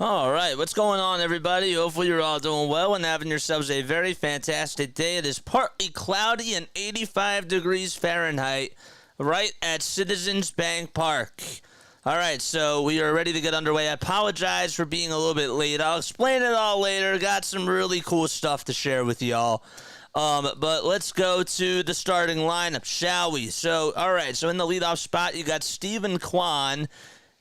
All right, what's going on, everybody? Hopefully you're all doing well and having yourselves a very fantastic day. It is partly cloudy and 85 degrees Fahrenheit right at Citizens Bank Park. All right, so we are ready to get underway. I apologize for being a little bit late. I'll explain it all later. Got some really cool stuff to share with y'all. But let's go to the starting lineup, shall we? So, all right, so in the leadoff spot, you got Steven Kwan.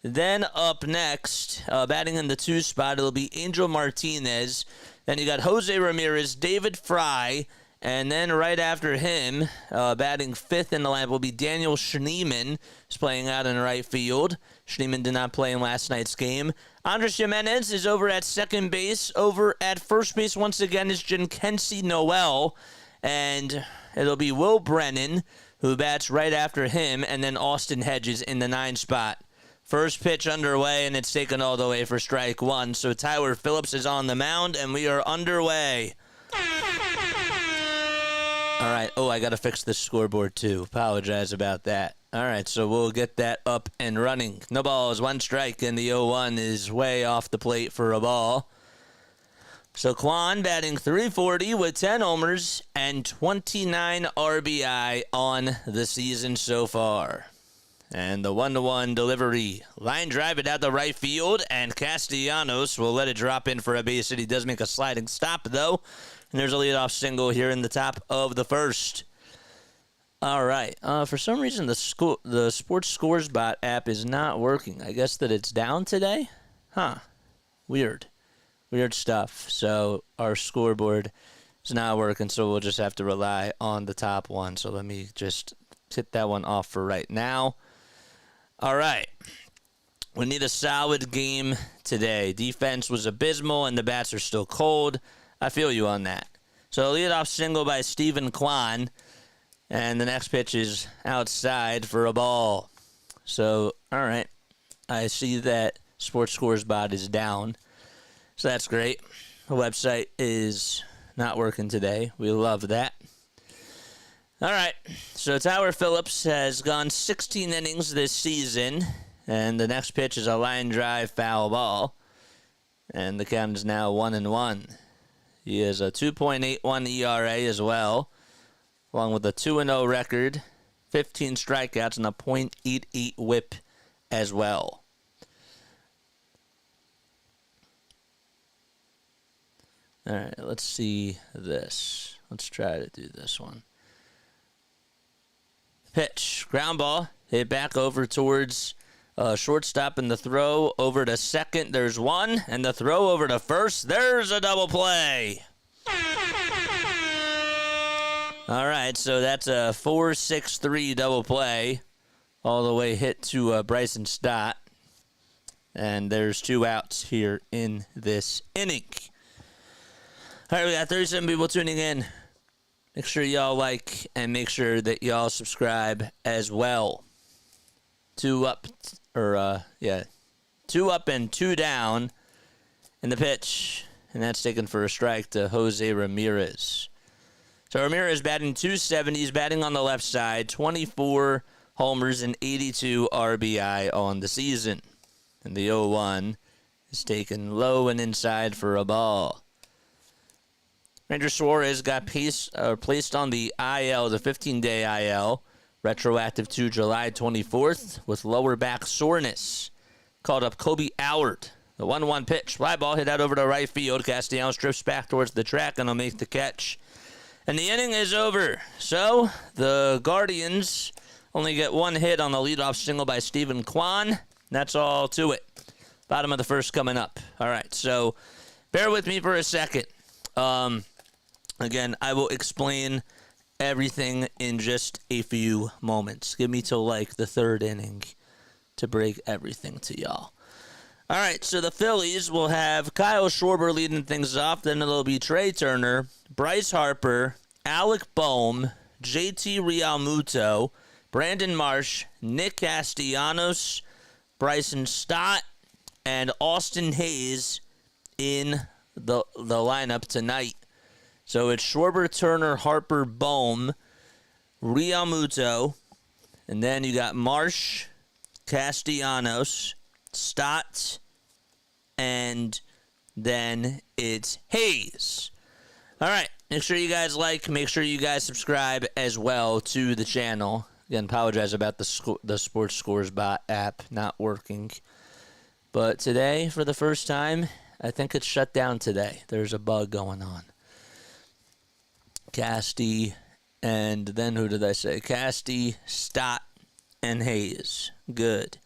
Then up next, batting in the 2 spot, it'll be Angel Martinez. Then you got Jose Ramirez, David Fry, and then right after him, batting 5th in the lineup will be Daniel Schneemann, who's playing out in right field. Schneemann did not play in last night's game. Andres Jimenez is over at second base. Over at first base once again is Jhonkensy Noel, and it'll be Will Brennan, who bats right after him, and then Austin Hedges in the 9 spot. First pitch underway, and it's taken all the way for strike 1. So Tyler Phillips is on the mound, and we are underway. All right. Oh, I got to fix the scoreboard, too. Apologize about that. All right, so we'll get that up and running. No balls, 1 strike, and the 0-1 is way off the plate for a ball. So Kwan batting .340 with 10 homers and 29 RBI on the season so far. And the 1-1 delivery. Line drive it out the right field, and Castellanos will let it drop in for a base hit. He does make a sliding stop, though. And there's a leadoff single here in the top of the first. All right. For some reason, the Sports Scores Bot app is not working. I guess that it's down today? Huh. Weird. Weird stuff. So our scoreboard is not working, so we'll just have to rely on the top one. So let me just hit that one off for right now. All right, we need a solid game today. Defense was abysmal, and the bats are still cold. I feel you on that. So leadoff single by Steven Kwan, and the next pitch is outside for a ball. So, all right, I see that Sports Scores Bot is down, so that's great. The website is not working today. We love that. All right, so Tyler Phillips has gone 16 innings this season, and the next pitch is a line drive foul ball, and the count is now 1-1. He has a 2.81 ERA as well, along with a 2-0 record, 15 strikeouts, and a .88 whip as well. All right, let's see this. Let's try to do this one. Pitch, ground ball, hit back over towards shortstop, and the throw over to second. There's one, and the throw over to first. There's a double play. All right, so that's a 4-6-3 double play, all the way hit to Bryson Stott. And there's 2 outs here in this inning. All right, we got 37 people tuning in. Make sure y'all like and make sure that y'all subscribe as well. 2 up and 2 down in the pitch. And that's taken for a strike to Jose Ramirez. So Ramirez batting .270. He's batting on the left side. 24 homers and 82 RBI on the season. And the 0-1 is taken low and inside for a ball. Ranger Suarez got placed on the IL, the 15-day IL, retroactive to July 24th with lower back soreness. Called up Kobe Allard. The 1-1 pitch. Fly ball hit out over to right field. Castellanos drifts back towards the track, and he'll make the catch. And the inning is over. So the Guardians only get 1 hit on the leadoff single by Steven Kwan. That's all to it. Bottom of the first coming up. All right, so bear with me for a second. Again, I will explain everything in just a few moments. Give me till like the 3rd inning to break everything to y'all. All right, so the Phillies will have Kyle Schwarber leading things off. Then it'll be Trey Turner, Bryce Harper, Alec Bohm, JT Realmuto, Brandon Marsh, Nick Castellanos, Bryson Stott, and Austin Hayes in the lineup tonight. So it's Schwarber, Turner, Harper, Bohm, Realmuto, and then you got Marsh, Castellanos, Stott, and then it's Hayes. All right. Make sure you guys like. Make sure you guys subscribe as well to the channel. Again, apologize about the Sports Scores bot app not working. But today, for the first time, I think it's shut down today. There's a bug going on. Casty, and then who did I say? Casty, Stott, and Hayes. Good.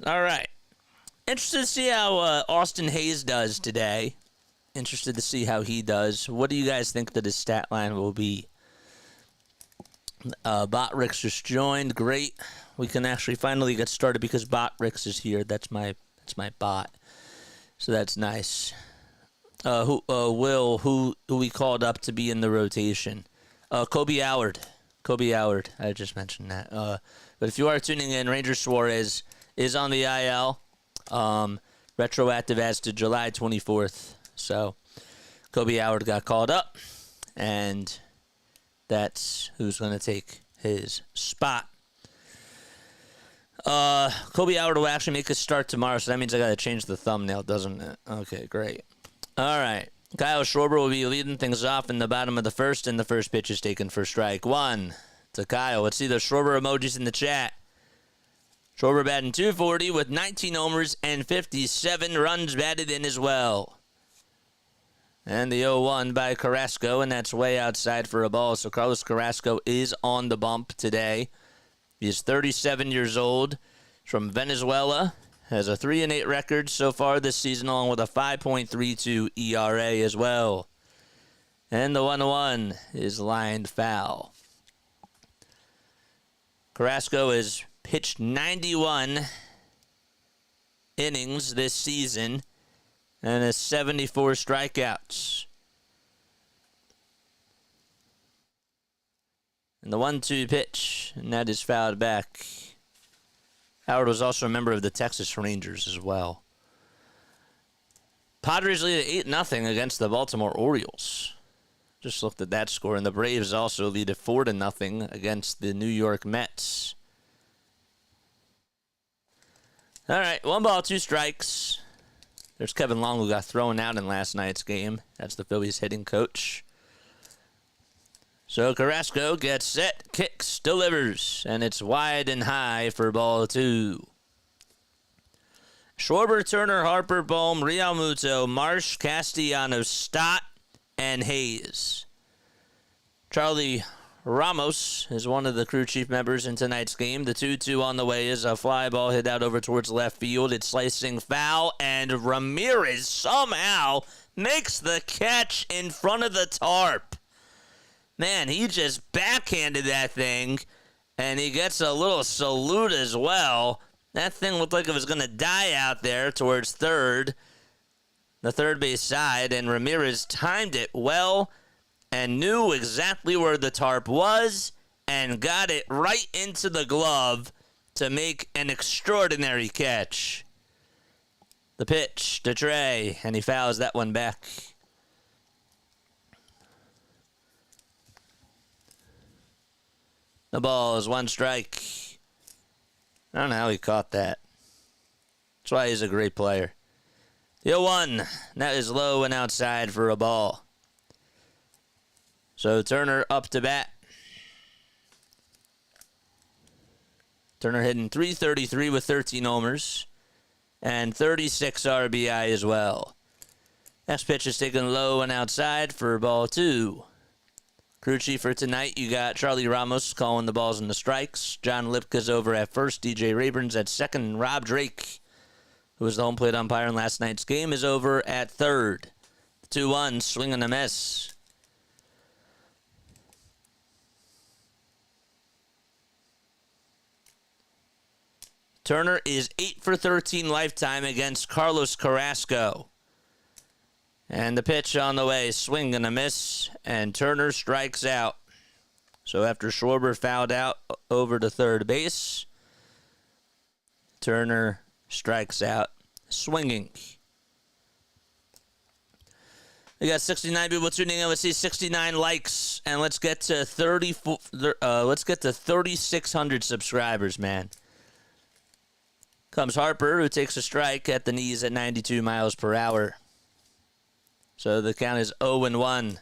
All right. Interested to see how Austin Hayes does today. Interested to see how he does. What do you guys think that his stat line will be? Botrix just joined. Great. We can actually finally get started because Botrix is here. That's my bot. So that's nice. Who we called up to be in the rotation? Kobe Howard. Kobe Howard. I just mentioned that. But if you are tuning in, Ranger Suarez is on the IL. Retroactive as to July 24th. So Kobe Howard got called up, and that's who's going to take his spot. Kobe Howard will actually make a start tomorrow, so that means I got to change the thumbnail, doesn't it? Okay, great. All right. Kyle Schwarber will be leading things off in the bottom of the first, and the first pitch is taken for strike one to Kyle. Let's see the Schwarber emojis in the chat. Schwarber batting .240 with 19 homers and 57 runs batted in as well. And the 0-1 by Carrasco, and that's way outside for a ball. So Carlos Carrasco is on the bump today. He is 37 years old, from Venezuela, has a 3-8 record so far this season, along with a 5.32 ERA as well. And the 1-1 is lined foul. Carrasco has pitched 91 innings this season and has 74 strikeouts. And the 1-2 pitch, and that is fouled back. Howard was also a member of the Texas Rangers as well. Padres lead 8-0 against the Baltimore Orioles. Just looked at that score, and the Braves also lead 4-0 against the New York Mets. All right, 1 ball, 2 strikes. There's Kevin Long, who got thrown out in last night's game. That's the Phillies hitting coach. So Carrasco gets set, kicks, delivers, and it's wide and high for ball 2. Schwarber, Turner, Harper, Bohm, Realmuto, Marsh, Castellanos, Stott, and Hayes. Charlie Ramos is one of the crew chief members in tonight's game. The 2-2 on the way is a fly ball hit out over towards left field. It's slicing foul, and Ramirez somehow makes the catch in front of the tarp. Man, he just backhanded that thing, and he gets a little salute as well. That thing looked like it was going to die out there towards third, the third base side, and Ramirez timed it well and knew exactly where the tarp was and got it right into the glove to make an extraordinary catch. The pitch to Trey, and he fouls that one back. The ball is 1 strike. I don't know how he caught that. That's why he's a great player. The 0-1. That is low and outside for a ball. So Turner up to bat. Turner hitting .333 with 13 homers and 36 RBI as well. Next pitch is taken low and outside for ball 2. Crew chief for tonight, you got Charlie Ramos calling the balls and the strikes. John Lipka's over at first. DJ Rayburn's at second. And Rob Drake, who was the home plate umpire in last night's game, is over at third. 2-1, swing and a miss. Turner is 8 for 13 lifetime against Carlos Carrasco. And the pitch on the way, swing and a miss, and Turner strikes out. So after Schwarber fouled out over to third base, Turner strikes out, swinging. We got 69 people tuning in. Let's see 69 likes, and let's get to 3,600 subscribers, man. comes Harper, who takes a strike at the knees at 92 miles per hour. So the count is 0-1.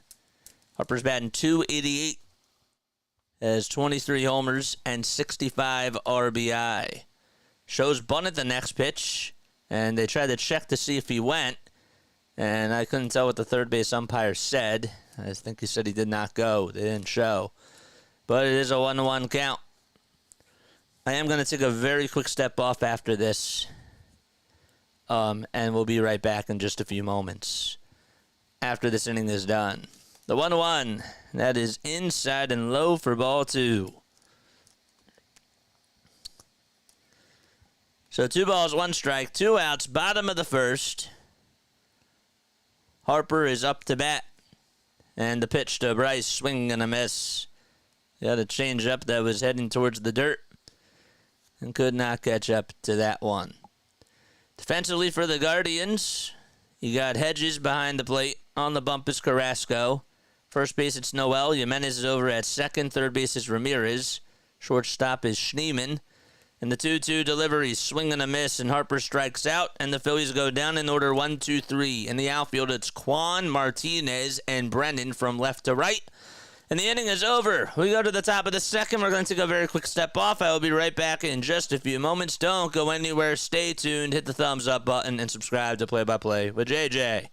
Harper's batting .288. Has 23 homers and 65 RBI. Shows bunted the next pitch, and they tried to check to see if he went, and I couldn't tell what the third base umpire said. I think he said he did not go. They didn't show. But it is a 1-1 count. I am going to take a very quick step off after this, and we'll be right back in just a few moments after this inning is done. The 1-1, that is inside and low for ball 2. So 2 balls, 1 strike, 2 outs, bottom of the first. Harper is up to bat, and the pitch to Bryce, swing and a miss. He had a changeup that was heading towards the dirt and could not catch up to that one. Defensively for the Guardians, you got Hedges behind the plate. On the bump is Carrasco. First base, it's Noel. Jimenez is over at second. Third base is Ramirez. Shortstop is Schneemann. And the 2-2 delivery, swing and a miss, and Harper strikes out, and the Phillies go down in order 1-2-3. In the outfield, it's Kwan, Martinez, and Brennan from left to right. And the inning is over. We go to the top of the second. We're going to take a very quick step off. I will be right back in just a few moments. Don't go anywhere. Stay tuned. Hit the thumbs up button and subscribe to Play by Play with JJ.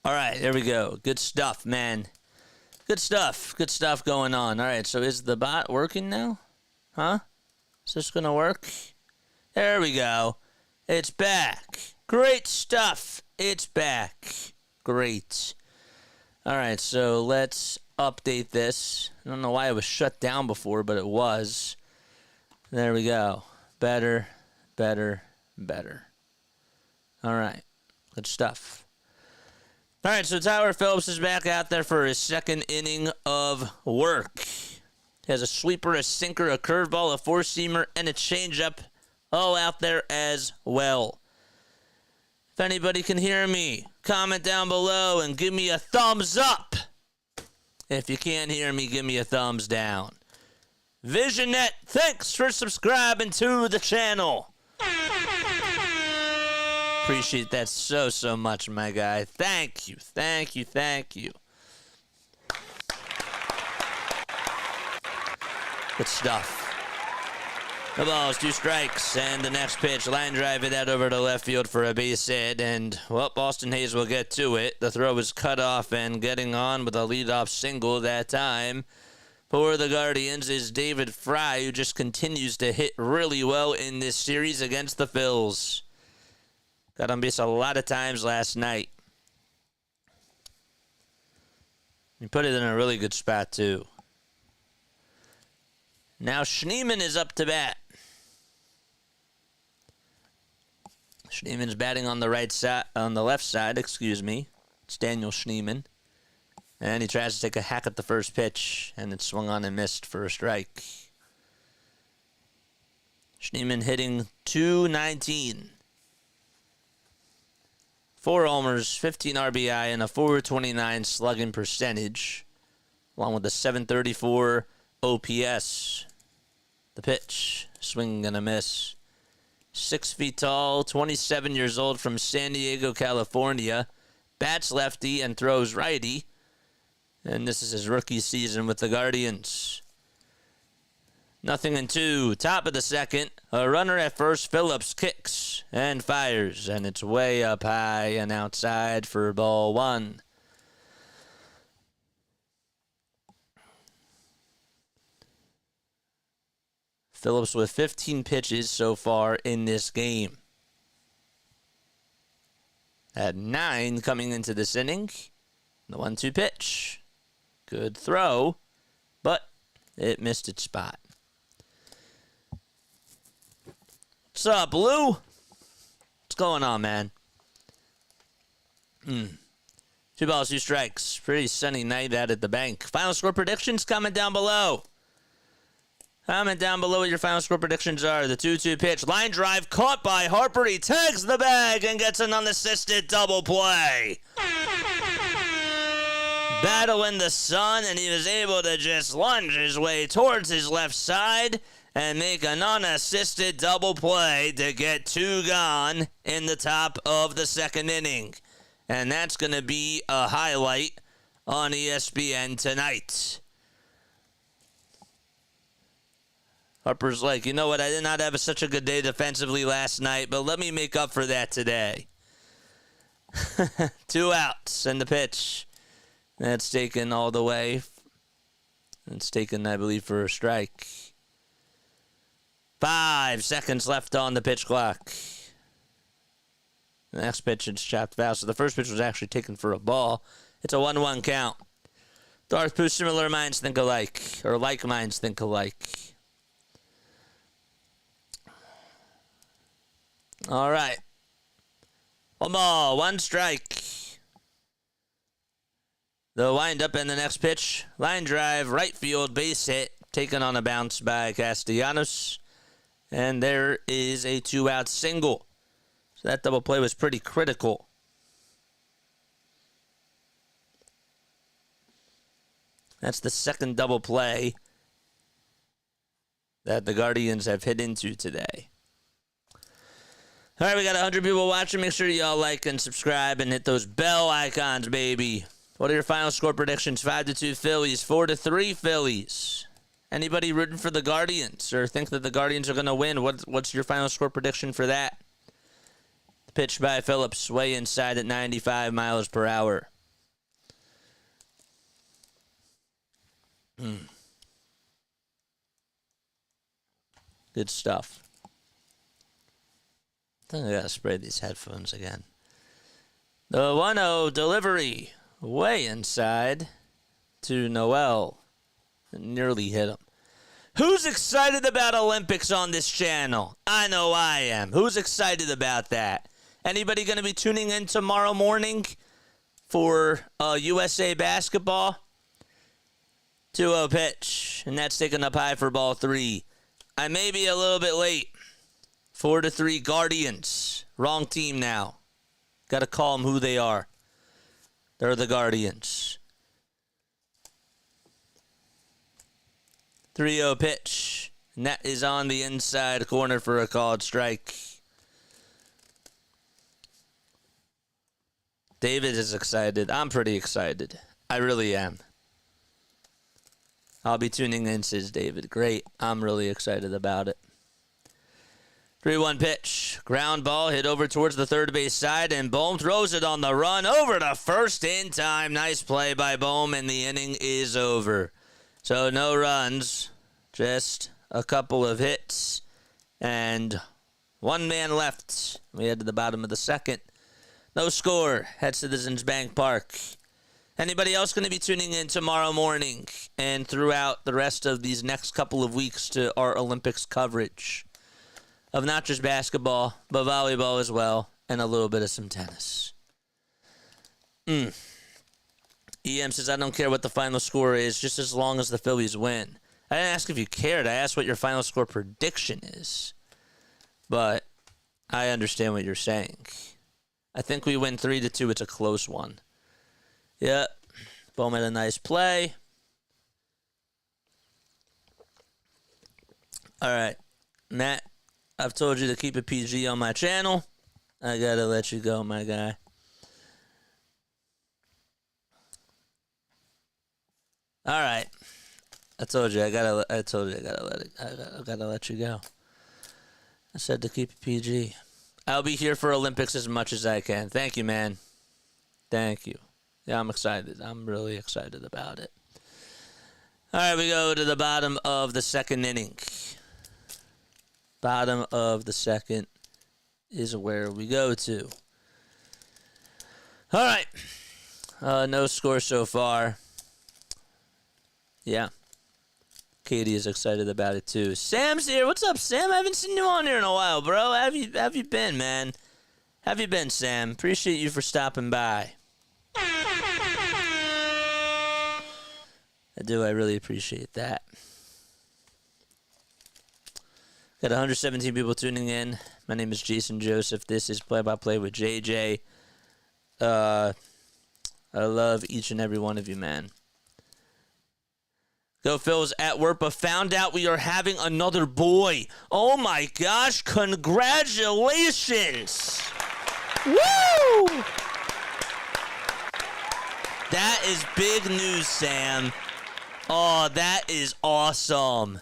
All right, there we go. Good stuff, man. Good stuff. Good stuff going on. All right, so is the bot working now? Huh? Is this going to work? There we go. It's back. Great stuff. It's back. Great. All right, so let's update this. I don't know why it was shut down before, but it was. There we go. Better, better, better. All right. Good stuff. All right, so Tyler Phillips is back out there for his second inning of work. He has a sweeper, a sinker, a curveball, a four-seamer, and a changeup all out there as well. If anybody can hear me, comment down below and give me a thumbs up. If you can't hear me, give me a thumbs down. Visionnet, thanks for subscribing to the channel. Appreciate that so much, my guy. Thank you, thank you, thank you. Good stuff. No balls, 2 strikes, and the next pitch, line drive it out over to left field for a base hit, and, well, Boston Hayes will get to it. The throw is cut off, and getting on with a leadoff single that time for the Guardians is David Fry, who just continues to hit really well in this series against the Phils. Got on base a lot of times last night. He put it in a really good spot, too. Now Schneemann is up to bat. Schneemann's batting on the right side, on the left side, excuse me. It's Daniel Schneemann. And he tries to take a hack at the first pitch, and it swung on and missed for a strike. Schneemann hitting .219. 4 homers, 15 RBI, and a .429 slugging percentage, along with a .734 OPS. The pitch, swing and a miss. 6 feet tall, 27 years old, from San Diego, California. Bats lefty and throws righty. And this is his rookie season with the Guardians. 0-2. Top of the second. A runner at first. Phillips kicks and fires. And it's way up high and outside for ball one. Phillips with 15 pitches so far in this game. At 9 coming into this inning. The 1-2 pitch. Good throw, but it missed its spot. What's up, Lou? What's going on, man? 2 balls, 2 strikes. Pretty sunny night out at the bank. Final score predictions, comment down below. Comment down below what your final score predictions are. The 2-2 pitch. Line drive caught by Harper. He tags the bag and gets an unassisted double play. Battle in the sun, and he was able to just lunge his way towards his left side and make an unassisted double play to get 2 gone in the top of the second inning. And that's going to be a highlight on ESPN tonight. Harper's like, you know what, I did not have such a good day defensively last night, but let me make up for that today. 2 outs and the pitch. That's taken all the way. It's taken, I believe, for a strike. 5 seconds left on the pitch clock. The next pitch is chopped foul. So the first pitch was actually taken for a ball. It's a 1-1 count. Darth Pooh, similar minds think alike. Or like minds think alike. All right. 1 ball, 1 strike. The windup and the next pitch. Line drive, right field, base hit. Taken on a bounce by Castellanos. And there is a 2-out single. So that double play was pretty critical. That's the second double play that the Guardians have hit into today. All right, we got 100 people watching. Make sure y'all like and subscribe and hit those bell icons, baby. What are your final score predictions? 5-2 Phillies, 4-3 Phillies. Anybody rooting for the Guardians or think that the Guardians are going to win? What's your final score prediction for that? Pitch by Phillips, way inside at 95 miles per hour. Good stuff. I think I got to spray these headphones again. The 1-0 delivery. Way inside to Noel. Nearly hit him. Who's excited about Olympics on this channel? I know I am. Who's excited about that? Anybody going to be tuning in tomorrow morning for USA basketball? 2-0 pitch. And that's taken up high for ball 3. I may be a little bit late. 4-3 Guardians. Wrong team now. Got to call them who they are. They're the Guardians. 3-0 pitch. And that is on the inside corner for a called strike. David is excited. I'm pretty excited. I really am. I'll be tuning in, says David. Great. I'm really excited about it. 3-1 pitch. Ground ball hit over towards the third base side, and Bohm throws it on the run over to first in time. Nice play by Bohm, and the inning is over. So no runs, just a couple of hits, and 1 man left. We head to the bottom of the second. No score at Citizens Bank Park. Anybody else going to be tuning in tomorrow morning and throughout the rest of these next couple of weeks to our Olympics coverage of not just basketball, but volleyball as well, and a little bit of some tennis? EM says, I don't care what the final score is, just as long as the Phillies win. I didn't ask if you cared. I asked what your final score prediction is. But I understand what you're saying. I think we win 3-2. It's a close one. Yep. Bohm had a nice play. All right. Matt, I've told you to keep it PG on my channel. I got to let you go, my guy. told you I gotta let it. I gotta let you go. I said to keep it PG. I'll be here for Olympics as much as I can. Thank you, man. Thank you. Yeah, I'm excited. I'm really excited about it. All right, we go to the bottom of the second inning. Bottom of the second is where we go to. All right. No score so far. Yeah. Katie is excited about it too. Sam's here. What's up, Sam? I haven't seen you on here in a while, bro. How have you been, man? How have you been, Sam? Appreciate you for stopping by. I do. I really appreciate that. Got 117 people tuning in. My name is Jason Joseph. This is Play by Play with JJ. I love each and every one of you, man. Go Phil's at work, but found out we are having another boy. Oh my gosh, congratulations. Woo! That is big news, Sam. Oh, that is awesome.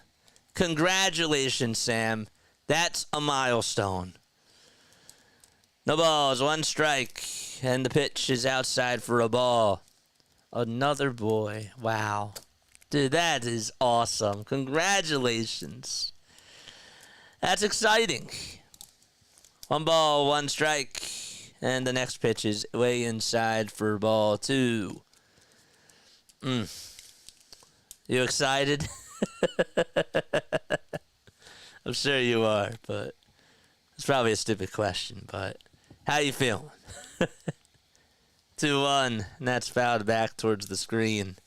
Congratulations, Sam. That's a milestone. No balls, one strike, and the pitch is outside for a ball. Another boy. Wow. Dude, that is awesome. Congratulations. That's exciting. One ball, one strike. And the next pitch is way inside for ball two. You excited? I'm sure you are, but it's probably a stupid question, but how you feeling? 2-1, and that's fouled back towards the screen.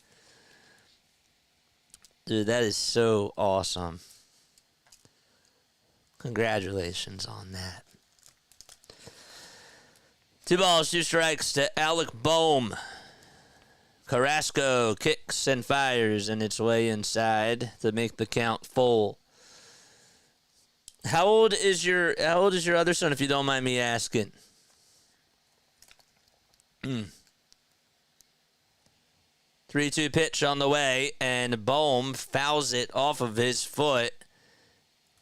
Dude, that is so awesome. Congratulations on that. 2 balls, 2 strikes to Alec Bohm. Carrasco kicks and fires, and it's way inside to make the count full. How old is your other son, if you don't mind me asking? 3-2 pitch on the way, and Bohm fouls it off of his foot.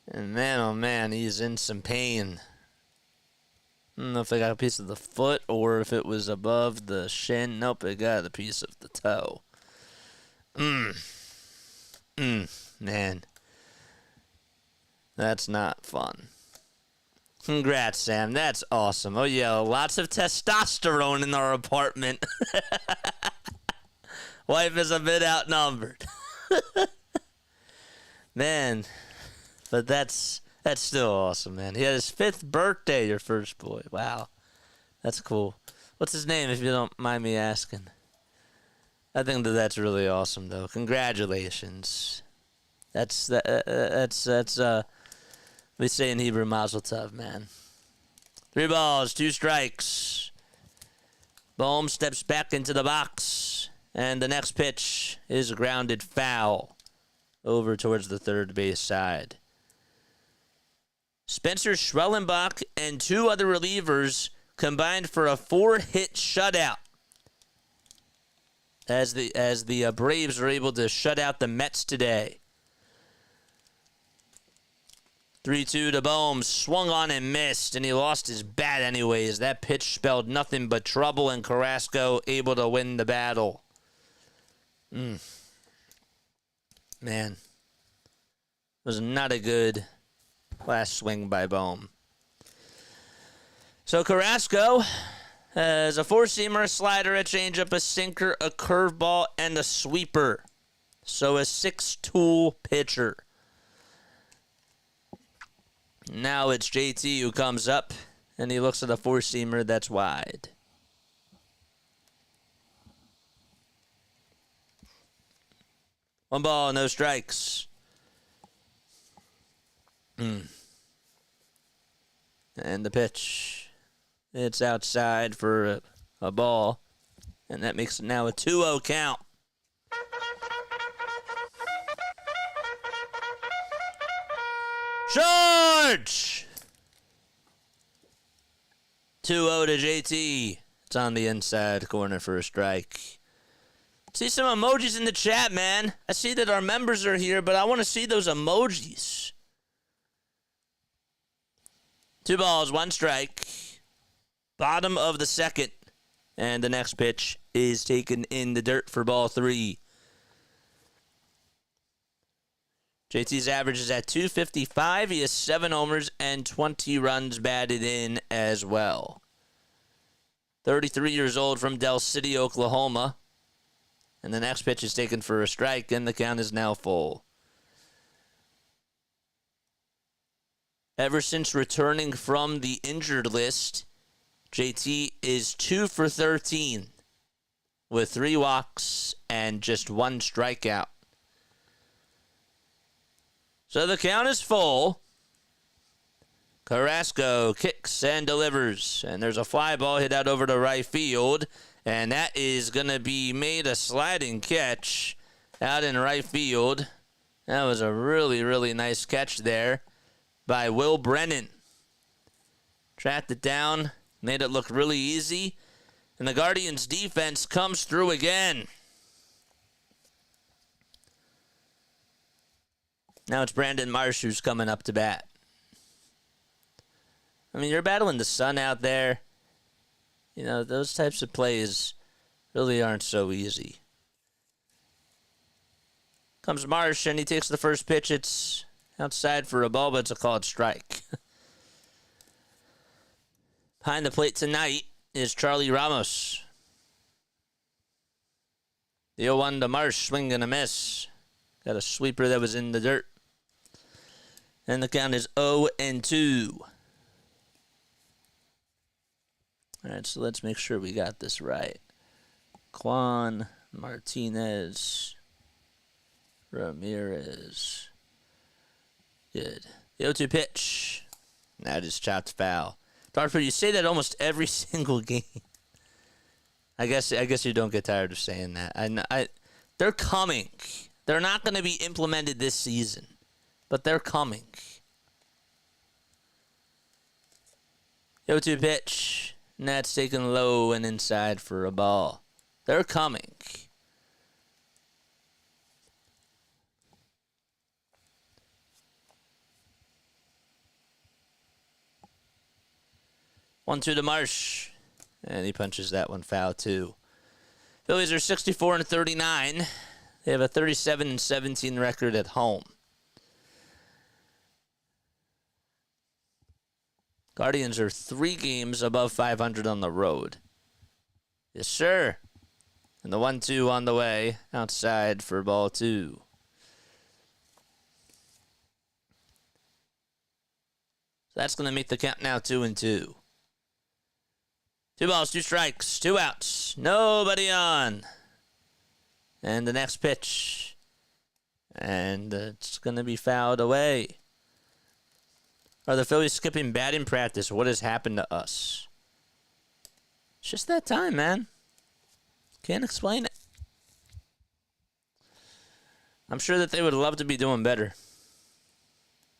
And man, oh man, he's in some pain. I don't know if they got a piece of the foot or if it was above the shin. Nope, they got a piece of the toe. Man. That's not fun. Congrats, Sam. That's awesome. Oh, yeah, lots of testosterone in our apartment. Wife is a bit outnumbered. Man, but that's still awesome, man. He had his 5th birthday, your first boy. Wow. That's cool. What's his name, if you don't mind me asking? I think that's really awesome, though. Congratulations. That's we say in Hebrew, mazel tov, man. 3 balls, 2 strikes. Bohm steps back into the box. And the next pitch is a grounded foul over towards the third base side. Spencer Schwellenbach and 2 other relievers combined for a 4-hit shutout. As the Braves are able to shut out the Mets today. 3-2 to Bohm, swung on and missed, and he lost his bat anyways. That pitch spelled nothing but trouble, and Carrasco able to win the battle. Man. Was not a good last swing by Bohm. So Carrasco has a 4-seamer, a slider, a changeup, a sinker, a curveball, and a sweeper. So a 6-tool pitcher. Now it's JT who comes up, and he looks at a 4-seamer that's wide. One ball, no strikes. And the pitch. It's outside for a ball, and that makes it now a 2-0 count. Charge! 2-0 to JT. It's on the inside corner for a strike. See some emojis in the chat, man. I see that our members are here, but I want to see those emojis. 2 balls, 1 strike. Bottom of the second. And the next pitch is taken in the dirt for ball 3. JT's average is at 255. He has 7 homers and 20 runs batted in as well. 33 years old from Del City, Oklahoma. And the next pitch is taken for a strike, and the count is now full. Ever since returning from the injured list, JT is 2 for 13 with 3 walks and just 1 strikeout. So the count is full. Carrasco kicks and delivers. And there's a fly ball hit out over to right field. And that is going to be made a sliding catch out in right field. That was a really, really nice catch there by Will Brennan. Tracked it down, made it look really easy. And the Guardians defense comes through again. Now it's Brandon Marsh who's coming up to bat. I mean, you're battling the sun out there. You know, those types of plays really aren't so easy. Comes Marsh, and he takes the first pitch. It's outside for a ball, but it's a called strike. Behind the plate tonight is Charlie Ramos. The 0-1 to Marsh, swing and a miss. Got a sweeper that was in the dirt. And the count is 0-2. All right, so let's make sure we got this right. Kwan, Martinez, Ramirez. Good. The 0-2 pitch. That is chopped foul. Harper, you say that almost every single game. I guess you don't get tired of saying that. They're coming. They're not going to be implemented this season, but they're coming. 0-2 pitch. And that's taken low and inside for a ball. They're coming. One, two to Marsh. And he punches that one foul too. Phillies are 64-39. They have a 37-17 record at home. Guardians are 3 games above 500 on the road. Yes, sir. And the 1-2 on the way outside for ball 2. So that's going to make the count now 2-2. 2 balls, 2 strikes, 2 outs. Nobody on. And the next pitch. And it's going to be fouled away. Are the Phillies skipping batting practice? What has happened to us? It's just that time, man. Can't explain it. I'm sure that they would love to be doing better.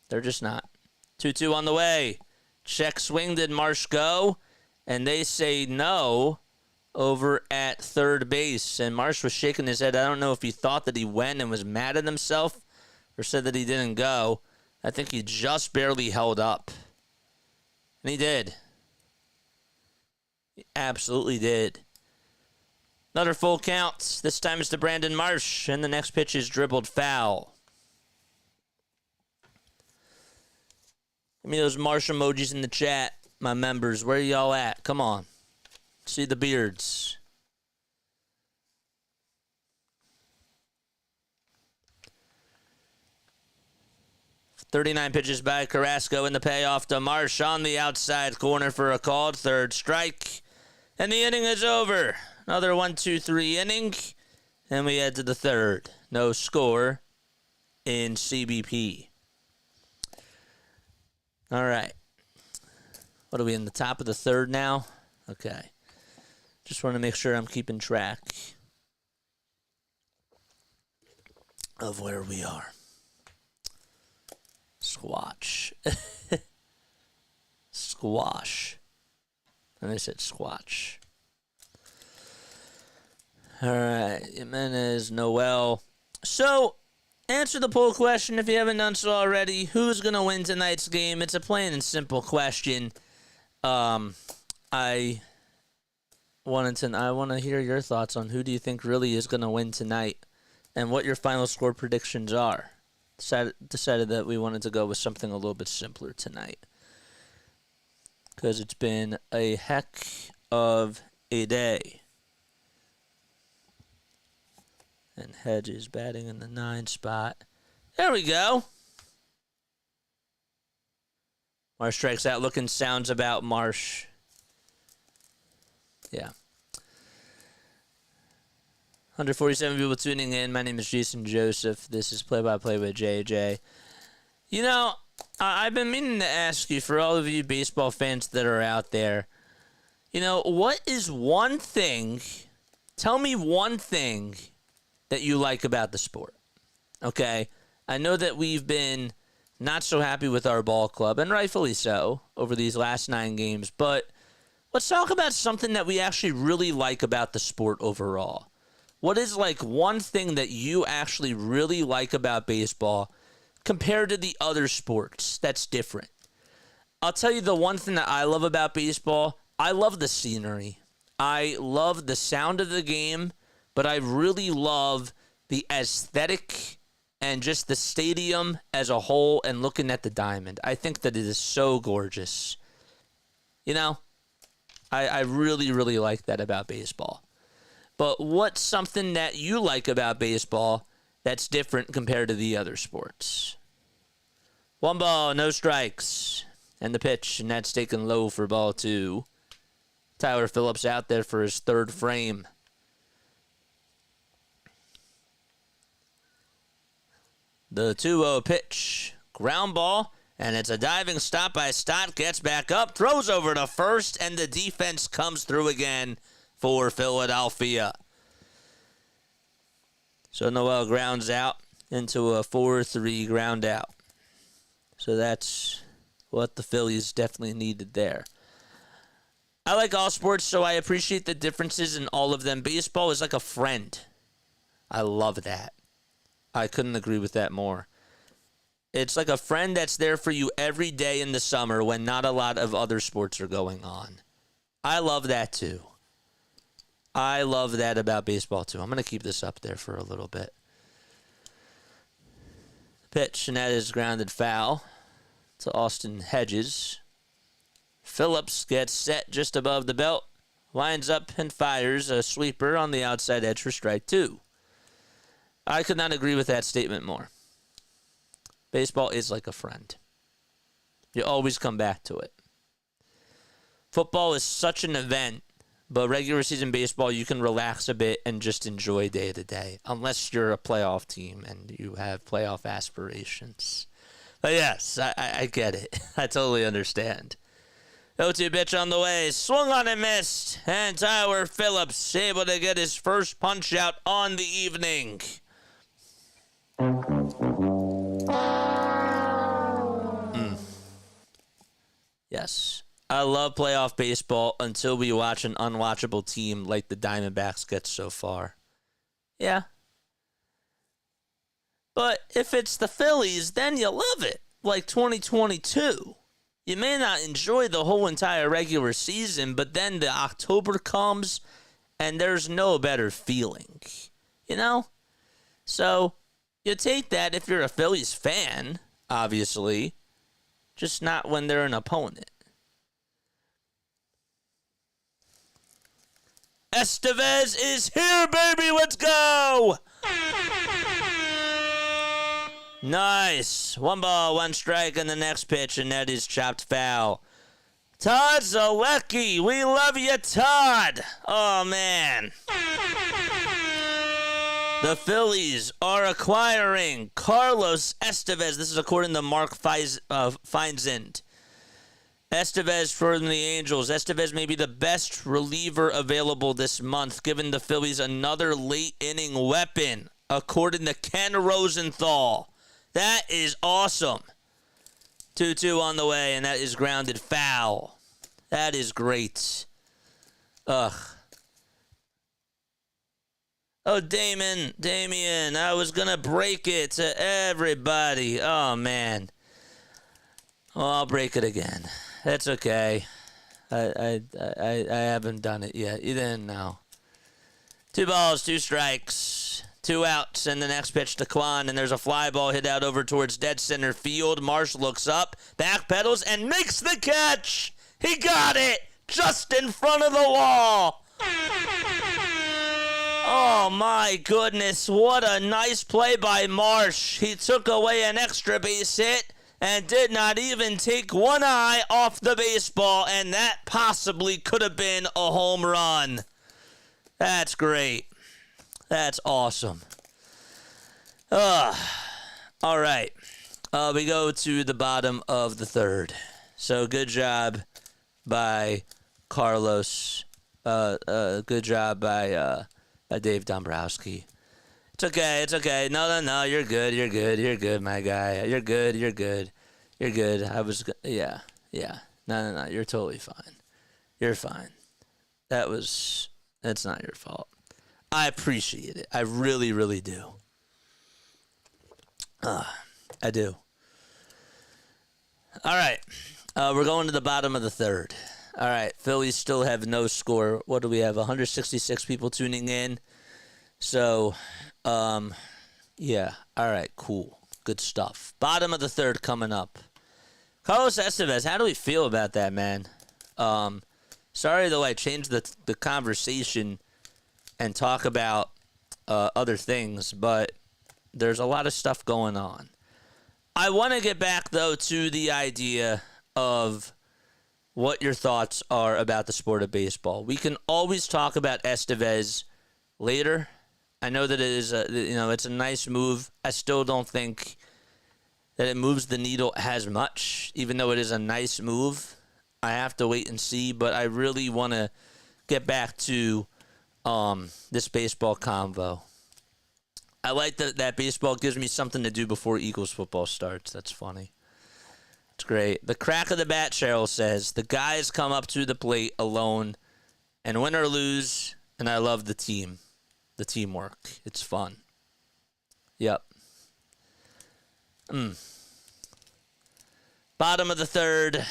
They're just not. 2-2 on the way. Check swing. Did Marsh go? And they say no over at third base. And Marsh was shaking his head. I don't know if he thought that he went and was mad at himself or said that he didn't go. I think he just barely held up. And he did. He absolutely did. Another full count. This time it's to Brandon Marsh. And the next pitch is dribbled foul. Give me those Marsh emojis in the chat, my members. Where y'all at? Come on. See the beards. .39 pitches by Carrasco, and the payoff to Marsh on the outside corner for a called third strike. And the inning is over. Another 1-2-3 inning. And we head to the third. No score in CBP. All right. What are we in the top of the third now? Okay. Just want to make sure I'm keeping track of where we are. Squash. Squash. And I said squash. All right, Jimenez, Noel. So, answer the poll question if you haven't done so already. Who's going to win tonight's game? It's a plain and simple question. I want to hear your thoughts on who do you think really is going to win tonight and what your final score predictions are. Decided that we wanted to go with something a little bit simpler tonight because it's been a heck of a day. And Hedges batting in the 9 spot. There we go. Marsh strikes out. Looking sounds about Marsh. Yeah. 147 people tuning in. My name is Jason Joseph. This is Play-by-Play with JJ. You know, I've been meaning to ask you, for all of you baseball fans that are out there, you know, what is one thing, tell me one thing that you like about the sport, okay? I know that we've been not so happy with our ball club, and rightfully so, over these last 9 games, but let's talk about something that we actually really like about the sport overall. What is, like, one thing that you actually really like about baseball compared to the other sports that's different? I'll tell you the one thing that I love about baseball. I love the scenery. I love the sound of the game, but I really love the aesthetic and just the stadium as a whole and looking at the diamond. I think that it is so gorgeous. You know, I really, really like that about baseball. But what's something that you like about baseball that's different compared to the other sports? 1 ball, no strikes. And the pitch, and that's taken low for ball 2. Tyler Phillips out there for his 3rd frame. The 2-0 pitch. Ground ball. And it's a diving stop by Stott. Gets back up. Throws over to first. And the defense comes through again for Philadelphia. So Noel grounds out into a 4-3 ground out. So that's what the Phillies definitely needed there. I like all sports, so I appreciate the differences in all of them. Baseball is like a friend. I love that. I couldn't agree with that more. It's like a friend that's there for you every day in the summer when not a lot of other sports are going on. I love that too. I love that about baseball too. I'm going to keep this up there for a little bit. Pitch, and that is grounded foul to Austin Hedges. Phillips gets set just above the belt, lines up and fires a sweeper on the outside edge for strike 2. I could not agree with that statement more. Baseball is like a friend. You always come back to it. Football is such an event, but regular season baseball, you can relax a bit and just enjoy day to day, unless you're a playoff team and you have playoff aspirations. But yes, I get it. I totally understand. 0-2 pitch on the way. Swung on and missed. And Tyler Phillips able to get his first punch out on the evening. Yes. I love playoff baseball until we watch an unwatchable team like the Diamondbacks get so far. Yeah. But if it's the Phillies, then you love it. Like 2022. You may not enjoy the whole entire regular season, but then the October comes and there's no better feeling. You know? So, you take that if you're a Phillies fan, obviously. Just not when they're an opponent. Estevez is here, baby! Let's go! Nice. 1 ball, 1 strike on the next pitch, and that is chopped foul. Todd Zalecki, we love you, Todd. Oh, man. The Phillies are acquiring Carlos Estevez. This is according to Mark Feinsand. Estevez from the Angels. Estevez may be the best reliever available this month, giving the Phillies another late-inning weapon, according to Ken Rosenthal. That is awesome. 2-2 on the way, and that is grounded foul. That is great. Ugh. Oh, Damien, I was going to break it to everybody. Oh, man. Well, I'll break it again. That's okay. I haven't done it yet. You didn't know. 2 balls, 2 strikes, 2 outs, and the next pitch to Kwan, and there's a fly ball hit out over towards dead center field. Marsh looks up, backpedals, and makes the catch. He got it just in front of the wall. Oh, my goodness. What a nice play by Marsh. He took away an extra base hit and did not even take one eye off the baseball, and that possibly could have been a home run. That's great. That's awesome. All right. We go to the bottom of the third. So good job by Carlos. Good job by Dave Dombrowski. It's okay. No, you're good, my guy. You're good. Yeah. No, you're totally fine. You're fine. That's not your fault. I appreciate it. I really, really do. I do. All right. We're going to the bottom of the third. All right. Phillies still have no score. What do we have? 166 people tuning in. So, yeah. All right. Cool. Good stuff. Bottom of the third coming up. Carlos Estevez, how do we feel about that, man? Sorry, though, I changed the conversation and talk about other things, but there's a lot of stuff going on. I want to get back, though, to the idea of what your thoughts are about the sport of baseball. We can always talk about Estevez later. I know that it is it's a nice move. I still don't think that it moves the needle as much, even though it is a nice move. I have to wait and see, but I really want to get back to this baseball convo. I like that baseball gives me something to do before Eagles football starts. That's funny. It's great. The crack of the bat, Cheryl says, the guys come up to the plate alone and win or lose, and I love the teamwork. It's fun. Yep. Bottom of the third,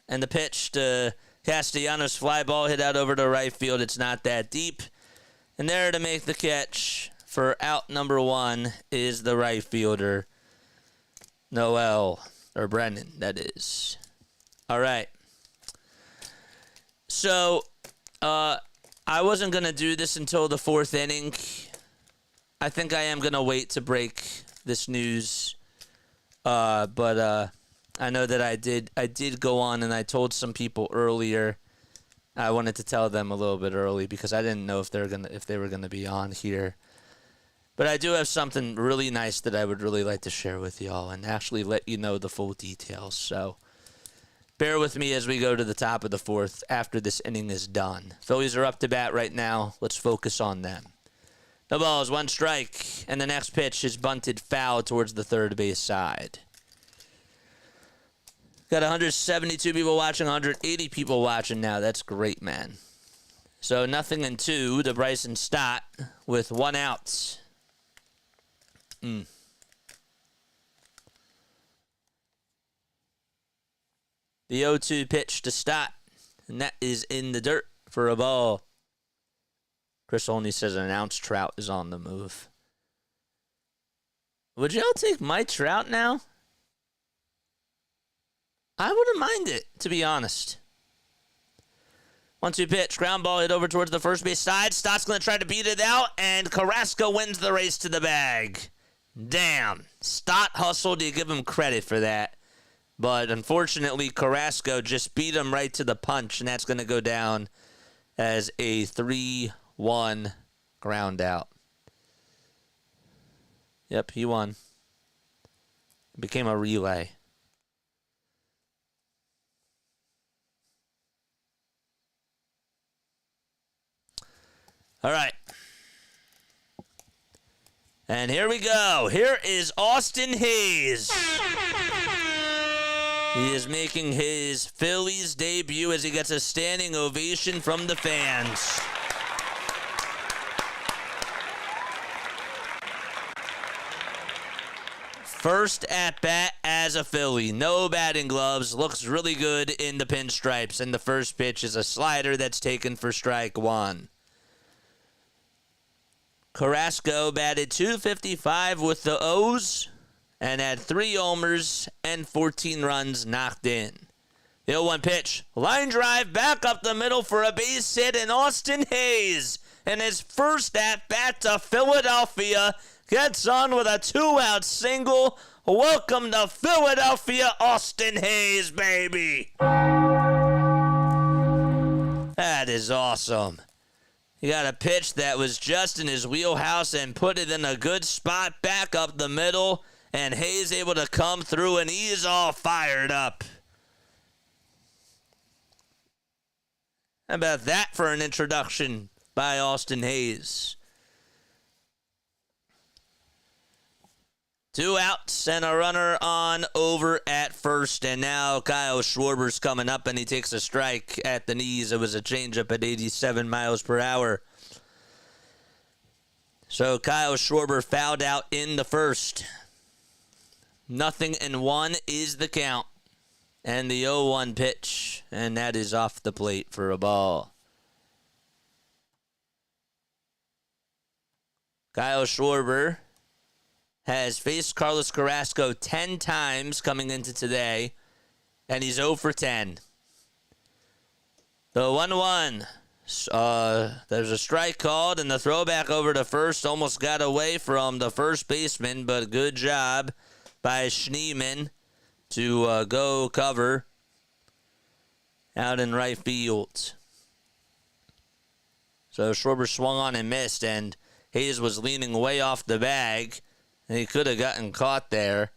and the pitch to Castellanos, fly ball hit out over to right field. It's not that deep. And there to make the catch for out number 1 is the right fielder, Brennan, that is. All right. So, I wasn't going to do this until the 4th inning. I think I am going to wait to break this news. But I know that I did go on and I told some people earlier. I wanted to tell them a little bit early because I didn't know if they were gonna be on here. But I do have something really nice that I would really like to share with y'all and actually let you know the full details. So bear with me as we go to the top of the 4th after this inning is done. Phillies are up to bat right now. Let's focus on them. No balls, 1 strike, and the next pitch is bunted foul towards the third base side. Got 172 people watching, 180 people watching now. That's great, man. So 0-2 to Bryson Stott with 1 out. The 0-2 pitch to Stott, and that is in the dirt for a ball. Chris Olney says an ounce Trout is on the move. Would y'all take my Trout now? I wouldn't mind it, to be honest. 1-2 pitch, ground ball hit over towards the first base side. Stott's going to try to beat it out, and Carrasco wins the race to the bag. Damn. Stott hustled. You give him credit for that. But unfortunately, Carrasco just beat him right to the punch, and that's going to go down as a 3-1 ground out. Yep, he won. It became a relay. All right. And here we go. Here is Austin Hayes. He is making his Phillies debut as he gets a standing ovation from the fans. First at bat as a Philly. No batting gloves. Looks really good in the pinstripes. And the first pitch is a slider that's taken for strike one. Carrasco batted .255 with the O's and had 3 homers and 14 runs knocked in. The 0-1 pitch. Line drive back up the middle for a base hit, and Austin Hayes, in his first at-bat to Philadelphia, gets on with a 2-out single. Welcome to Philadelphia, Austin Hayes, baby. That is awesome. He got a pitch that was just in his wheelhouse and put it in a good spot back up the middle, and Hayes able to come through, and he's all fired up. How about that for an introduction by Austin Hayes? 2 outs and a runner on over at first. And now Kyle Schwarber's coming up, and he takes a strike at the knees. It was a changeup at 87 miles per hour. So Kyle Schwarber fouled out in the first. 0-1 is the count. And the 0-1 pitch, and that is off the plate for a ball. Kyle Schwarber has faced Carlos Carrasco 10 times coming into today, and he's 0 for 10. The 1-1, there's a strike called, and the throwback over to first almost got away from the first baseman, but good job by Schneemann to go cover out in right field. So Schwarber swung on and missed, and Hayes was leaning way off the bag, and he could have gotten caught there.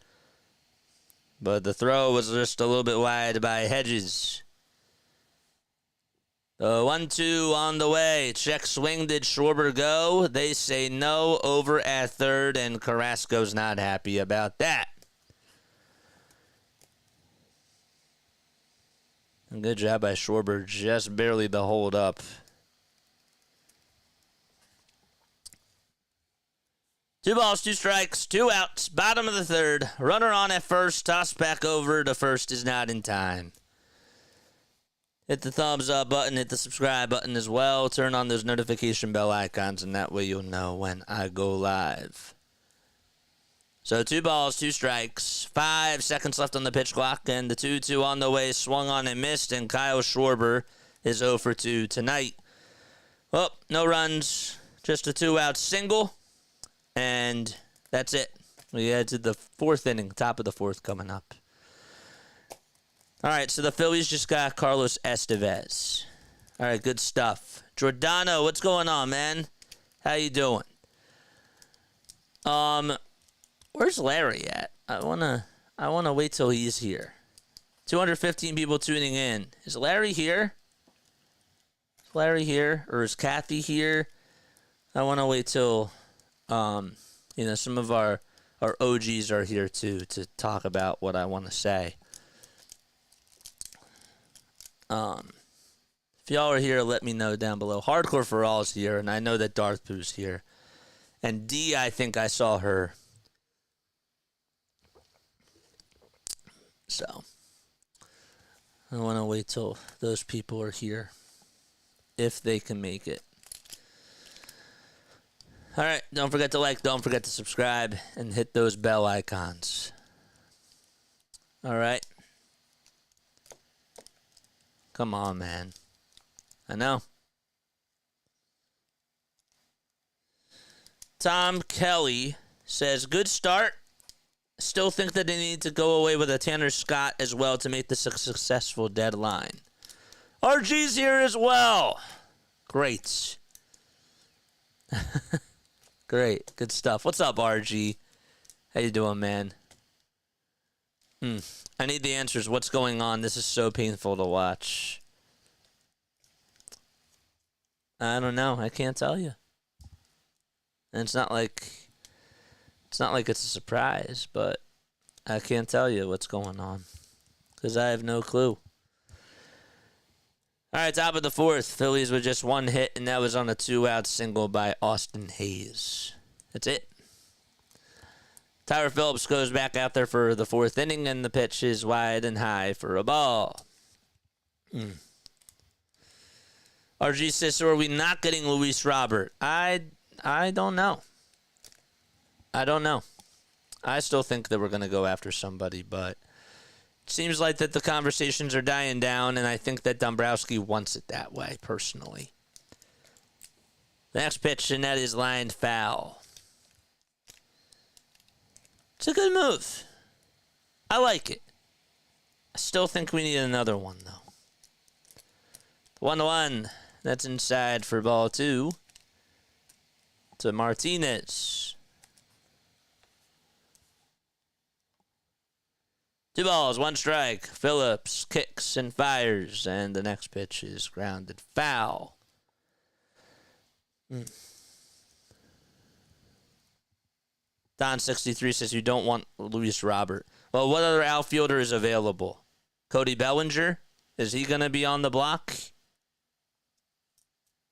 But the throw was just a little bit wide by Hedges. The 1-2 on the way. Check swing. Did Schwarber go? They say no, over at third, and Carrasco's not happy about that. Good job by Schwarber, just barely the hold up. 2 balls, 2 strikes, 2 outs, bottom of the third. Runner on at first, toss back over to first is not in time. Hit the thumbs up button, hit the subscribe button as well. Turn on those notification bell icons, and that way you'll know when I go live. So 2 balls, 2 strikes, 5 seconds left on the pitch clock, and the 2-2 on the way, swung on and missed, and Kyle Schwarber is 0 for 2 tonight. Well, no runs, just a 2-out single, and that's it. We head to the 4th inning, top of the 4th coming up. All right, so the Phillies just got Carlos Estevez. All right, good stuff. Giordano, what's going on, man? How you doing? Where's Larry at? I wanna wait till he's here. 215 people tuning in. Is Larry here? Is Larry here? Or is Kathy here? I wanna wait till some of our OGs are here too to talk about what I wanna say. If y'all are here, let me know down below. Hardcore for All is here, and I know that Darth Pooh's here. And D, I think I saw her. So, I want to wait till those people are here, if they can make it. All right, don't forget to like, don't forget to subscribe, and hit those bell icons. All right. Come on, man. I know. Tom Kelly says, good start. Still think that they need to go away with a Tanner Scott as well to make this a successful deadline. RG's here as well. Great. Great. Good stuff. What's up, RG? How you doing, man? I need the answers. What's going on? This is so painful to watch. I don't know. I can't tell you. And it's not like it's a surprise, but I can't tell you what's going on because I have no clue. All right, top of the 4th. Phillies with just 1 hit, and that was on a 2-out single by Austin Hayes. That's it. Tyler Phillips goes back out there for the 4th inning, and the pitch is wide and high for a ball. RG says, so are we not getting Luis Robert? I don't know. I don't know. I still think that we're going to go after somebody, but it seems like that the conversations are dying down, and I think that Dombrowski wants it that way, personally. The next pitch, and that is lined foul. It's a good move. I like it. I still think we need another one, though. 1-1. That's inside for ball 2. To Martinez. 2 balls, 1 strike. Phillips kicks and fires, and the next pitch is grounded foul. Don63 says you don't want Luis Robert. Well, what other outfielder is available? Cody Bellinger? Is he going to be on the block?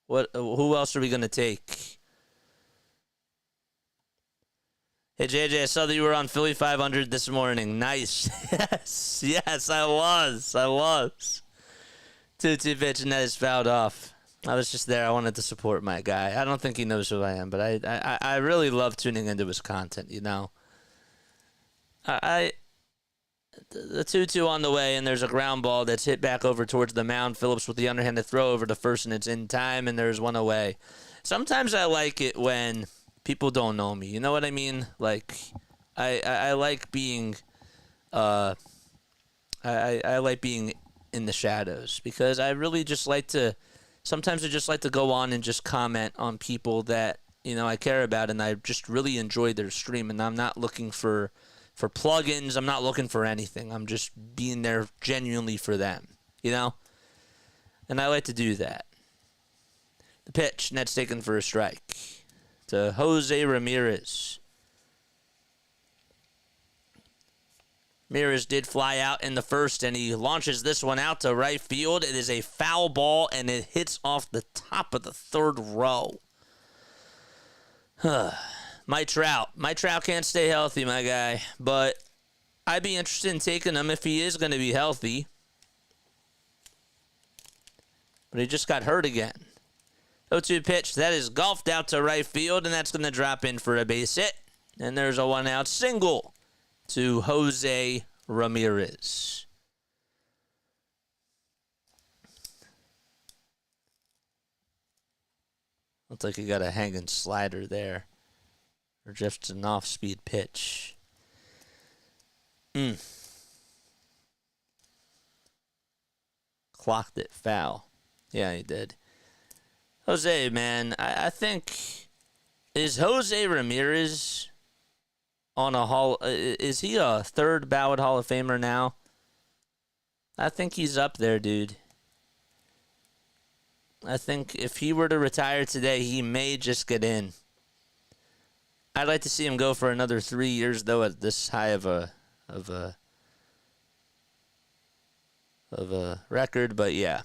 Who else are we going to take? Hey, JJ, I saw that you were on Philly 500 this morning. Nice. Yes, I was. 2-2 pitch, and that is fouled off. I was just there. I wanted to support my guy. I don't think he knows who I am, but I really love tuning into his content, you know. The 2-2 on the way, and there's a ground ball that's hit back over towards the mound. Phillips with the underhanded throw over to first, and it's in time, and there's one away. Sometimes I like it when people don't know me. You know what I mean? Like, I like being, I like being in the shadows, because I really just like to. Sometimes I just like to go on and just comment on people that, you know, I care about, and I just really enjoy their stream, and I'm not looking for plugins. I'm not looking for anything. I'm just being there genuinely for them, you know? And I like to do that. The pitch, and that's taken for a strike to Jose Ramirez. Ramirez did fly out in the first, and he launches this one out to right field. It is a foul ball, and it hits off the top of the 3rd row. Mike Trout can't stay healthy, my guy, but I'd be interested in taking him if he is going to be healthy. But he just got hurt again. 0-2 pitch. That is golfed out to right field, and that's going to drop in for a base hit. And there's a 1-out single to Jose Ramirez. Looks like he got a hanging slider there. Or just an off-speed pitch. Clocked it foul. Yeah, he did. Jose, man, I think... Is Jose Ramirez on a Hall... Is he a 3rd ballot Hall of Famer now? I think he's up there, dude. I think if he were to retire today, he may just get in. I'd like to see him go for another 3 years, though, at this high of a record. But yeah,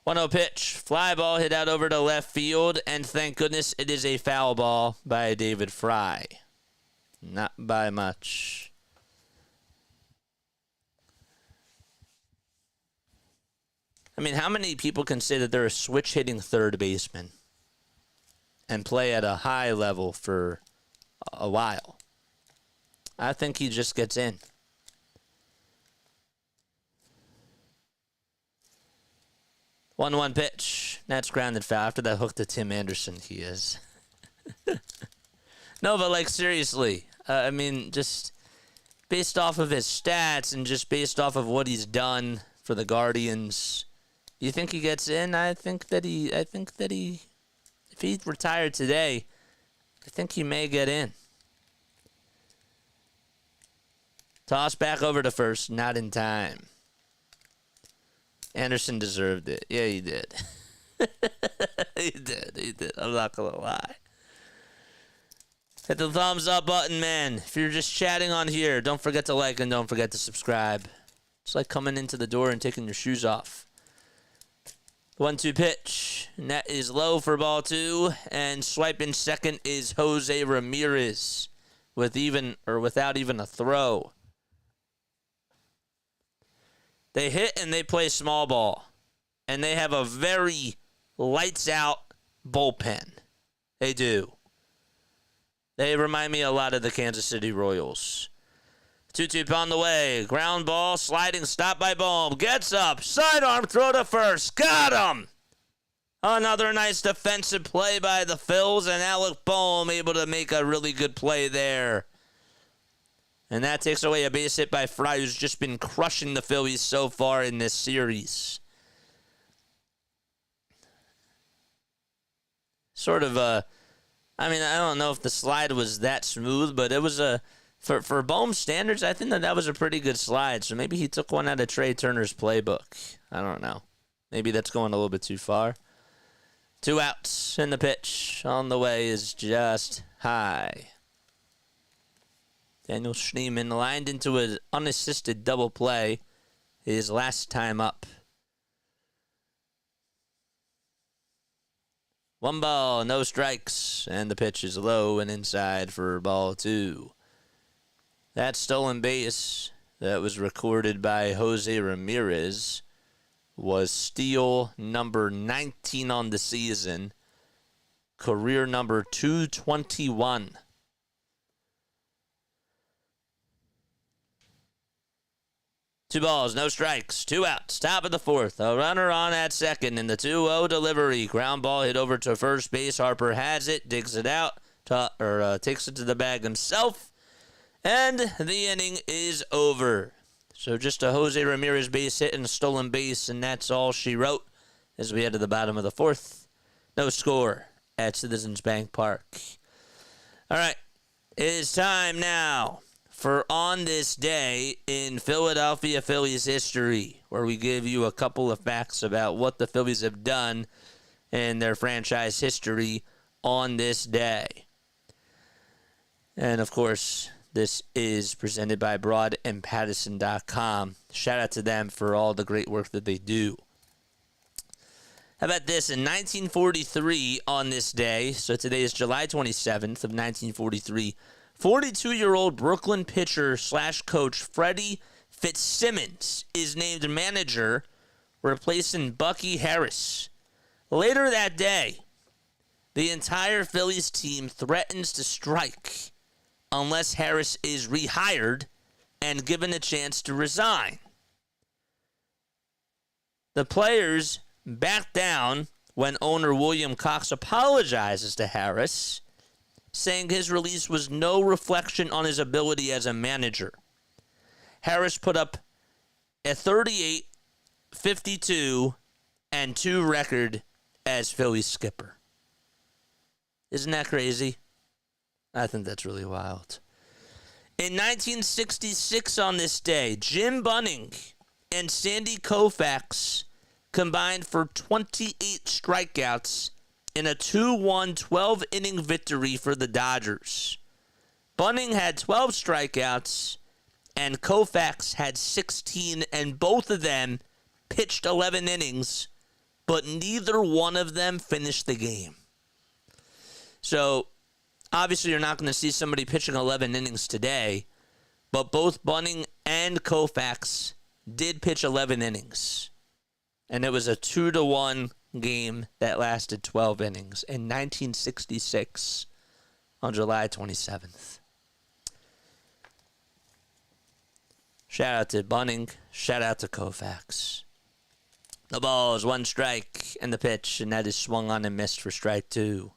1-0 pitch, fly ball hit out over to left field, and thank goodness it is a foul ball by David Fry. Not by much. I mean, how many people can say that they're a switch-hitting third baseman and play at a high level for a while? I think he just gets in. 1-1 pitch. That's grounded foul. After that hook to Tim Anderson, he is. No, but like, seriously. I mean, just based off of his stats and just based off of what he's done for the Guardians, you think he gets in? I think that he, if he retired today, I think he may get in. Toss back over to first, not in time. Anderson deserved it. Yeah, he did. He did. I'm not going to lie. Hit the thumbs up button, man. If you're just chatting on here, don't forget to like and don't forget to subscribe. It's like coming into the door and taking your shoes off. 1-2 pitch. And that is low for ball 2. And swiping second is Jose Ramirez. without even a throw. They hit and they play small ball. And they have a very lights out bullpen. They do. They remind me a lot of the Kansas City Royals. 2-2 on the way. Ground ball, sliding, stop by Bohm. Gets up, sidearm throw to first. Got him! Another nice defensive play by the Phils, and Alec Bohm able to make a really good play there. And that takes away a base hit by Fry, who's just been crushing the Phillies so far in this series. Sort of I don't know if the slide was that smooth, but it was for Bohm standards, I think that was a pretty good slide. So maybe he took one out of Trey Turner's playbook. I don't know. Maybe that's going a little bit too far. 2 outs, and the pitch on the way is just high. Daniel Schneemann lined into an unassisted double play his last time up. 1 ball, no strikes, and the pitch is low and inside for ball 2. That stolen base that was recorded by Jose Ramirez was steal number 19 on the season, career number 221. Two balls, no strikes, 2 outs, top of the 4th. A runner on at second in the 2-0 delivery. Ground ball hit over to first base. Harper has it, digs it out, takes it to the bag himself, and the inning is over. So just a Jose Ramirez base hit and a stolen base, and that's all she wrote as we head to the bottom of the 4th. No score at Citizens Bank Park. All right, it is time now for On This Day in Philadelphia Phillies history, where we give you a couple of facts about what the Phillies have done in their franchise history on this day. And, of course, this is presented by BroadandPattison.com. Shout out to them for all the great work that they do. How about this? In 1943, on this day, so today is July 27th of 1943, 42-year-old Brooklyn pitcher / coach Freddie Fitzsimmons is named manager, replacing Bucky Harris. Later that day, the entire Phillies team threatens to strike unless Harris is rehired and given a chance to resign. The players back down when owner William Cox apologizes to Harris, saying his release was no reflection on his ability as a manager. Harris put up a 38, 52, and 2 record as Phillies skipper. Isn't that crazy? I think that's really wild. In 1966 on this day, Jim Bunning and Sandy Koufax combined for 28 strikeouts in a 2-1 12-inning victory for the Dodgers. Bunning had 12 strikeouts, and Koufax had 16, and both of them pitched 11 innings, but neither one of them finished the game. So, obviously, you're not going to see somebody pitching 11 innings today, but both Bunning and Koufax did pitch 11 innings. And it was a 2-1 game that lasted 12 innings in 1966 on July 27th. Shout out to Bunning. Shout out to Koufax. The ball is 1 strike and the pitch, and that is swung on and missed for strike 2.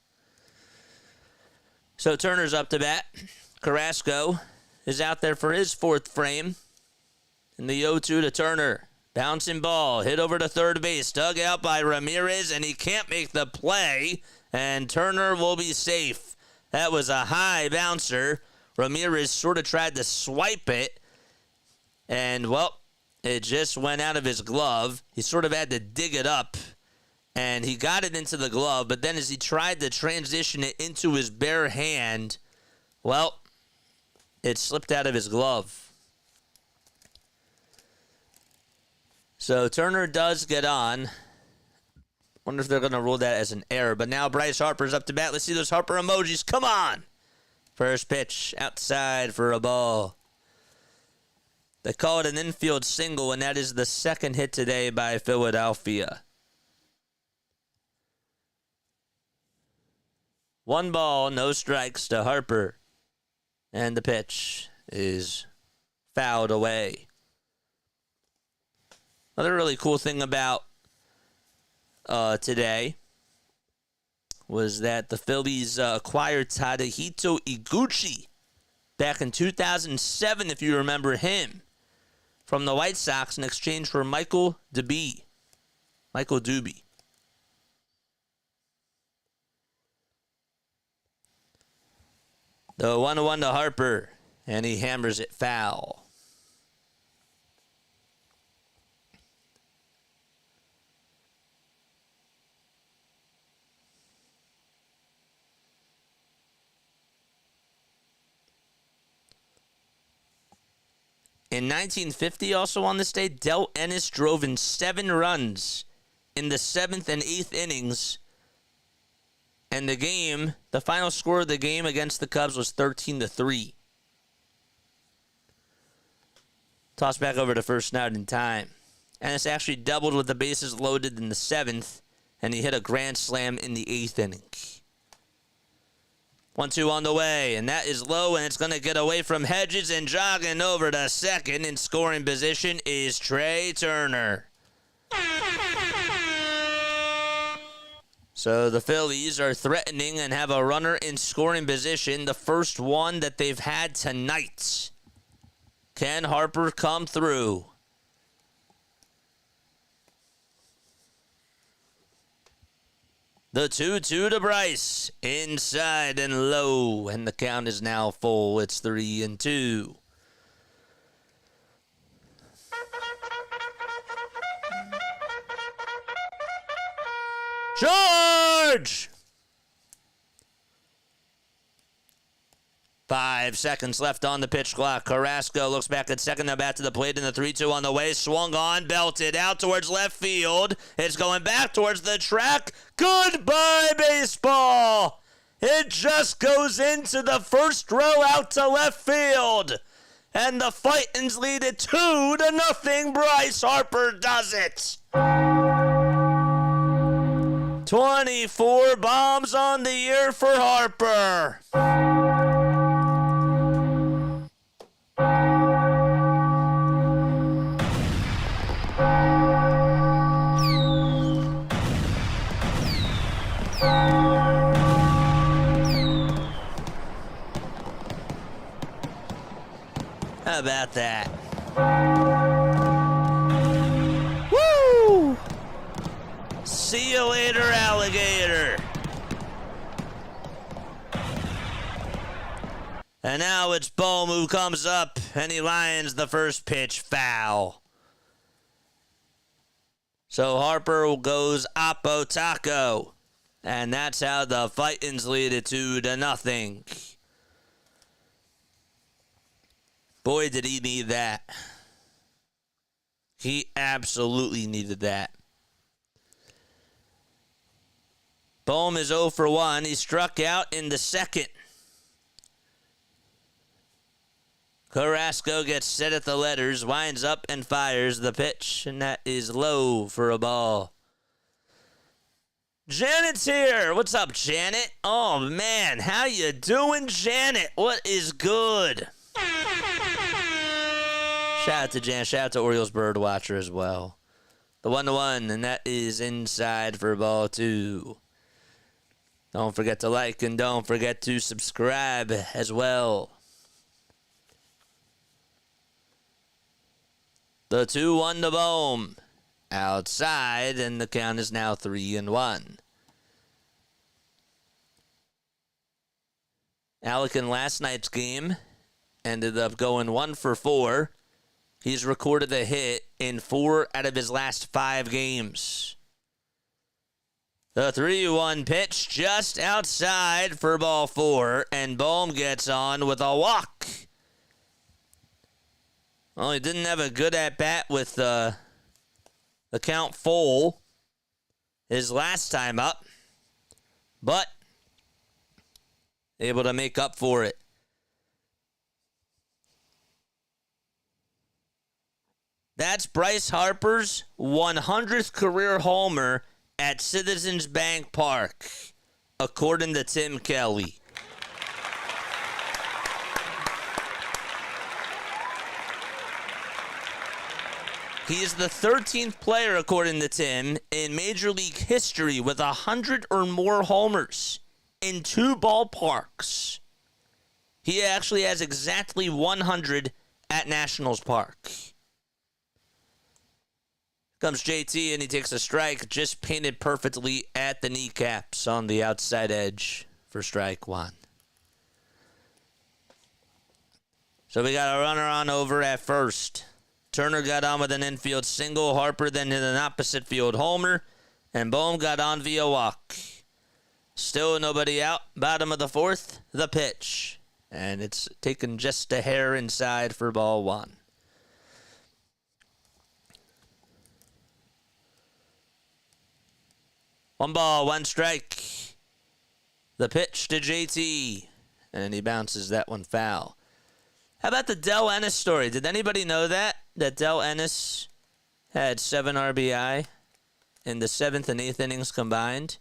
So Turner's up to bat. Carrasco is out there for his 4th frame. And the 0-2 to Turner. Bouncing ball, hit over to third base, dug out by Ramirez, and he can't make the play, and Turner will be safe. That was a high bouncer. Ramirez sort of tried to swipe it, and, well, it just went out of his glove. He sort of had to dig it up, and he got it into the glove, but then as he tried to transition it into his bare hand, well, it slipped out of his glove. So Turner does get on. Wonder if they're going to rule that as an error. But now Bryce Harper's up to bat. Let's see those Harper emojis. Come on. First pitch outside for a ball. They call it an infield single, and that is the second hit today by Philadelphia. 1 ball, no strikes to Harper. And the pitch is fouled away. Another really cool thing about today was that the Phillies acquired Tadahito Iguchi back in 2007, if you remember him, from the White Sox in exchange for Michael Doobie. The 1-1 to Harper, and he hammers it foul. In 1950, also on this day, Del Ennis drove in 7 runs in the 7th and 8th innings. And the final score of the game against the Cubs was 13-3. Toss back over to first and out in time. Ennis actually doubled with the bases loaded in the 7th, and he hit a grand slam in the 8th inning. 1-2 on the way, and that is low, and it's going to get away from Hedges, and jogging over to second in scoring position is Trey Turner. So the Phillies are threatening and have a runner in scoring position, the first one that they've had tonight. Can Harper come through? The 2-2 to Bryce, inside and low, and the count is now full. It's 3-2. George! 5 seconds left on the pitch clock. Carrasco looks back at second, now back to the plate, and the 3-2 on the way. Swung on, belted out towards left field. It's going back towards the track. Goodbye, baseball! It just goes into the first row out to left field. And the fightins lead it 2-0. Bryce Harper does it. 24 bombs on the year for Harper. How about that? Woo! See you later, alligator. And now it's Bohm who comes up, and he lines the first pitch foul. So Harper goes Oppo Taco. And that's how the fightins lead it 2-0. Boy, did he need that. He absolutely needed that. Bohm is 0 for 1. He struck out in the second. Carrasco gets set at the letters, winds up and fires the pitch, and that is low for a ball. Janet's here. What's up, Janet? Oh, man. How you doing, Janet? What is good? Shout out to Janet. Shout out to Orioles Bird Watcher as well. The 1-1, and that is inside for ball 2. Don't forget to like and don't forget to subscribe as well. The 2-1 to Bohm. Outside, and the count is now 3-1. Alec in last night's game ended up going 1 for 4. He's recorded a hit in 4 out of his last 5 games. The 3-1 pitch just outside for ball 4, and Bohm gets on with a walk. Well, he didn't have a good at-bat with the count full his last time up, but able to make up for it That's Bryce Harper's 100th career homer at Citizens Bank Park, according to Tim Kelly. He is the 13th player, according to Tim, in Major League history with 100 or more homers in 2 ballparks. He actually has exactly 100 at Nationals Park. Comes JT, and he takes a strike, just painted perfectly at the kneecaps on the outside edge for strike 1. So we got a runner on over at first. Turner got on with an infield single. Harper then hit an opposite field homer. And Bohm got on via walk. Still nobody out. Bottom of the 4th, the pitch. And it's taken just a hair inside for ball 1. One ball, one strike. The pitch to JT. And he bounces that one foul. How about the Del Ennis story? Did anybody know that Del Ennis had 7 RBI in the 7th and 8th innings combined?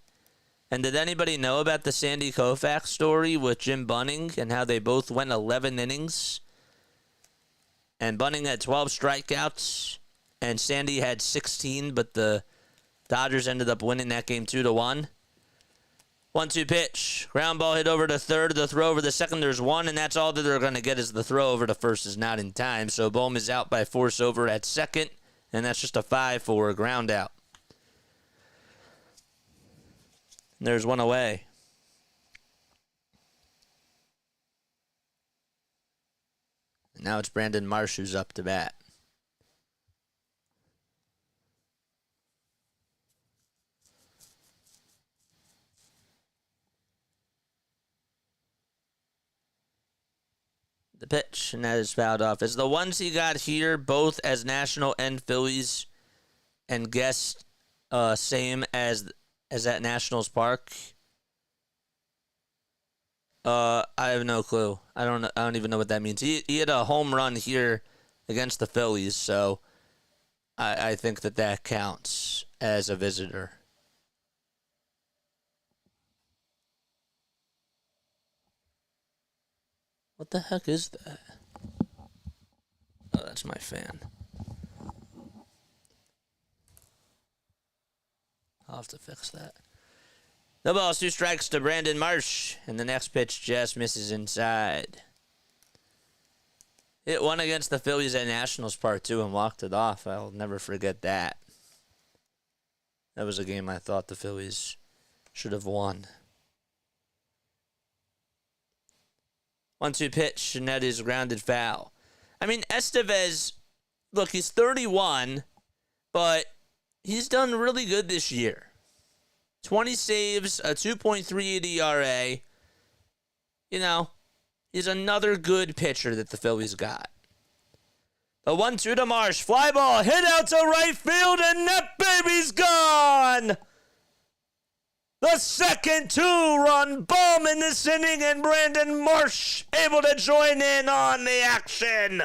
And did anybody know about the Sandy Koufax story with Jim Bunning and how they both went 11 innings? And Bunning had 12 strikeouts, and Sandy had 16, but the Dodgers ended up winning that game 2-1. 1-2 pitch. Ground ball hit over to third. The throw over to second. There's one, and that's all that they're going to get is the throw over to first is not in time. So Bohm is out by force over at second, and that's just a 5 for a ground out. And there's one away. And now it's Brandon Marsh who's up to bat. The pitch, and that is fouled off. As the ones he got here, both as National and Phillies, and guessed same as at Nationals Park. I have no clue. I don't even know what that means. He had a home run here against the Phillies, so I think that counts as a visitor. What the heck is that? Oh, that's my fan. I'll have to fix that. No balls, 2 strikes to Brandon Marsh, and the next pitch just misses inside. Hit one against the Phillies at Nationals Park 2 and walked it off. I'll never forget that. That was a game I thought the Phillies should have won. 1-2 pitch, and that is grounded foul. I mean, Estevez, look, he's 31, but he's done really good this year. 20 saves, a 2.38 ERA. You know, he's another good pitcher that the Phillies got. The 1-2 to Marsh. Fly ball hit out to right field, and that baby's gone! The second 2-run bomb in this inning, and Brandon Marsh able to join in on the action.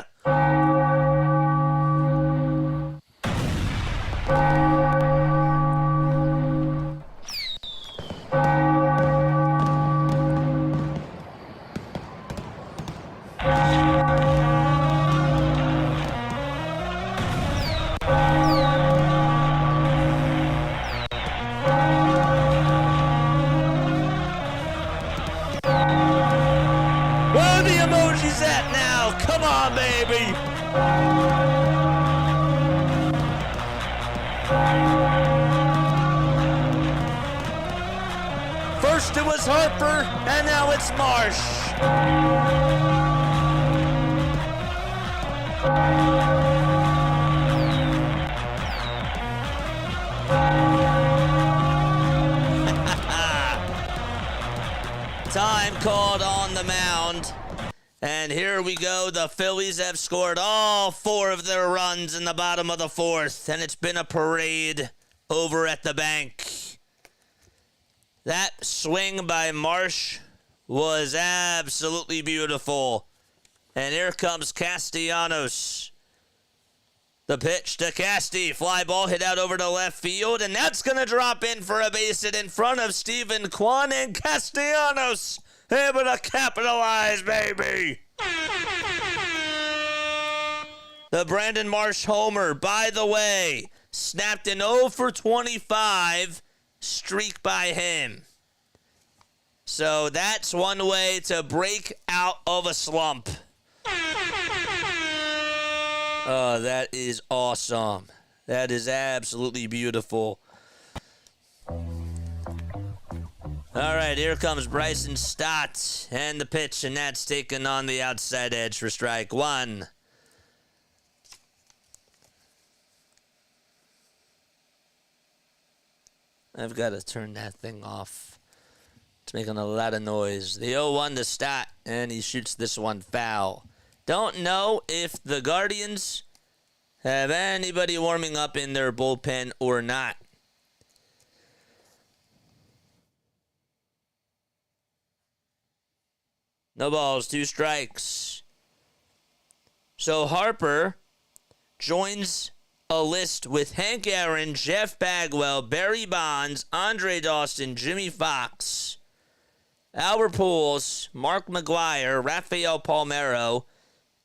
First it was Harper, and now it's Marsh. Time called on the mound. And here we go. The Phillies have scored all 4 of their runs in the bottom of the 4th, and it's been a parade over at the bank. That swing by Marsh was absolutely beautiful. And here comes Castellanos. The pitch to Casti. Fly ball hit out over to left field, and that's going to drop in for a base hit in front of Stephen Kwan, and Castellanos able to capitalize, baby. The Brandon Marsh homer, by the way, snapped an 0 for 25 streak by him. So that's one way to break out of a slump. Oh, that is awesome. That is absolutely beautiful. All right, here comes Bryson Stott and the pitch, and that's taken on the outside edge for strike one. I've got to turn that thing off. It's making a lot of noise. The 0-1 to Stott, and he shoots this one foul. Don't know if the Guardians have anybody warming up in their bullpen or not. No balls, 2 strikes. So Harper joins a list with Hank Aaron, Jeff Bagwell, Barry Bonds, Andre Dawson, Jimmy Fox, Albert Pujols, Mark McGwire, Rafael Palmeiro,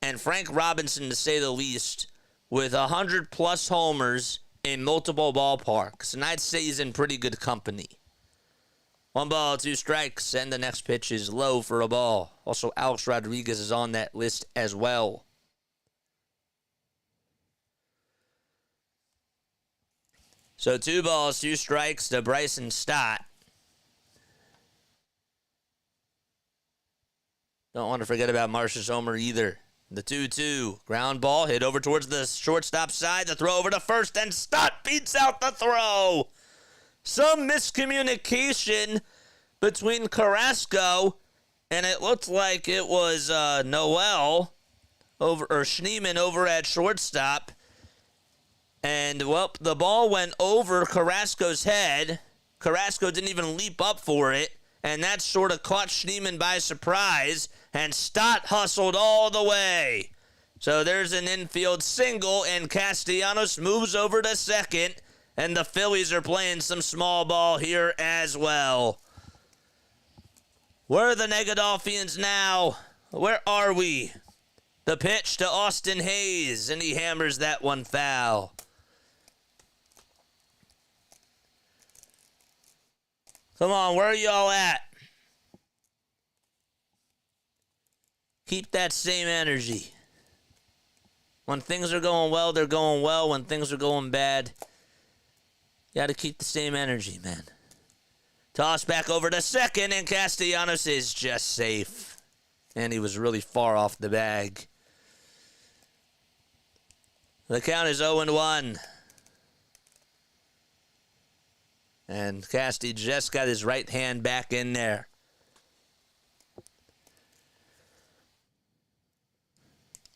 and Frank Robinson, to say the least, with 100-plus homers in multiple ballparks. And I'd say he's in pretty good company. 1 ball, 2 strikes, and the next pitch is low for a ball. Also, Alex Rodriguez is on that list as well. So 2 balls, 2 strikes to Bryson Stott. Don't want to forget about Marsh's homer either. The 2-2. Ground ball hit over towards the shortstop side. The throw over to first, and Stott beats out the throw. Some miscommunication between Carrasco, and it looked like it was Schneemann over at shortstop. And, well, the ball went over Carrasco's head. Carrasco didn't even leap up for it, and that sort of caught Schneemann by surprise, and Stott hustled all the way. So there's an infield single, and Castellanos moves over to second, and the Phillies are playing some small ball here as well. Where are the Negadolphians now? Where are we? The pitch to Austin Hayes, and he hammers that one foul. Come on, where are y'all at? Keep that same energy. When things are going well, they're going well. When things are going bad, you got to keep the same energy, man. Toss back over to second, and Castellanos is just safe. And he was really far off the bag. The count is 0-1. And Casti just got his right hand back in there.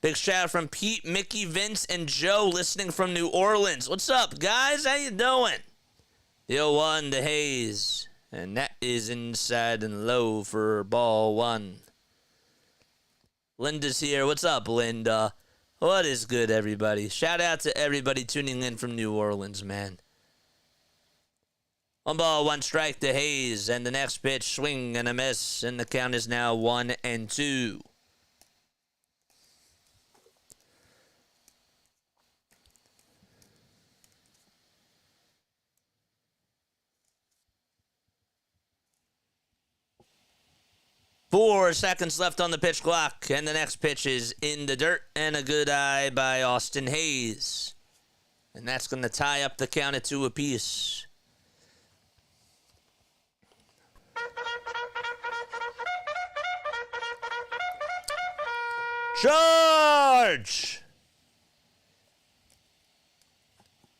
Big shout out from Pete, Mickey, Vince, and Joe listening from New Orleans. What's up, guys? How you doing? The 0-1 to Hayes. And that is inside and low for ball 1. Linda's here. What's up, Linda? What is good, everybody? Shout out to everybody tuning in from New Orleans, man. 1 ball, 1 strike to Hayes, and the next pitch, swing and a miss, and the count is now 1-2. Four seconds left on the pitch clock, and the next pitch is in the dirt, and a good eye by Austin Hayes. And that's going to tie up the count at 2 apiece. Charge!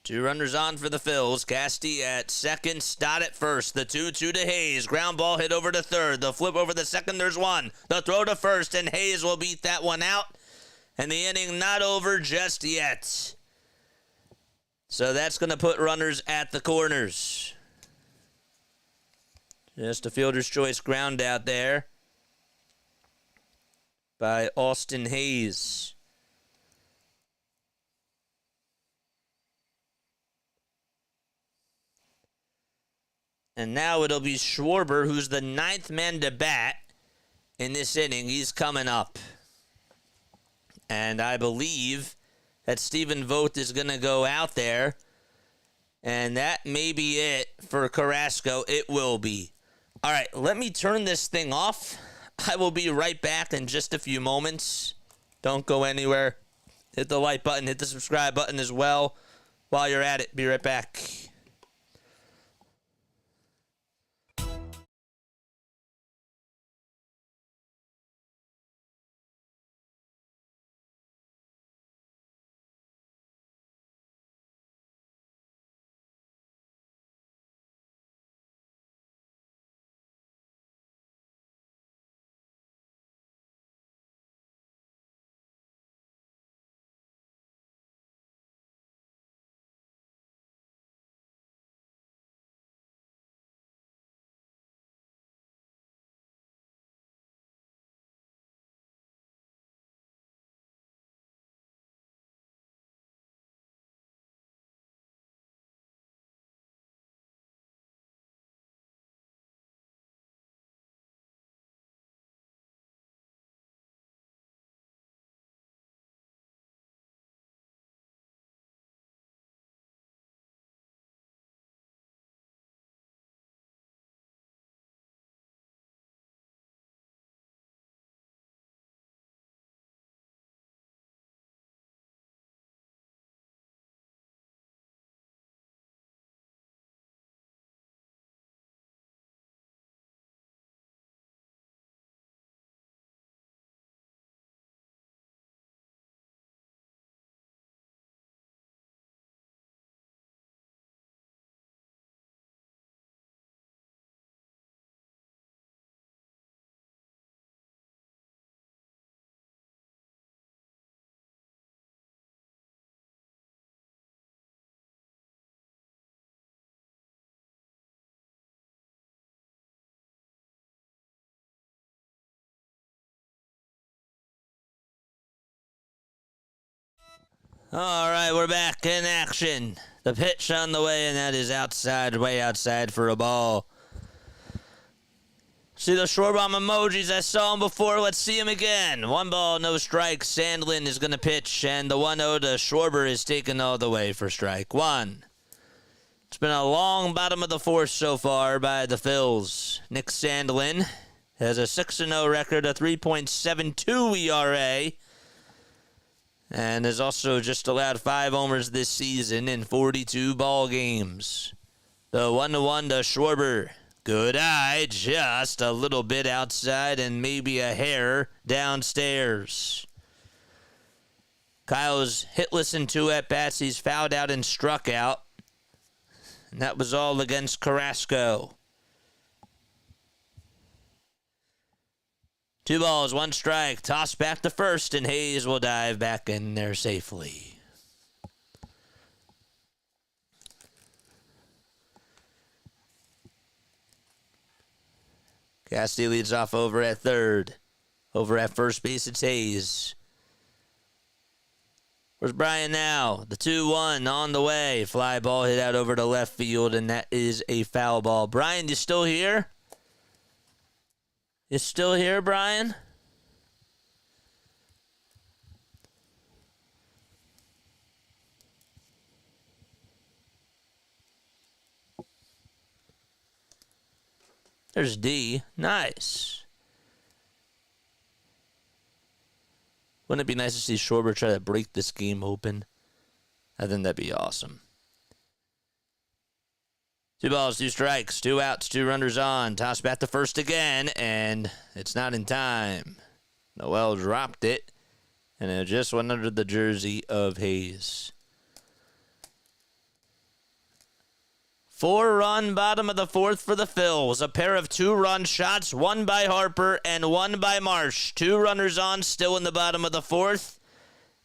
2 runners on for the Phils. Casti at second, Stott at first. The 2-2 to Hayes. Ground ball hit over to third. The flip over the second, there's 1. The throw to first, and Hayes will beat that one out. And the inning not over just yet. So that's going to put runners at the corners. Just a fielder's choice ground out there by Austin Hayes. And now it'll be Schwarber, who's the 9th man to bat in this inning. He's coming up. And I believe that Stephen Vogt is going to go out there. And that may be it for Carrasco. It will be. All right, let me turn this thing off. I will be right back in just a few moments. Don't go anywhere. Hit the like button. Hit the subscribe button as well. While you're at it, be right back. All right, we're back in action. The pitch on the way, and that is outside, way outside for a ball. See the short bomb emojis? I saw him before. Let's see him again. 1 ball, no strikes. Sandlin is going to pitch, and the 1-0 to Schwarber is taken all the way for strike 1. It's been a long bottom of the 4th so far by the Phils. Nick Sandlin has a 6-0 record, a 3.72 ERA. And has also just allowed 5 homers this season in 42 ball games. The 1-1 to Schwarber. Good eye, just a little bit outside and maybe a hair downstairs. Kyle's hitless in 2 at-bats. He's fouled out and struck out. And that was all against Carrasco. 2 balls, 1 strike. Toss back to first, and Hayes will dive back in there safely. Cassidy leads off over at third. Over at first base, it's Hayes. Where's Brian now? The 2-1 on the way. Fly ball hit out over to left field, and that is a foul ball. Brian, you still here? You still here, Brian? There's D. Nice. Wouldn't it be nice to see Schwarber try to break this game open? I think that'd be awesome. 2 balls, 2 strikes, 2 outs, 2 runners on. Toss back to first again, and it's not in time. Noel dropped it, and it just went under the jersey of Hayes. 4-run bottom of the 4th for the Phils. A pair of 2-run shots, 1 by Harper and 1 by Marsh. 2 runners on, still in the bottom of the 4th.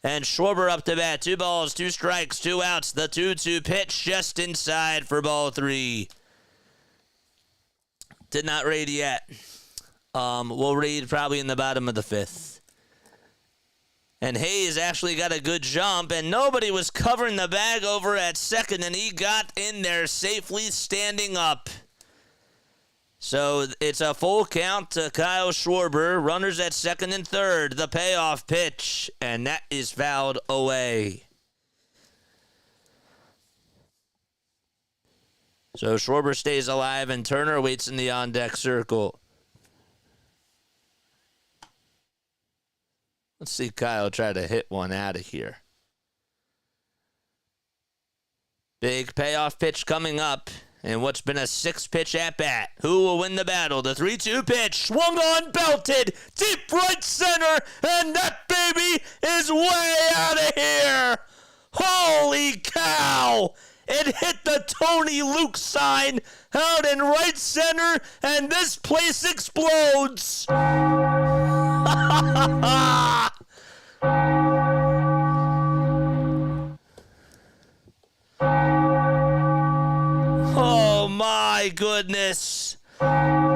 And Schwarber up to bat. 2 balls, 2 strikes, 2 outs. The 2-2 pitch just inside for ball 3. Did not raid yet. We'll raid probably in the bottom of the 5th. And Hayes actually got a good jump, and nobody was covering the bag over at second, and he got in there safely standing up. So it's a full count to Kyle Schwarber. Runners at second and third. The payoff pitch, and that is fouled away. So Schwarber stays alive, and Turner waits in the on-deck circle. Let's see Kyle try to hit one out of here. Big payoff pitch coming up. And what's been a 6-pitch at-bat. Who will win the battle? The 3-2 pitch. Swung on, belted. Deep right center. And that baby is way out of here. Holy cow. It hit the Tony Luke sign out in right center. And this place explodes. Oh my goodness. Wow.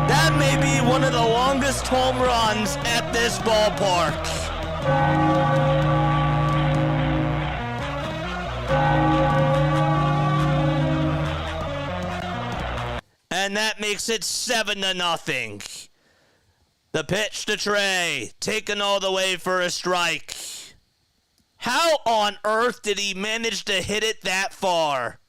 That may be one of the longest home runs at this ballpark. And that makes it 7-0. The pitch to Trey, taken all the way for a strike. How on earth did he manage to hit it that far?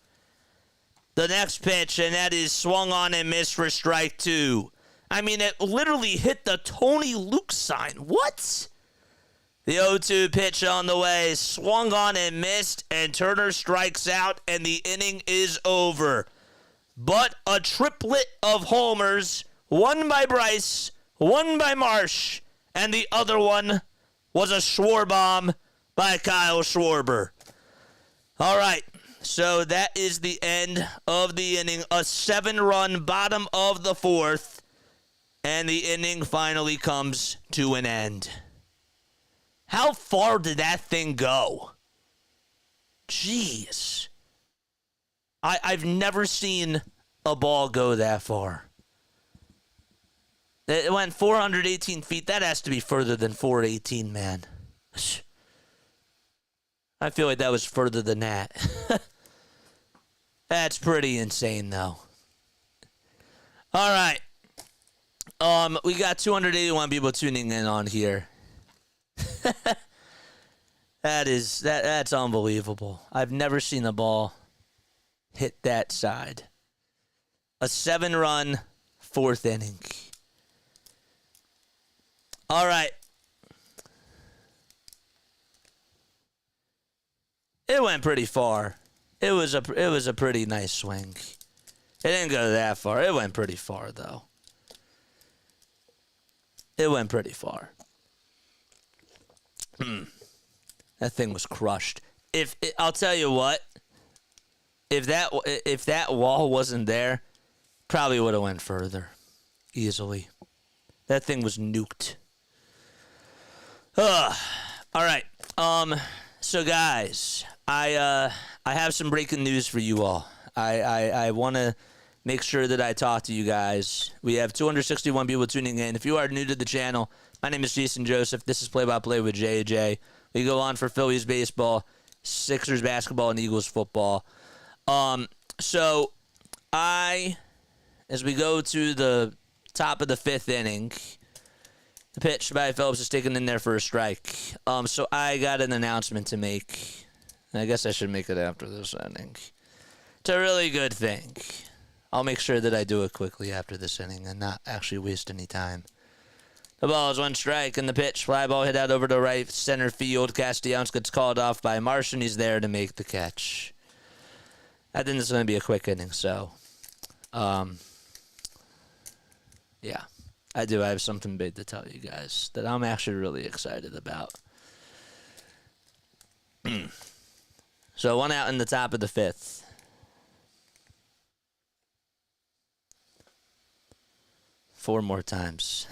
The next pitch, and that is swung on and missed for strike 2. I mean, it literally hit the Tony Luke sign. What? The 0-2 pitch on the way, swung on and missed, and Turner strikes out, and the inning is over. But a triplet of homers, one by Bryce, one by Marsh, and the other one was a Schwarbomb by Kyle Schwarber. All right, so that is the end of the inning. A 7-run bottom of the 4th, and the inning finally comes to an end. How far did that thing go? Jeez. I've never seen a ball go that far. It went 418 feet. That has to be further than 418, man. I feel like that was further than that. That's pretty insane, though. All right. We got 281 people tuning in on here. That's unbelievable. I've never seen a ball hit that side. A 7-run 4th inning. All right. It went pretty far. It was a pretty nice swing. It didn't go that far. It went pretty far, though. It went pretty far. That thing was crushed. I'll tell you what. If that wall wasn't there, probably would have went further, easily. That thing was nuked. All right. So guys, I have some breaking news for you all. I want to make sure that I talk to you guys. We have 261 people tuning in. If you are new to the channel, my name is Jason Joseph. This is Play by Play with JJ. We go on for Phillies baseball, Sixers basketball, and Eagles football. So as we go to the top of the 5th inning, the pitch by Phillips is taken in there for a strike. So I got an announcement to make. I guess I should make it after this inning. It's a really good thing. I'll make sure that I do it quickly after this inning and not actually waste any time. The ball is 1 strike, and the pitch, fly ball hit out over to right center field. Castellanos gets called off by Marsh, and he's there to make the catch. I think this is going to be a quick inning, so, yeah. I have something big to tell you guys that I'm actually really excited about. So 1 out in the top of the 5th. Four more times.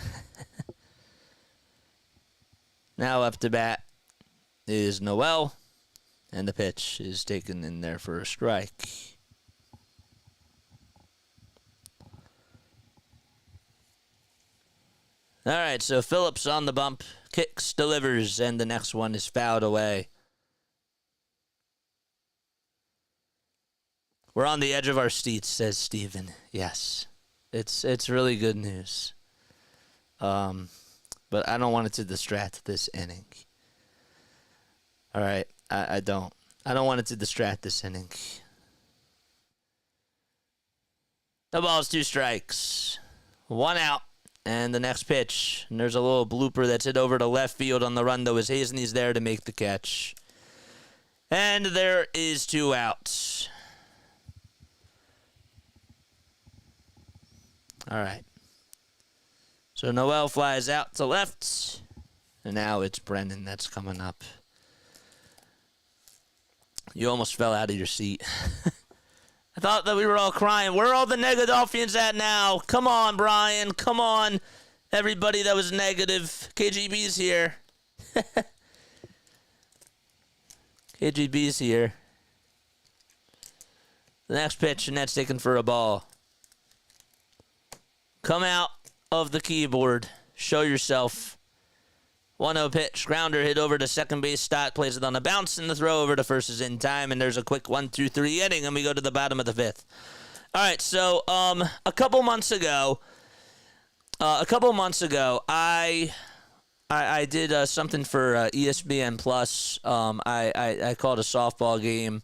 Now up to bat is Noel, and the pitch is taken in there for a strike. All right, so Phillips on the bump, kicks, delivers, and the next one is fouled away. We're on the edge of our seats, says Steven. Yes, it's really good news. But I don't want it to distract this inning. All right, I don't. I don't want it to distract this inning. The ball's 2 strikes. 1 out. And the next pitch. And there's a little blooper that's hit over to left field on the run, though, as Hazeney's there to make the catch. And there is 2 outs. All right. So Noel flies out to left. And now it's Brennan that's coming up. You almost fell out of your seat. I thought that we were all crying. Where are all the Negadelphians at now? Come on, Brian. Come on. Everybody that was negative. KGB's here. KGB's here. The next pitch, and that's taken for a ball. Come out of the keyboard. Show yourself. 1-0 pitch. Grounder hit over to second base. Stott plays it on a bounce, and the throw over to first is in time. And there's a quick 1-2-3 inning, and we go to the bottom of the 5th. All right, so a couple months ago, I did something for ESPN Plus. I called a softball game,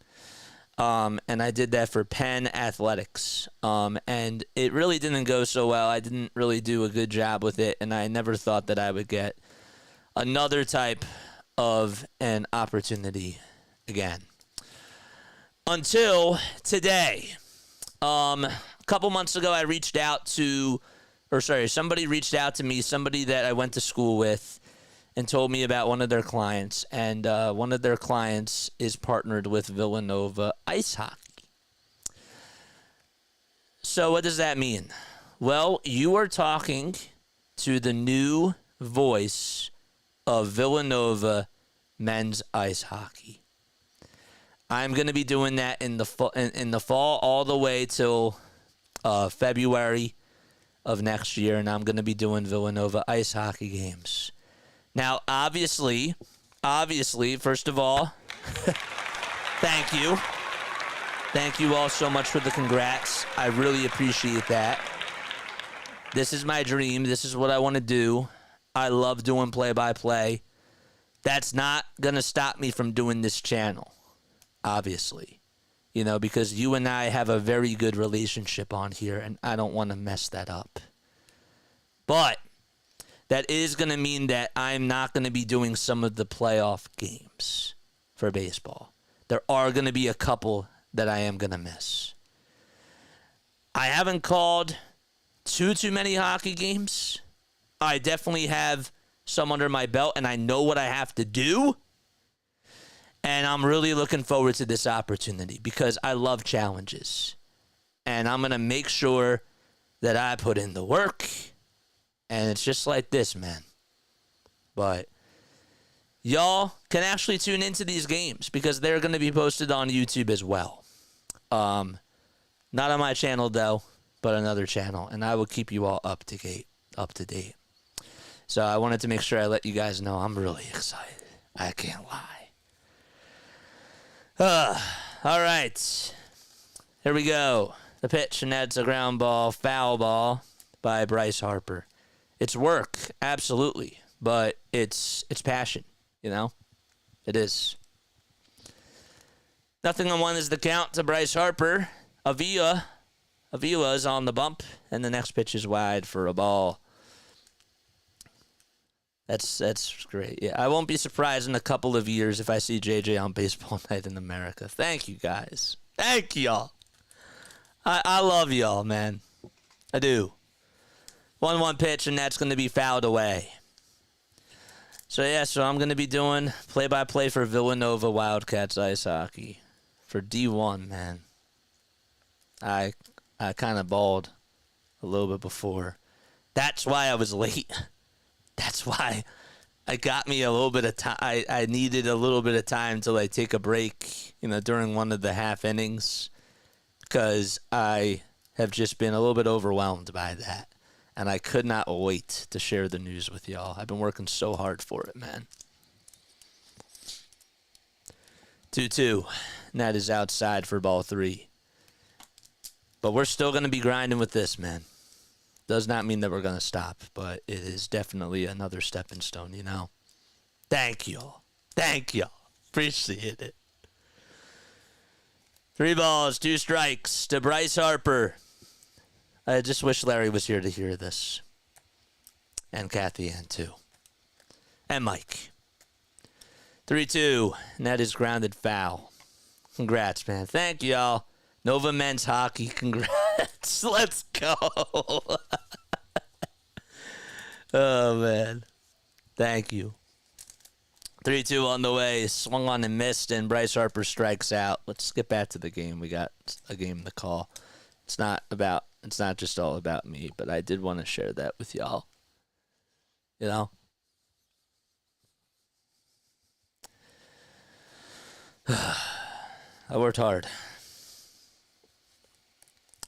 and I did that for Penn Athletics. And it really didn't go so well. I didn't really do a good job with it, and I never thought that I would get another type of an opportunity again. Until today. A couple months ago, somebody reached out to me, somebody that I went to school with, and told me about one of their clients. And one of their clients is partnered with Villanova Ice Hockey. So what does that mean? Well, you are talking to the new voice of Villanova men's ice hockey. I'm going to be doing that in the fall all the way till February of next year, and I'm going to be doing Villanova ice hockey games. Now, obviously, first of all, thank you. Thank you all so much for the congrats. I really appreciate that. This is my dream. This is what I want to do. I love doing play-by-play. That's not going to stop me from doing this channel, obviously. You know, because you and I have a very good relationship on here, and I don't want to mess that up. But that is going to mean that I'm not going to be doing some of the playoff games for baseball. There are going to be a couple that I am going to miss. I haven't called too many hockey games. I definitely have some under my belt, and I know what I have to do. And I'm really looking forward to this opportunity because I love challenges. And I'm going to make sure that I put in the work. And it's just like this, man. But y'all can actually tune into these games because they're going to be posted on YouTube as well. Not on my channel, though, but another channel. And I will keep you all up to date. So I wanted to make sure I let you guys know I'm really excited. I can't lie. All right. Here we go. The pitch, and that's a ground ball, foul ball by Bryce Harper. It's work, absolutely, but it's passion, you know? It is. 0-1 is the count to Bryce Harper. Avila is on the bump, and the next pitch is wide for a ball. That's great. Yeah, I won't be surprised in a couple of years if I see JJ on Baseball Night in America. Thank you, guys. Thank y'all. I love y'all, man. I do. 1-1 pitch, and that's going to be fouled away. So I'm going to be doing play-by-play for Villanova Wildcats ice hockey for D1, man. I kind of bawled a little bit before. That's why I was late. That's why I got me a little bit of time. I needed a little bit of time to like take a break, during one of the half innings, because I have just been a little bit overwhelmed by that. And I could not wait to share the news with y'all. I've been working so hard for it, man. 2-2. And that is outside for ball 3. But we're still going to be grinding with this, man. Does not mean that we're going to stop, but it is definitely another stepping stone, you know. Thank y'all. Thank y'all. Appreciate it. 3 balls, 2 strikes to Bryce Harper. I just wish Larry was here to hear this. And Kathy Ann, too. And Mike. 3-2, and that is grounded foul. Congrats, man. Thank y'all. Nova Men's Hockey, congrats. Let's go. Oh, man. Thank you. 3-2 on the way. Swung on and missed, and Bryce Harper strikes out. Let's get back to the game. We got a game to call. It's not just all about me, but I did want to share that with y'all. You know? I worked hard.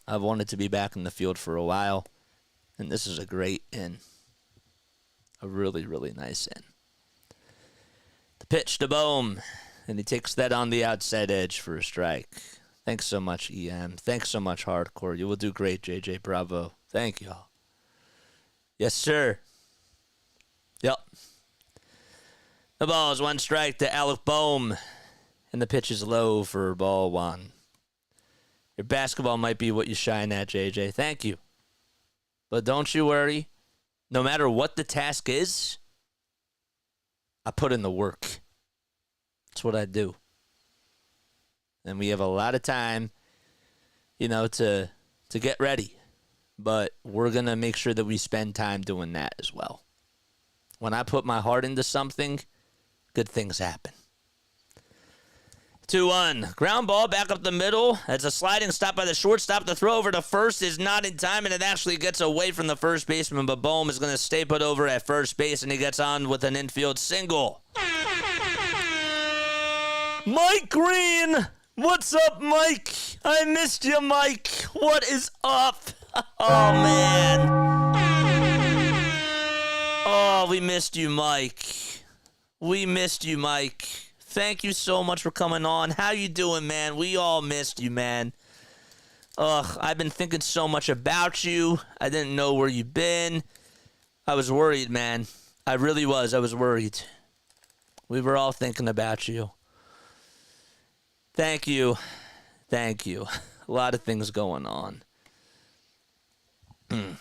I've wanted to be back in the field for a while, and this is a great in. A really, really nice in. The pitch to Bohm, and he takes that on the outside edge for a strike. Thanks so much, EM. Thanks so much, Hardcore. You will do great, JJ. Bravo. Thank y'all. Yes, sir. Yep. The ball is 1 strike to Alec Bohm, and the pitch is low for ball 1. Your basketball might be what you shine at, JJ. Thank you. But don't you worry. No matter what the task is, I put in the work. That's what I do. And we have a lot of time, you know, to get ready. But we're going to make sure that we spend time doing that as well. When I put my heart into something, good things happen. 2-1. Ground ball back up the middle. It's a sliding stop by the shortstop. The throw over to first is not in time, and it actually gets away from the first baseman, but Bohm is going to stay put over at first base, and he gets on with an infield single. Mike Green! What's up, Mike? I missed you, Mike. What is up? Oh, man. Oh, we missed you, Mike. We missed you, Mike. Thank you so much for coming on. How you doing, man? We all missed you, man. Ugh, I've been thinking so much about you. I didn't know where you've been. I was worried, man. I really was. I was worried. We were all thinking about you. Thank you. Thank you. A lot of things going on. 1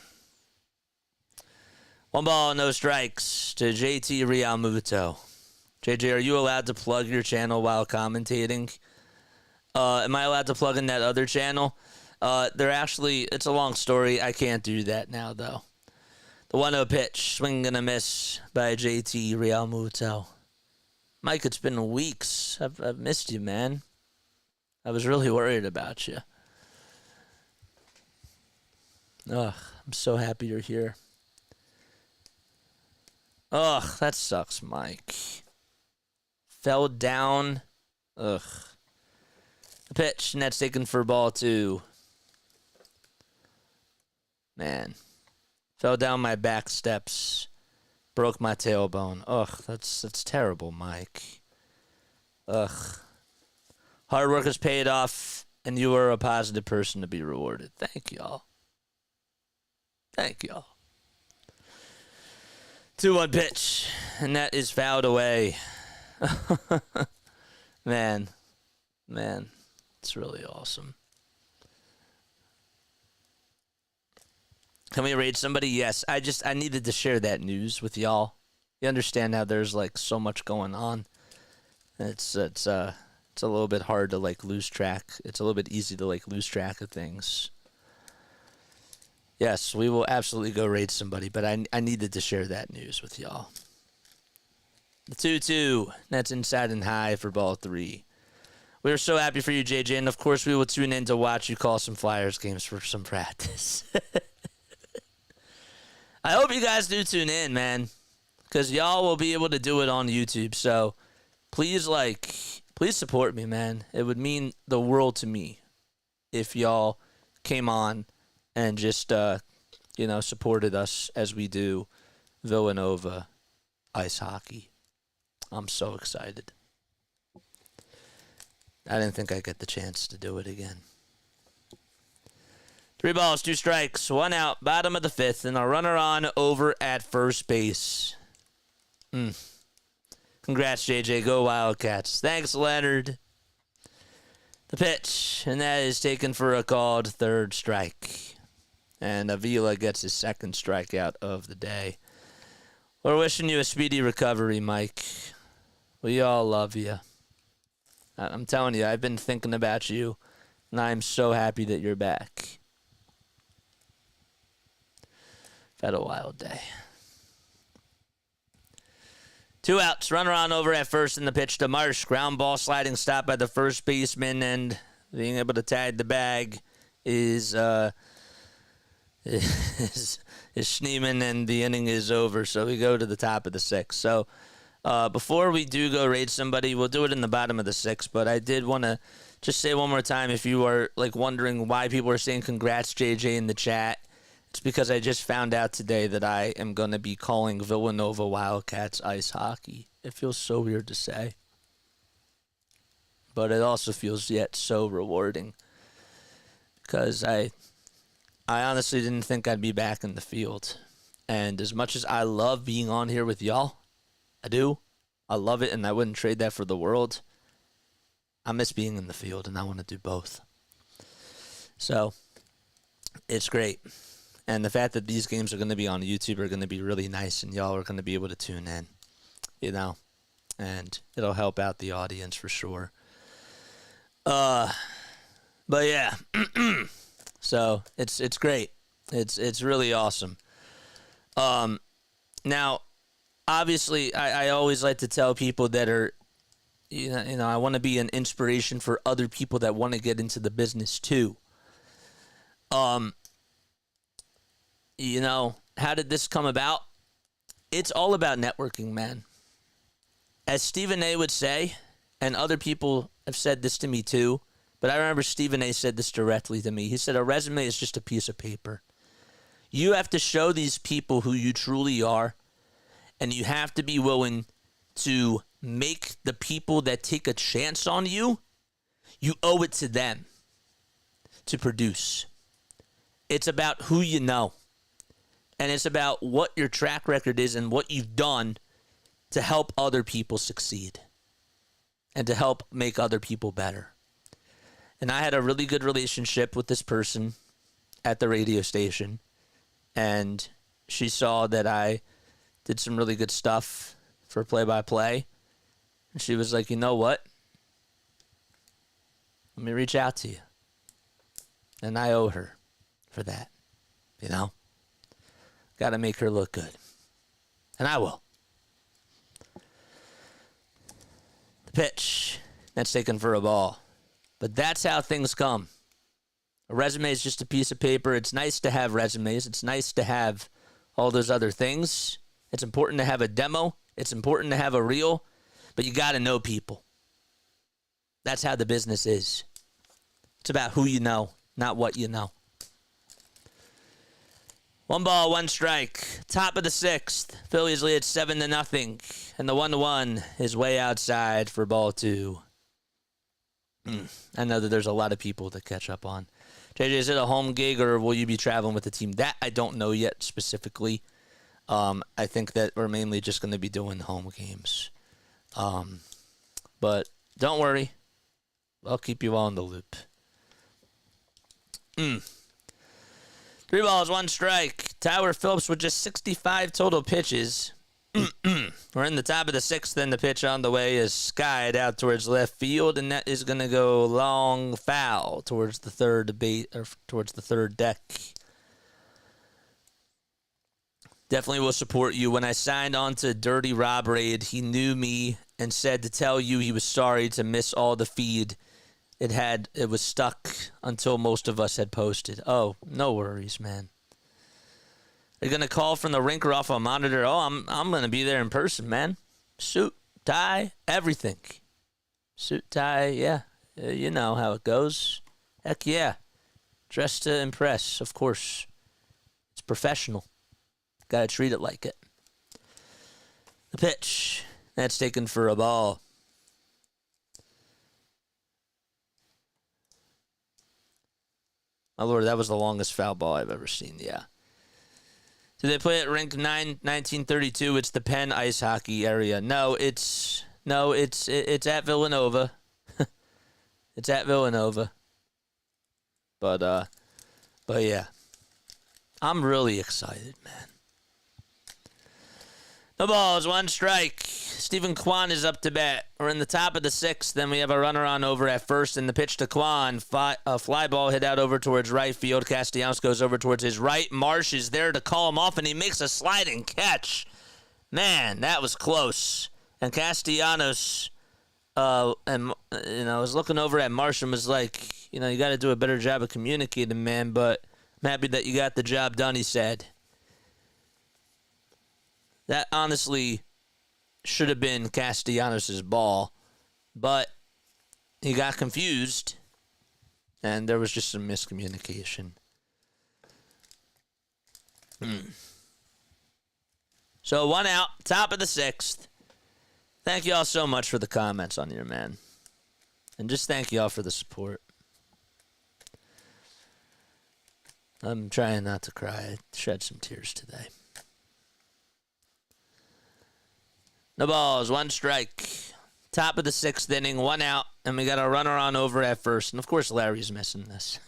ball, no strikes to JT Realmuto. JJ, are you allowed to plug your channel while commentating? Am I allowed to plug in that other channel? It's a long story. I can't do that now, though. The 1-0 pitch, swing and a miss by JT Realmuto. Mike, it's been weeks. I've missed you, man. I was really worried about you. Ugh, I'm so happy you're here. Ugh, that sucks, Mike. Fell down. Ugh. The pitch, and that's taken for ball 2. Man. Fell down my back steps. Broke my tailbone. Ugh, that's terrible, Mike. Ugh. Hard work has paid off, and you are a positive person to be rewarded. Thank y'all. Thank y'all. 2-1 pitch, and that is fouled away. Man, it's really awesome. Can we raid somebody? Yes. I needed to share that news with y'all. You understand how there's like so much going on. It's a little bit hard to like lose track. It's a little bit easy to like lose track of things. Yes, we will absolutely go raid somebody, but I needed to share that news with y'all. The 2-2, that's inside and high for ball 3. We are so happy for you, JJ, and of course we will tune in to watch you call some Flyers games for some practice. I hope you guys do tune in, man, because y'all will be able to do it on YouTube. So please support me, man. It would mean the world to me if y'all came on and just supported us as we do Villanova ice hockey. I'm so excited. I didn't think I'd get the chance to do it again. 3 balls, 2 strikes, 1 out, bottom of the 5th, and a runner on over at first base. Congrats, JJ. Go Wildcats. Thanks, Leonard. The pitch, and that is taken for a called third strike. And Avila gets his second strikeout of the day. We're wishing you a speedy recovery, Mike. We all love you. I'm telling you, I've been thinking about you, and I'm so happy that you're back. I've had a wild day. 2 outs, runner on over at first in the pitch to Marsh. Ground ball sliding stop by the first baseman, and being able to tag the bag is Schneeman, and the inning is over. So we go to the top of the 6th. So before we do go raid somebody, we'll do it in the bottom of the 6th. But I did want to just say one more time, if you are wondering why people are saying congrats, JJ, in the chat, it's because I just found out today that I am going to be calling Villanova Wildcats ice hockey. It feels so weird to say, but it also feels yet so rewarding because I honestly didn't think I'd be back in the field. And as much as I love being on here with y'all, I do. I love it, and I wouldn't trade that for the world. I miss being in the field, and I want to do both. So it's great. And the fact that these games are going to be on YouTube are going to be really nice, and y'all are going to be able to tune in, and it'll help out the audience for sure. But yeah, so it's great. It's really awesome. Now, obviously, I always like to tell people that are, I want to be an inspiration for other people that want to get into the business too. How did this come about? It's all about networking, man. As Stephen A. would say, and other people have said this to me too, but I remember Stephen A. said this directly to me. He said, a resume is just a piece of paper. You have to show these people who you truly are, and you have to be willing to make the people that take a chance on you, you owe it to them to produce. It's about who you know. And it's about what your track record is and what you've done to help other people succeed and to help make other people better. And I had a really good relationship with this person at the radio station, and she saw that I did some really good stuff for play-by-play, and she was like, you know what? Let me reach out to you. And I owe her for that, Got to make her look good. And I will. The pitch. That's taken for a ball. But that's how things come. A resume is just a piece of paper. It's nice to have resumes. It's nice to have all those other things. It's important to have a demo. It's important to have a reel. But you got to know people. That's how the business is. It's about who you know, not what you know. 1 ball, 1 strike. Top of the 6th. Phillies lead 7-0. And the 1-1 is way outside for ball 2. I know that there's a lot of people to catch up on. JJ, is it a home gig or will you be traveling with the team? That I don't know yet specifically. I think that we're mainly just going to be doing home games. But don't worry. I'll keep you all in the loop. 3 balls, 1 strike. Tyler Phillips with just 65 total pitches. We're in the top of the 6th, and the pitch on the way is skied out towards left field, and that is going to go long foul towards the third deck. Definitely will support you. When I signed on to Dirty Rob Raid, he knew me and said to tell you he was sorry to miss all the feed. It was stuck until most of us had posted. Oh, no worries, man. Are you going to call from the rink or off a monitor? Oh, I'm going to be there in person, man. Suit, tie, everything. Suit, tie, yeah. You know how it goes. Heck yeah. Dressed to impress, of course. It's professional. Got to treat it like it. The pitch. That's taken for a ball. My lord, that was the longest foul ball I've ever seen. Yeah. Do they play at rink 1932? It's the Penn ice hockey area. No, it's at Villanova. It's at Villanova. But yeah. I'm really excited, man. No balls, 1 strike. Stephen Kwan is up to bat. We're in the top of the 6th. Then we have a runner on over at first. And the pitch to Kwan. A fly ball hit out over towards right field. Castellanos goes over towards his right. Marsh is there to call him off, and he makes a sliding catch. Man, that was close. And Castellanos, I was looking over at Marsh and was like, you got to do a better job of communicating, man. But I'm happy that you got the job done, he said. That honestly should have been Castellanos' ball, but he got confused, and there was just some miscommunication. So 1 out, top of the 6th. Thank you all so much for the comments on here, man. And just thank you all for the support. I'm trying not to cry. I shed some tears today. No balls, 1 strike. Top of the 6th inning, 1 out, and we got a runner on over at first. And, of course, Larry's missing this.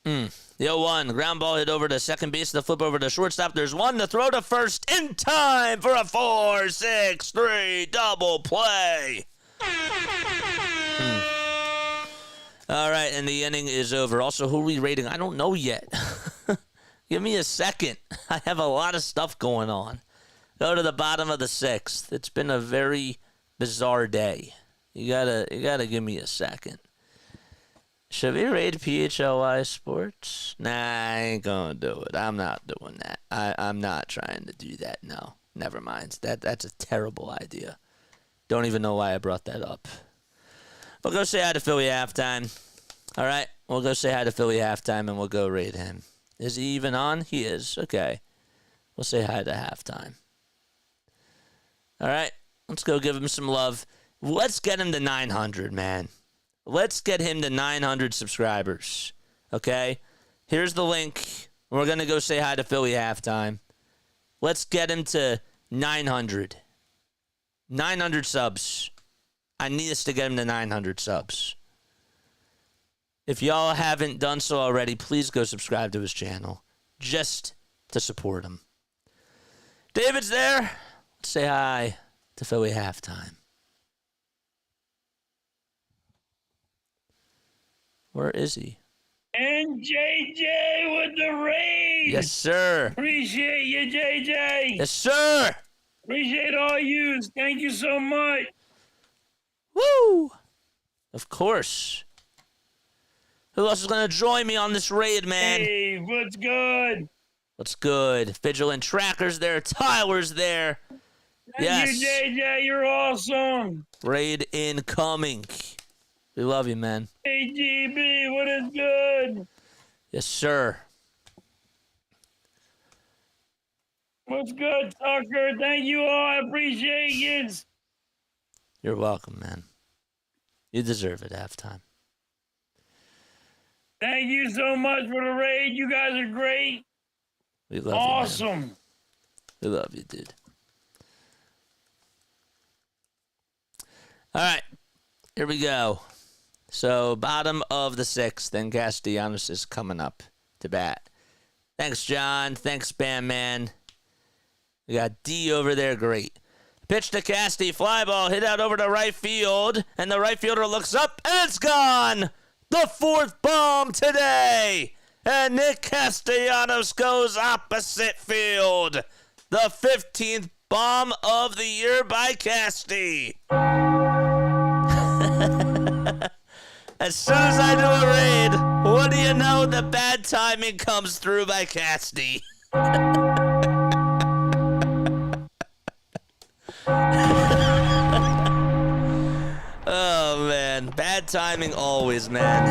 The 0-1, ground ball hit over to second base, the flip over to shortstop. There's 1 to throw to first in time for a 4-6-3 double play. All right, and the inning is over. Also, who are we rating? I don't know yet. Give me a second. I have a lot of stuff going on. Go to the bottom of the 6th. It's been a very bizarre day. You gotta give me a second. Should we rate PHLY Sports? Nah, I ain't gonna do it. I'm not doing that. I'm not trying to do that. No, never mind. That's a terrible idea. Don't even know why I brought that up. We'll go say hi to Philly halftime. All right, we'll go say hi to Philly halftime, and we'll go rate him. Is he even on? He is. Okay. We'll say hi to halftime. All right, let's go give him some love. Let's get him to 900, man. Let's get him to 900 subscribers. Okay? Here's the link. We're going to go say hi to Philly halftime. Let's get him to 900. 900 subs. I need us to get him to 900 subs. If y'all haven't done so already, please go subscribe to his channel. Just to support him. David's there. Let's say hi to Philly halftime. Where is he? And JJ with the raid. Yes, sir. Appreciate you, JJ. Yes, sir. Appreciate all yous. Thank you so much. Woo! Of course. Who else is going to join me on this raid, man? Hey, what's good? What's good? Vigilant Tracker's there. Tyler's there. Thank you, JJ. You're awesome. Raid incoming. We love you, man. Hey, GB, what is good? Yes, sir. What's good, Tucker? Thank you all. I appreciate you. You're welcome, man. You deserve it halftime. Thank you so much for the raid. You guys are great. We love awesome. you, man. We love you, dude. All right. Here we go. So, bottom of the 6th, then Castellanos is coming up to bat. Thanks, John. Thanks, Spam Man. We got D over there. Great. Pitch to Casti. Fly ball hit out over to right field. And the right fielder looks up, and it's gone. The 4th bomb today. And Nick Castellanos goes opposite field. The 15th bomb of the year by Casti. As soon as I do a raid, what do you know? The bad timing comes through by Casti. Oh, man. Bad timing always, man.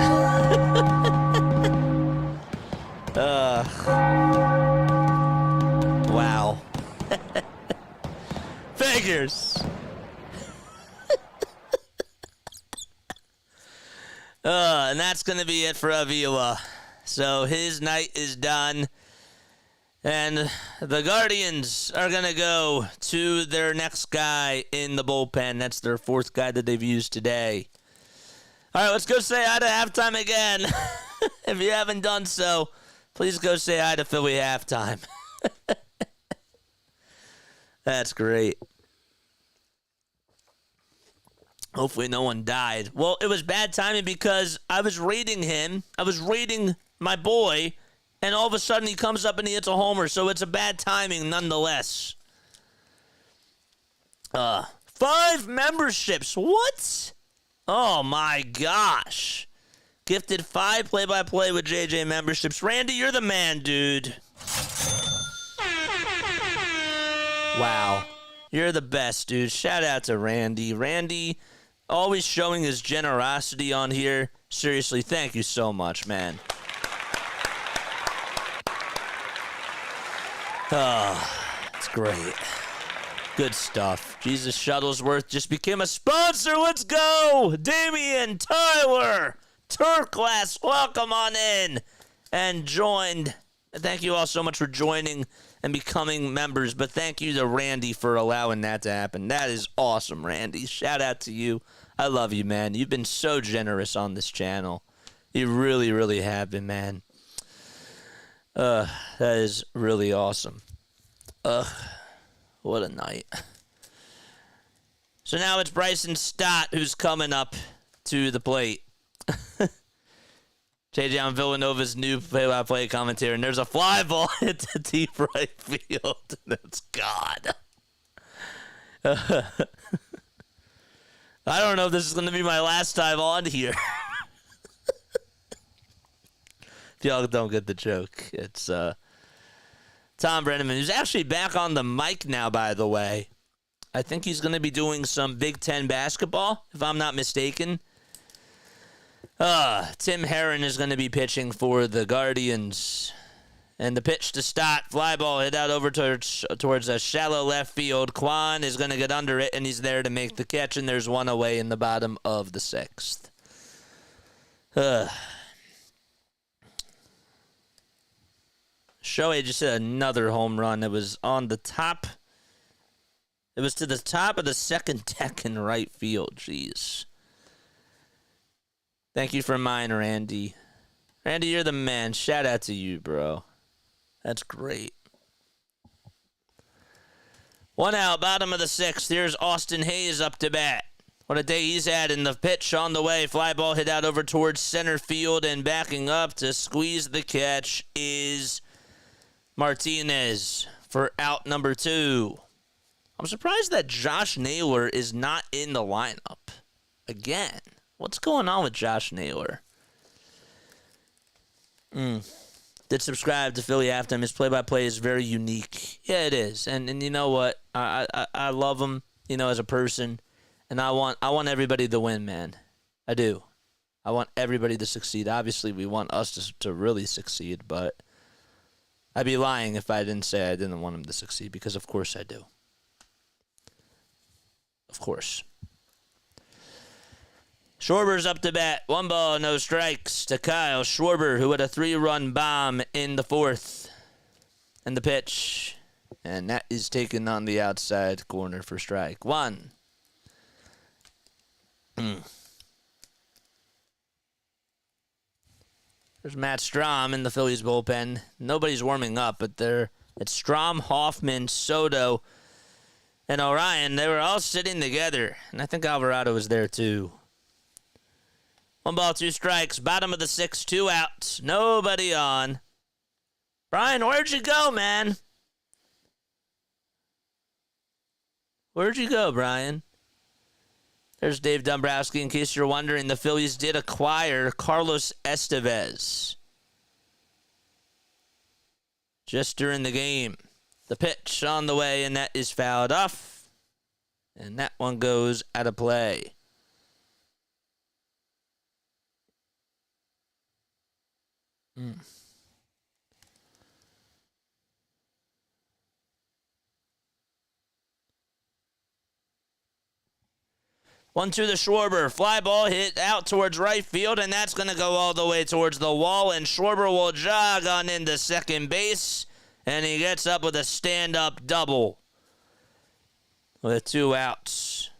Wow. Figures. And that's going to be it for Avila. So his night is done. And the Guardians are going to go to their next guy in the bullpen. That's their fourth guy that they've used today. All right, let's go say hi to halftime again. If you haven't done so, please go say hi to Philly halftime. That's great. Hopefully no one died. Well, it was bad timing because I was reading him. I was reading my boy, and all of a sudden he comes up and he hits a homer, so it's a bad timing nonetheless. 5 memberships. What? Oh, my gosh. Gifted 5 play-by-play with JJ memberships. Randy, you're the man, dude. Wow. You're the best, dude. Shout out to Randy. Randy, always showing his generosity on here. Seriously, thank you so much, man. Oh, it's great. Good stuff. Jesus Shuttlesworth just became a sponsor. Let's go. Damian, Tyler, Turklas, welcome on in and joined. Thank you all so much for joining and becoming members. But thank you to Randy for allowing that to happen. That is awesome, Randy. Shout out to you. I love you, man. You've been so generous on this channel. You really, really have been, man. That is really awesome. What a night. So now it's Bryson Stott who's coming up to the plate. JJ on Villanova's new play-by-play commentator, and there's a fly ball hit to deep right field. That's God. I don't know if this is going to be my last time on here. If y'all don't get the joke, it's Tom Brenneman, who's actually back on the mic now, by the way. I think he's going to be doing some Big Ten basketball, if I'm not mistaken. Tim Herron is going to be pitching for the Guardians. And the pitch to Stott, fly ball hit out over towards a shallow left field. Kwan is going to get under it, and he's there to make the catch, and there's one away in the bottom of the 6th. Shohei just hit another home run. It was on the top. It was to the top of the second deck in right field. Jeez. Thank you for mine, Randy. Randy, you're the man. Shout out to you, bro. That's great. 1 out, bottom of the 6th. Here's Austin Hayes up to bat. What a day he's had in the pitch on the way. Fly ball hit out over towards center field, and backing up to squeeze the catch is Martinez for out number 2. I'm surprised that Josh Naylor is not in the lineup again. What's going on with Josh Naylor? Did subscribe to Philly Halftime. His play-by-play is very unique. Yeah, it is. And you know what? I love him, as a person. And I want everybody to win, man. I do. I want everybody to succeed. Obviously, we want us to really succeed, but I'd be lying if I didn't say I didn't want him to succeed, because of course I do. Of course. Schwarber's up to bat. 1 ball, no strikes to Kyle Schwarber, who had a 3-run bomb in the 4th. And the pitch. And that is taken on the outside corner for strike 1. There's Matt Strahm in the Phillies bullpen. Nobody's warming up, but it's Strahm, Hoffman, Soto, and Orion. They were all sitting together. And I think Alvarado was there too. 1 ball, 2 strikes. Bottom of the 6th, 2 outs. Nobody on. Brian, where'd you go, man? Where'd you go, Brian? There's Dave Dombrowski. In case you're wondering, the Phillies did acquire Carlos Estevez just during the game. The pitch on the way, and that is fouled off. And that one goes out of play. 1-2 the Schwarber. Fly ball hit out towards right field, and that's going to go all the way towards the wall, and Schwarber will jog on into second base, and he gets up with a stand-up double with 2 outs.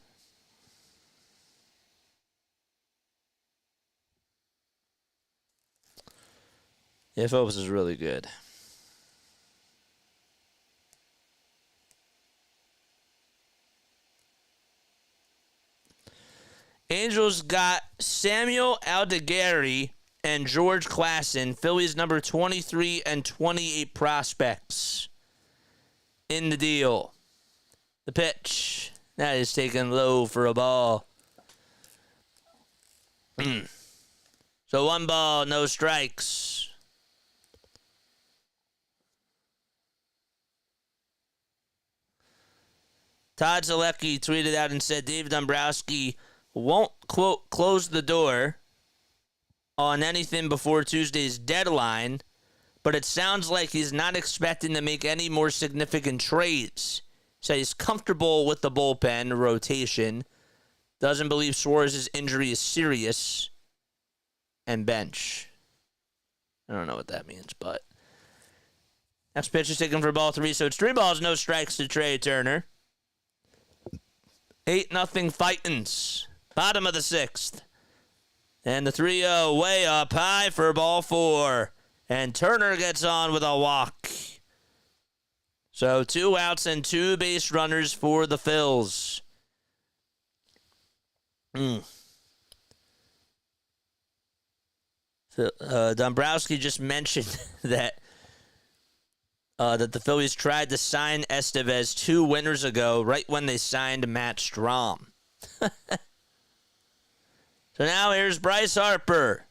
Yeah, Phillips is really good. Angels got Samuel Aldegari and George Klassen, Phillies number 23 and 28 prospects in the deal. The pitch. That is taken low for a ball. So 1 ball, no strikes. Todd Zalecki tweeted out and said Dave Dombrowski won't, quote, close the door on anything before Tuesday's deadline, but it sounds like he's not expecting to make any more significant trades. So he's comfortable with the bullpen rotation, doesn't believe Suarez's injury is serious, and bench. I don't know what that means, but next pitch is taken for ball 3, so it's 3 balls, no strikes to Trey Turner. 8-0 fightins. Bottom of the 6th. And the 3-0 way up high for ball 4. And Turner gets on with a walk. So 2 outs and 2 base runners for the Phils. Dombrowski just mentioned that the Phillies tried to sign Estevez 2 winters ago, right when they signed Matt Strahm. So now here's Bryce Harper,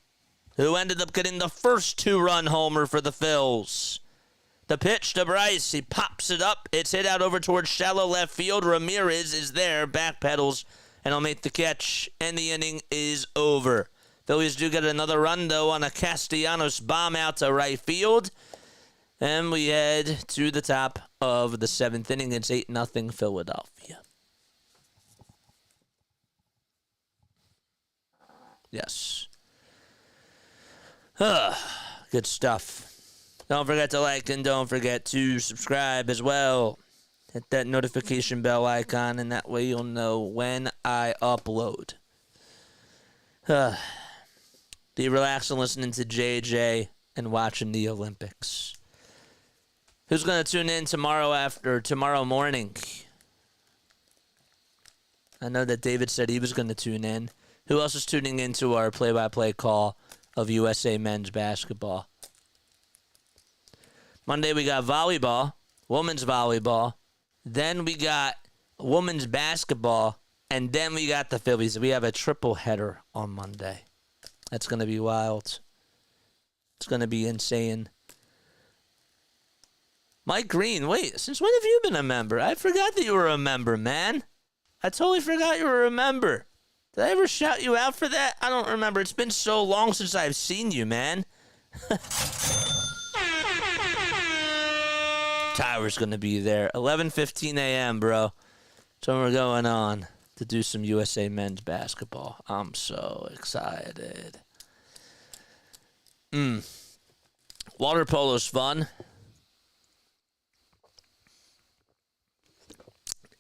who ended up getting the first 2-run homer for the Phils. The pitch to Bryce, he pops it up. It's hit out over towards shallow left field. Ramirez is there, backpedals, and he'll make the catch, and the inning is over. Phillies do get another run, though, on a Castellanos bomb out to right field. And we head to the top of the 7th inning. It's 8-0 Philadelphia. Yes. Good stuff. Don't forget to like and don't forget to subscribe as well. Hit that notification bell icon, and that way you'll know when I upload. Be relaxing listening to JJ and watching the Olympics. Who's going to tune in tomorrow morning? I know that David said he was going to tune in. Who else is tuning into our play-by-play call of USA men's basketball? Monday we got volleyball, women's volleyball. Then we got women's basketball. And then we got the Phillies. We have a triple header on Monday. That's going to be wild. It's going to be insane. Mike Green, wait, since when have you been a member? I forgot that you were a member, man. I totally forgot you were a member. Did I ever shout you out for that? I don't remember. It's been so long since I've seen you, man. Tyler's going to be there. 11:15 a.m., bro. So we're going on to do some USA men's basketball. I'm so excited. Water polo's fun.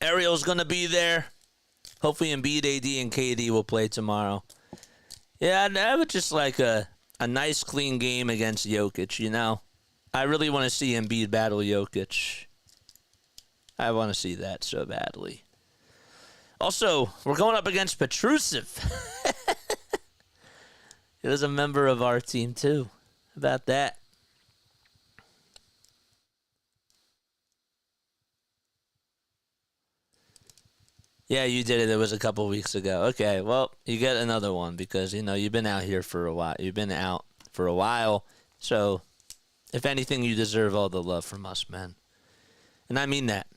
Ariel's going to be there. Hopefully Embiid, AD, and KD will play tomorrow. Yeah, I would just like a nice, clean game against Jokic, you know? I really want to see Embiid battle Jokic. I want to see that so badly. Also, we're going up against Petrusev. He was a member of our team, too. How about that? Yeah, you did it. It was a couple weeks ago. Okay, well, you get another one because, you know, you've been out here for a while. You've been out for a while. So, if anything, you deserve all the love from us, man. And I mean that.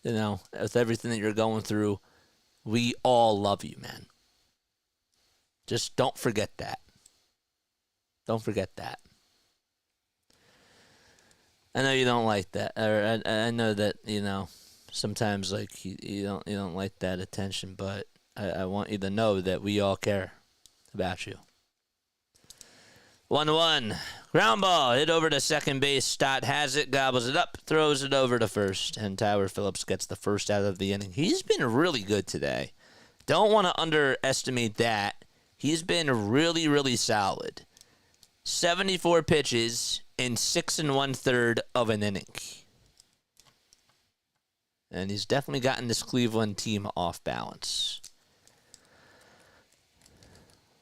You know, with everything that you're going through, we all love you, man. Just don't forget that. Don't forget that. I know you don't like that. Or I know that, you know, sometimes like you don't like that attention, but I want you to know that we all care about you. 1-1. Ground ball. Hit over to second base. Stott has it, gobbles it up, throws it over to first, and Tyler Phillips gets the first out of the inning. He's been really good today. Don't want to underestimate that. He's been really, really solid. 74 pitches in 6 1/3 of an inning. And he's definitely gotten this Cleveland team off balance.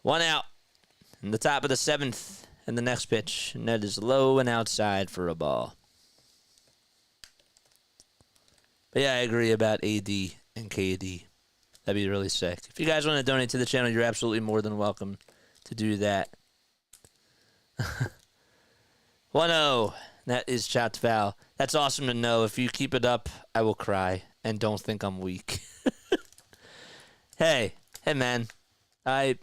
1 out in the top of the 7th. And the next pitch, and that is low and outside for a ball. But yeah, I agree about AD and KD. That'd be really sick. If you guys want to donate to the channel, you're absolutely more than welcome to do that. 1-0. That is chopped foul. That's awesome to know. If you keep it up, I will cry. And don't think I'm weak. Hey man. I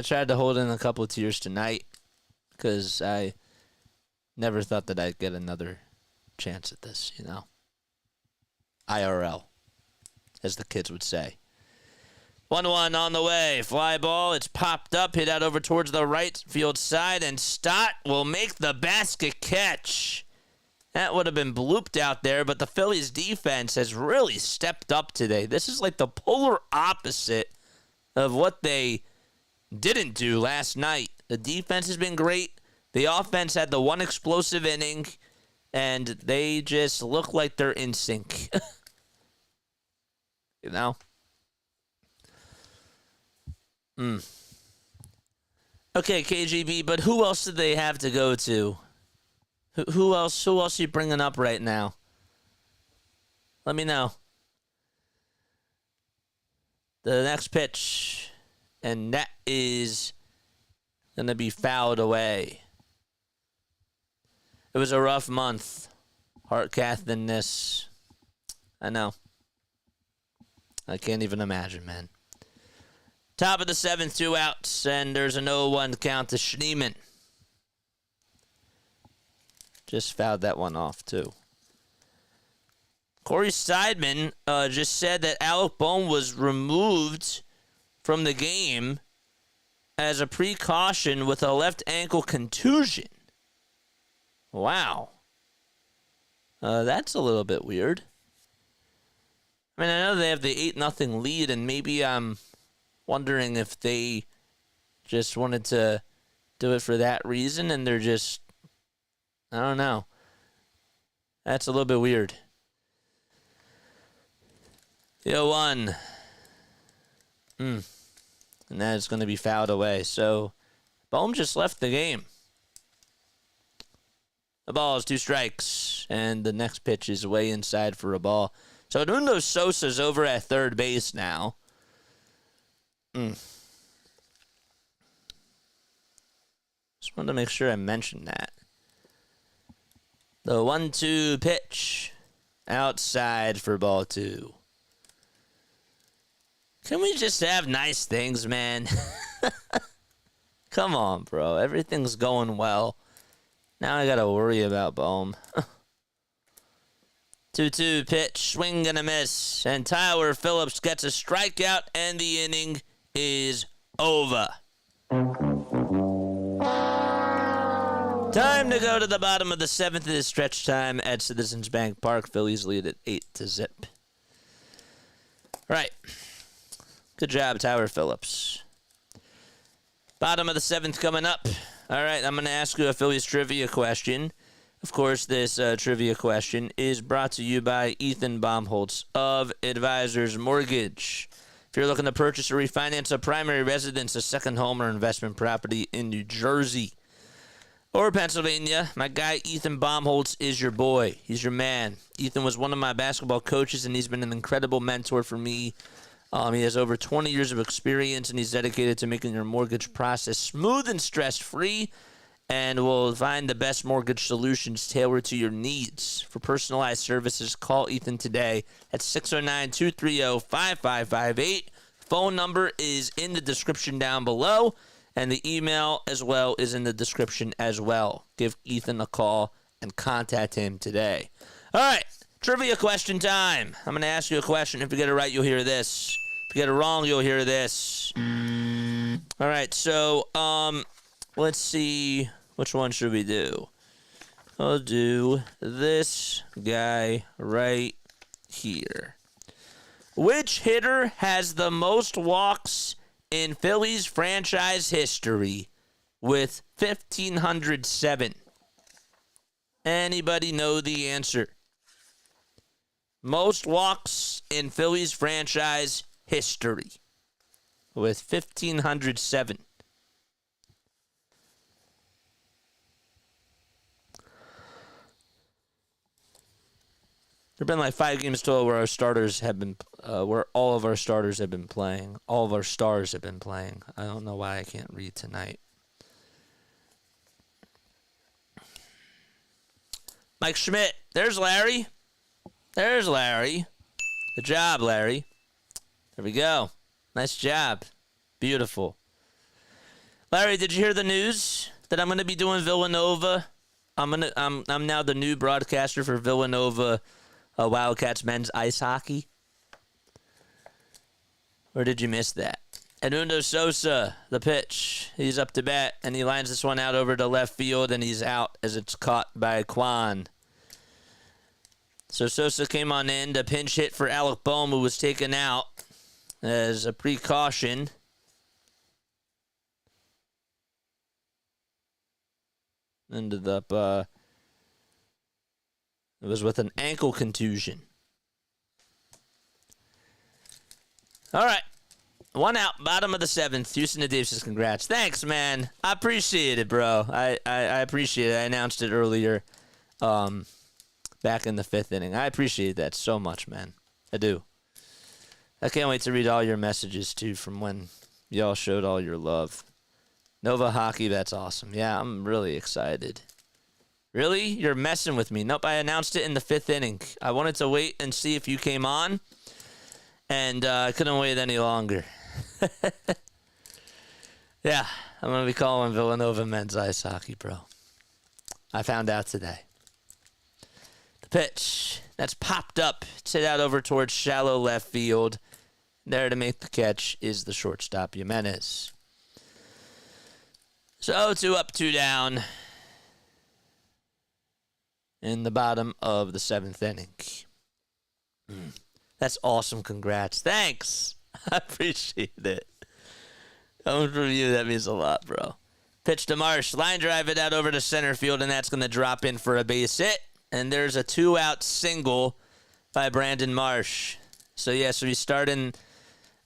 tried to hold in a couple of tears tonight because I never thought that I'd get another chance at this, you know. IRL, as the kids would say. 1-1 on the way. Fly ball. It's popped up, hit out over towards the right field side, and Stott will make the basket catch. That would have been blooped out there, but the Phillies defense has really stepped up today. This is like the polar opposite of what they didn't do last night. The defense has been great. The offense had the one explosive inning, and they just look like they're in sync. You know? Okay, KGB, but who else did they have to go to? Who else are you bringing up right now? Let me know. The next pitch, and that is going to be fouled away. It was a rough month. Heart cath-ness. I know. I can't even imagine, man. Top of the 7th, 2 outs, and there's an 0-1 count to Schneemann. Just fouled that one off, too. Corey Seidman just said that Alec Bohm was removed from the game as a precaution with a left ankle contusion. Wow. That's a little bit weird. I mean, I know they have the 8-0 lead, and maybe I'm wondering if they just wanted to do it for that reason, and they're just, I don't know. That's a little bit weird. The 0-1. And that is going to be fouled away. So, Bohm just left the game. The ball is 2 strikes, and the next pitch is way inside for a ball. So, Edmundo Sosa's over at third base now. Just wanted to make sure I mentioned that. The 1-2 pitch. Outside for ball 2. Can we just have nice things, man? Come on, bro. Everything's going well. Now I gotta worry about Bohm. 2-2 pitch. Swing and a miss. And Tyler Phillips gets a strikeout, and the inning is over. Time to go to the bottom of the 7th. It is stretch time at Citizens Bank Park. Phillies lead at 8-0. Right. Good job, Tyler Phillips. Bottom of the 7th coming up. All right, I'm going to ask you a Phillies trivia question. Of course, this trivia question is brought to you by Ethan Baumholtz of Advisors Mortgage. If you're looking to purchase or refinance a primary residence, a second home, or investment property in New Jersey or Pennsylvania, my guy Ethan Baumholtz is your boy. He's your man. Ethan was one of my basketball coaches, and he's been an incredible mentor for me. He has over 20 years of experience, and he's dedicated to making your mortgage process smooth and stress-free, and will find the best mortgage solutions tailored to your needs. For personalized services, call Ethan today at 609-230-5558. Phone number is in the description down below, and the email as well is in the description as well. Give Ethan a call and contact him today. All right, Trivia question time. I'm going to ask you a question. If you get it right, you'll hear this. If you get it wrong, you'll hear this. All right, so let's see. Which one should we do? I'll do this guy right here. Which hitter has the most walks in Phillies franchise history with 1,507? Anybody know the answer? Most walks in Phillies franchise history with 1,507. There have been like 5 games total where our starters have been, where all of our starters have been playing. All of our stars have been playing. I don't know why I can't read tonight. Mike Schmidt. There's Larry. There's Larry. Good job, Larry. There we go. Nice job. Beautiful. Larry, did you hear the news that I'm going to be doing Villanova? I'm now the new broadcaster for Villanova Wildcats men's ice hockey. Or did you miss that? Edmundo Sosa, the pitch. He's up to bat, and he lines this one out over to left field, and he's out as it's caught by Kwan. So Sosa came on in to pinch hit for Alec Bohm, who was taken out as a precaution. Ended up, it was with an ankle contusion. All right. 1 out, bottom of the 7th. Houston to Dave says congrats. Thanks, man. I appreciate it, bro. I appreciate it. I announced it earlier back in the 5th inning. I appreciate that so much, man. I do. I can't wait to read all your messages, too, from when y'all showed all your love. Nova Hockey, that's awesome. Yeah, I'm really excited. Really? You're messing with me. Nope, I announced it in the 5th inning. I wanted to wait and see if you came on, and I couldn't wait any longer. Yeah, I'm going to be calling Villanova men's ice hockey, bro. I found out today. The pitch. That's popped up. It's hit out over towards shallow left field. There to make the catch is the shortstop, Jimenez. So 2 up, 2 down in the bottom of the 7th inning. That's awesome. Congrats. Thanks. I appreciate it. Coming from you, that means a lot, bro. Pitch to Marsh. Line drive it out over to center field, and that's going to drop in for a base hit. And there's a 2-out single by Brandon Marsh. So, yeah, so we start in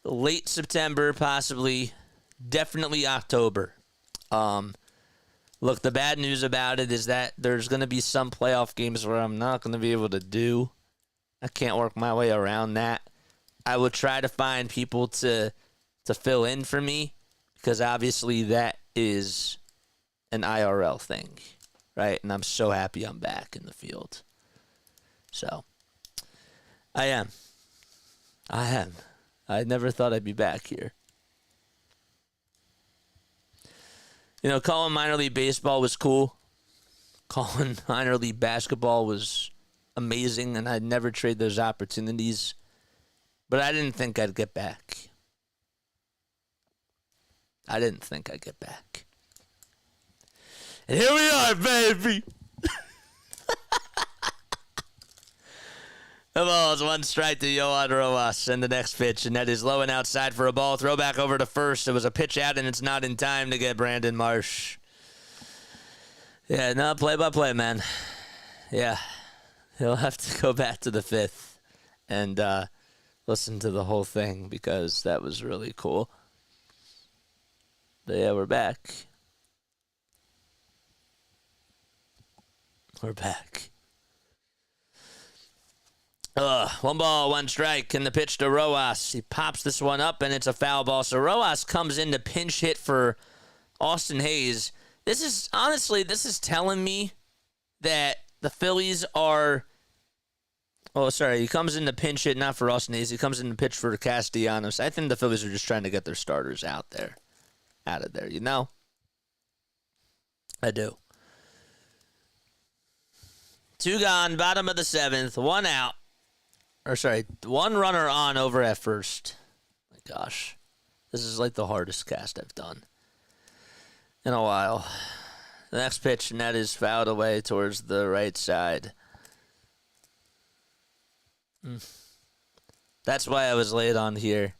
late September, possibly, definitely October. Look, the bad news about it is that there's going to be some playoff games where I'm not going to be able to do. I can't work my way around that. I would try to find people to fill in for me because obviously that is an IRL thing, right? And I'm so happy I'm back in the field. So, I am. I never thought I'd be back here. You know, calling minor league baseball was cool. Calling minor league basketball was amazing, and I'd never trade those opportunities. But I didn't think I'd get back. And here we are, baby. The ball is 1 strike to Yohan Rojas in the next pitch, and that is low and outside for a ball. Throw back over to first. It was a pitch out, and it's not in time to get Brandon Marsh. Yeah, no, play-by-play, man. Yeah, he'll have to go back to the 5th and listen to the whole thing because that was really cool. But yeah, we're back. We're back. 1 ball, 1 strike, and the pitch to Rojas. He pops this one up, and it's a foul ball. So Rojas comes in to pinch hit for Austin Hayes. This is telling me that the Phillies are... Oh, sorry, he comes in to pinch hit, not for Austin Hayes. He comes in to pitch for Castellanos. I think the Phillies are just trying to get their starters out of there, you know? I do. 2 gone, bottom of the 7th, 1 out. Or sorry, 1 runner on over at first. My gosh. This is like the hardest cast I've done in a while. The next pitch, and that is fouled away towards the right side. That's why I was late on here.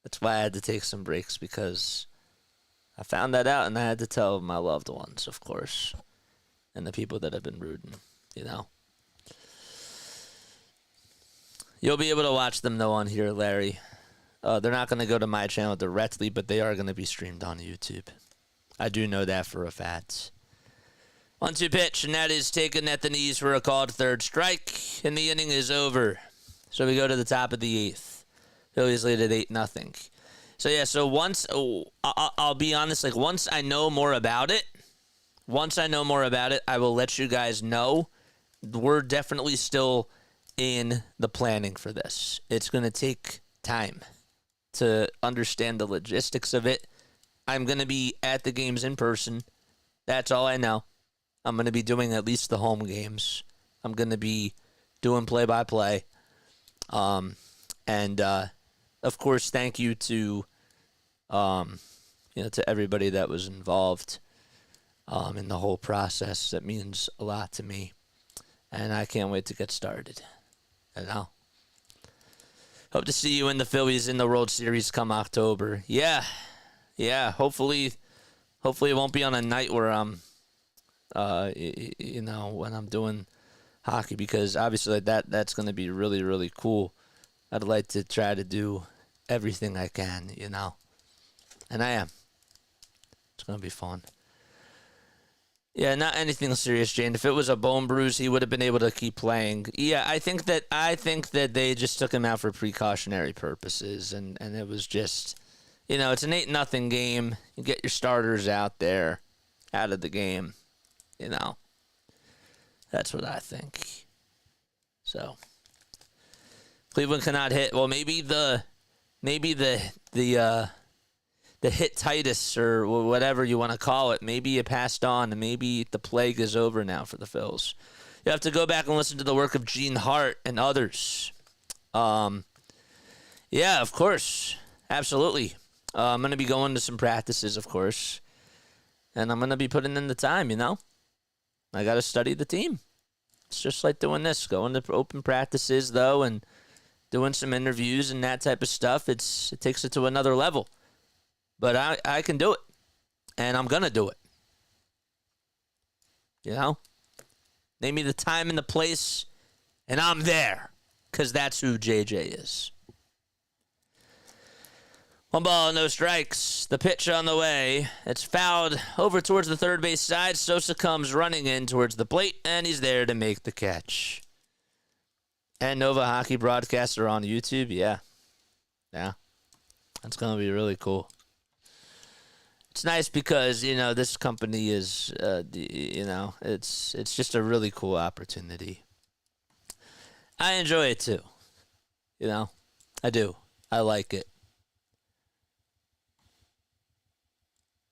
That's why I had to take some breaks, because I found that out and I had to tell my loved ones, of course, and the people that have been rooting, you know. You'll be able to watch them, though, on here, Larry. They're not going to go to my channel directly, but they are going to be streamed on YouTube. I do know that for a fact. 1-2 pitch, and that is taken at the knees for a called third strike, and the inning is over. So we go to the top of the 8th. Phillies lead at 8-0. So, yeah, so once, I'll be honest, like, once I know more about it, I will let you guys know. We're definitely still in the planning for this. It's going to take time to understand the logistics of it. I'm going to be at the games in person. That's all I know. I'm going to be doing at least the home games. I'm going to be doing play-by-play. Of course, thank you to, to everybody that was involved in the whole process. That means a lot to me, and I can't wait to get started. You know? Hope to see you in the Phillies in the World Series come October. Yeah. Hopefully it won't be on a night where I'm, when I'm doing hockey, because obviously that's going to be really, really cool. I'd like to try to do everything I can, you know, and I am. It's going to be fun. Yeah, not anything serious, Jane. If it was a bone bruise, he would have been able to keep playing. Yeah, I think that they just took him out for precautionary purposes, and it was just, it's an 8-0 game. You get your starters out of the game, That's what I think. So Cleveland cannot hit. Well, maybe the hit-titus or whatever you want to call it, maybe it passed on, and maybe the plague is over now for the Phils. You have to go back and listen to the work of Gene Hart and others. Yeah, of course. Absolutely. I'm going to be going to some practices, of course, and I'm going to be putting in the time, I got to study the team. It's just like doing this, going to open practices, though, and doing some interviews and that type of stuff. It takes it to another level. But I can do it, and I'm going to do it. Name me the time and the place, and I'm there, because that's who JJ is. 1 ball, no strikes. The pitch on the way. It's fouled over towards the third base side. Sosa comes running in towards the plate, and he's there to make the catch. And Nova Hockey broadcaster on YouTube. Yeah. That's going to be really cool. It's nice because, this company is, it's just a really cool opportunity. I enjoy it too. I do. I like it.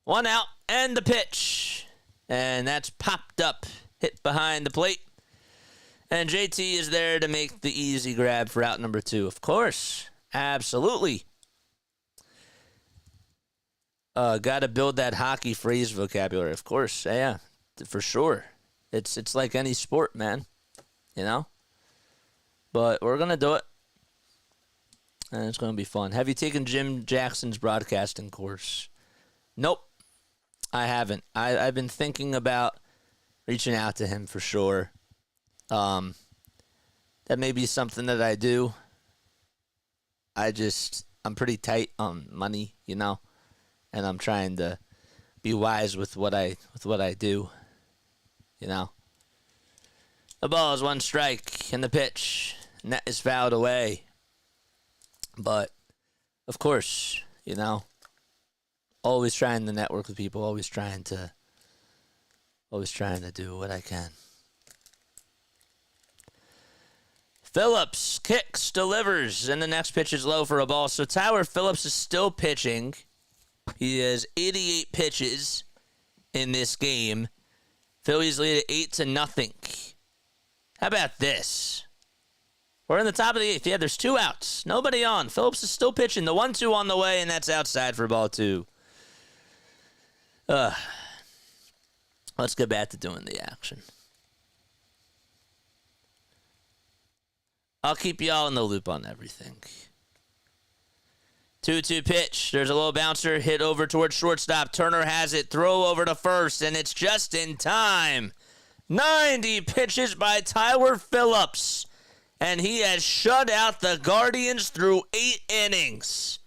1 out, and the pitch. And that's popped up, hit behind the plate. And JT is there to make the easy grab for out number 2. Of course. Absolutely. Got to build that hockey phrase vocabulary, of course. Yeah, for sure. It's like any sport, man. But we're going to do it. And it's going to be fun. Have you taken Jim Jackson's broadcasting course? Nope. I haven't. I've been thinking about reaching out to him for sure. That may be something that I do. I'm pretty tight on money, and I'm trying to be wise with what I do, The ball is 1 strike, and the pitch, and that is fouled away. But, of course, always trying to network with people, always trying to do what I can. Phillips kicks, delivers, and the next pitch is low for a ball. So Tyler Phillips is still pitching. He has 88 pitches in this game. Phillies lead at 8-0. How about this? We're in the top of the 8th. Yeah, there's 2 outs. Nobody on. Phillips is still pitching. The 1-2 on the way, and that's outside for ball 2. Let's get back to doing the action. I'll keep y'all in the loop on everything. 2-2 pitch. There's a little bouncer. Hit over towards shortstop. Turner has it. Throw over to first, and it's just in time. 90 pitches by Tyler Phillips. And he has shut out the Guardians through 8 innings.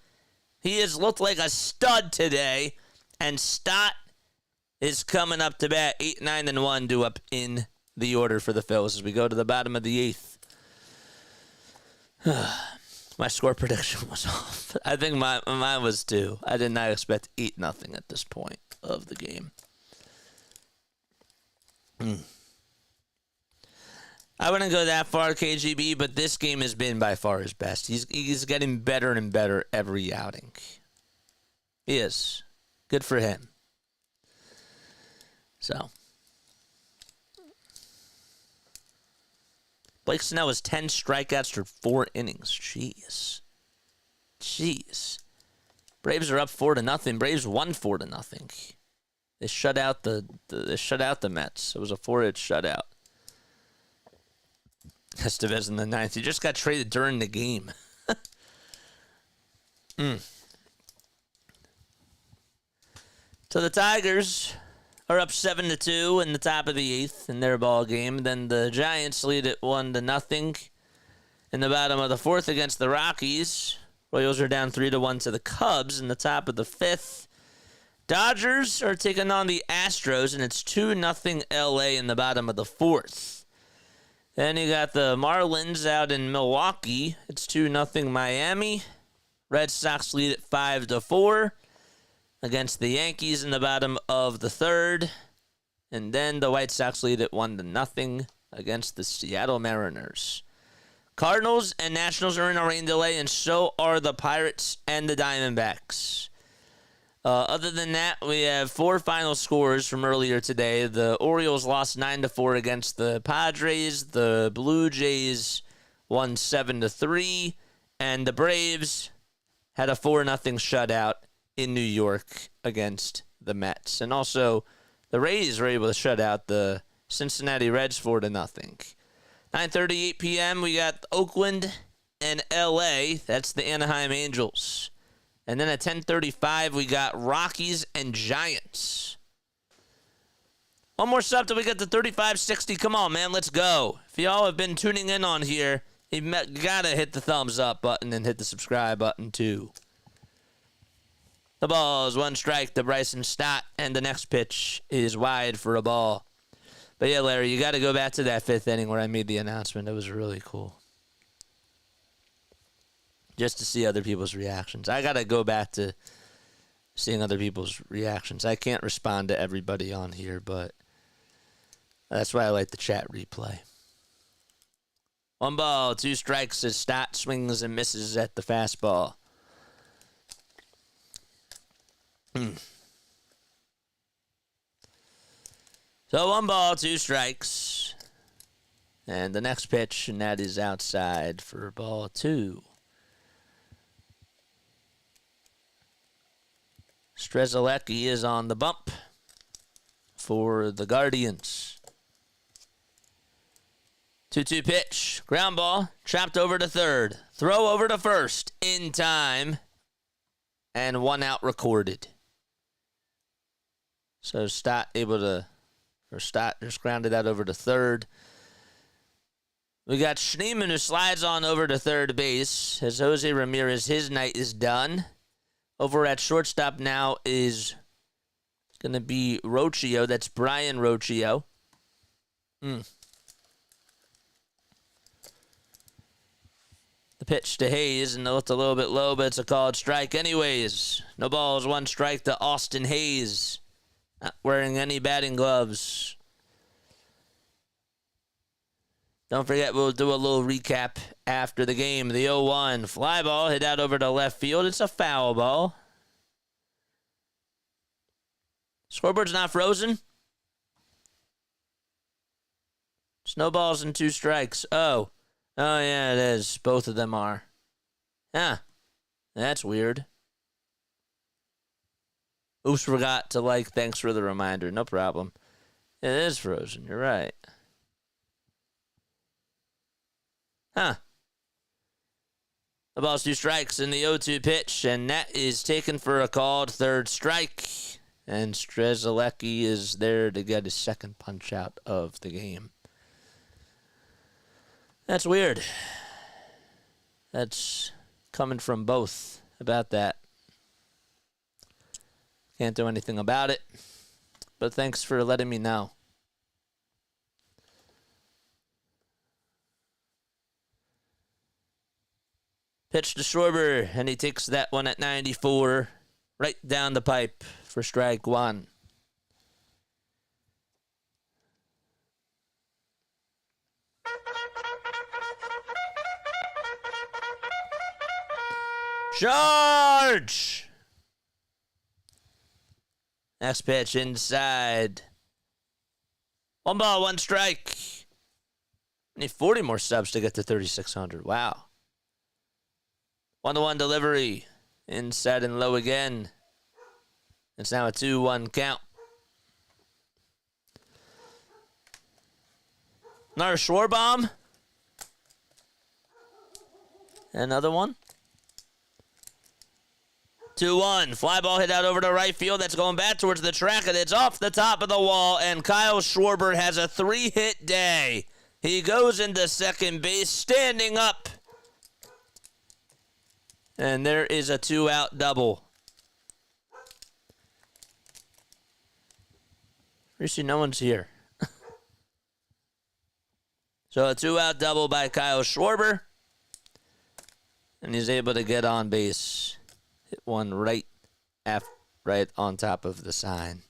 He has looked like a stud today. And Stott is coming up to bat. 8, 9, and 1 due up in the order for the Phils as we go to the bottom of the 8th. My score prediction was off. I think mine was 2. I did not expect 8-0 at this point of the game. I wouldn't go that far, KGB, but this game has been by far his best. He's getting better and better every outing. He is. Good for him. So. Blake Snell has 10 strikeouts for 4 innings. Jeez. Braves are up 4-0. Braves won 4-0. They shut out the Mets. It was a 4-hit shutout. Estevez in the 9th. He just got traded during the game. So the Tigers are up 7-2 in the top of the 8th in their ball game. Then the Giants lead it 1-0 in the bottom of the 4th against the Rockies. Royals are down 3-1 to the Cubs in the top of the 5th. Dodgers are taking on the Astros, and it's 2-0 LA in the bottom of the 4th. Then you got the Marlins out in Milwaukee. It's 2-0 Miami. Red Sox lead it 5-4 against the Yankees in the bottom of the 3rd. And then the White Sox lead it 1-0 against the Seattle Mariners. Cardinals and Nationals are in a rain delay, and so are the Pirates and the Diamondbacks. Other than that, we have 4 final scores from earlier today. The Orioles lost 9-4 against the Padres. The Blue Jays won 7-3. And the Braves had a 4-0 shutout in New York against the Mets. And also, the Rays were able to shut out the Cincinnati Reds 4-0. 9:38 p.m., we got Oakland and L.A. That's the Anaheim Angels. And then at 10:35, we got Rockies and Giants. One more sub till we get to 35-60. Come on, man, let's go. If y'all have been tuning in on here, you gotta hit the thumbs up button and hit the subscribe button, too. The ball is 1 strike to Bryson Stott, and the next pitch is wide for a ball. But yeah, Larry, you got to go back to that 5th inning where I made the announcement. It was really cool. Just to see other people's reactions. I got to go back to seeing other people's reactions. I can't respond to everybody on here, but that's why I like the chat replay. 1 ball, 2 strikes as Stott swings and misses at the fastball. So 1 ball, 2 strikes. And the next pitch, and that is outside for ball 2. Strzelecki is on the bump for the Guardians. 2-2 pitch. Ground ball. Chopped over to 3rd. Throw over to 1st. In time. And 1 out recorded. So Stott just grounded that over to 3rd. We got Schneemann who slides on over to 3rd base. As Jose Ramirez, his night is done. Over at shortstop now is going to be Rocchio. That's Brian Rocchio. The pitch to Hayes, and it looked a little bit low, but it's a called strike anyways. No balls, 1 strike to Austin Hayes. Not wearing any batting gloves. Don't forget, we'll do a little recap after the game. The 0-1 fly ball hit out over to left field. It's a foul ball. Scoreboard's not frozen. Snowballs and 2 strikes. Oh. Oh, yeah, it is. Both of them are. Huh. That's weird. Oops, forgot to like. Thanks for the reminder. No problem. It is frozen. You're right. Huh. The ball's 2 strikes in the 0-2 pitch, and that is taken for a called 3rd strike. And Strzelecki is there to get his 2nd punch out of the game. That's weird. That's coming from both about that. Can't do anything about it, but thanks for letting me know. Pitch to Schwarber, and he takes that one at 94, right down the pipe for strike 1. Charge! Next pitch inside. 1 ball, 1 strike. Need 40 more subs to get to 3,600. Wow. 1-1 delivery. Inside and low again. It's now a 2-1 count. Another Schwarber. Another one. 2-1. Fly ball hit out over to right field. That's going back towards the track, and it's off the top of the wall, and Kyle Schwarber has a 3-hit day. He goes into second base, standing up. And there is a 2-out double. You see, no one's here. So a 2-out double by Kyle Schwarber. And he's able to get on base. Hit one right on top of the sign.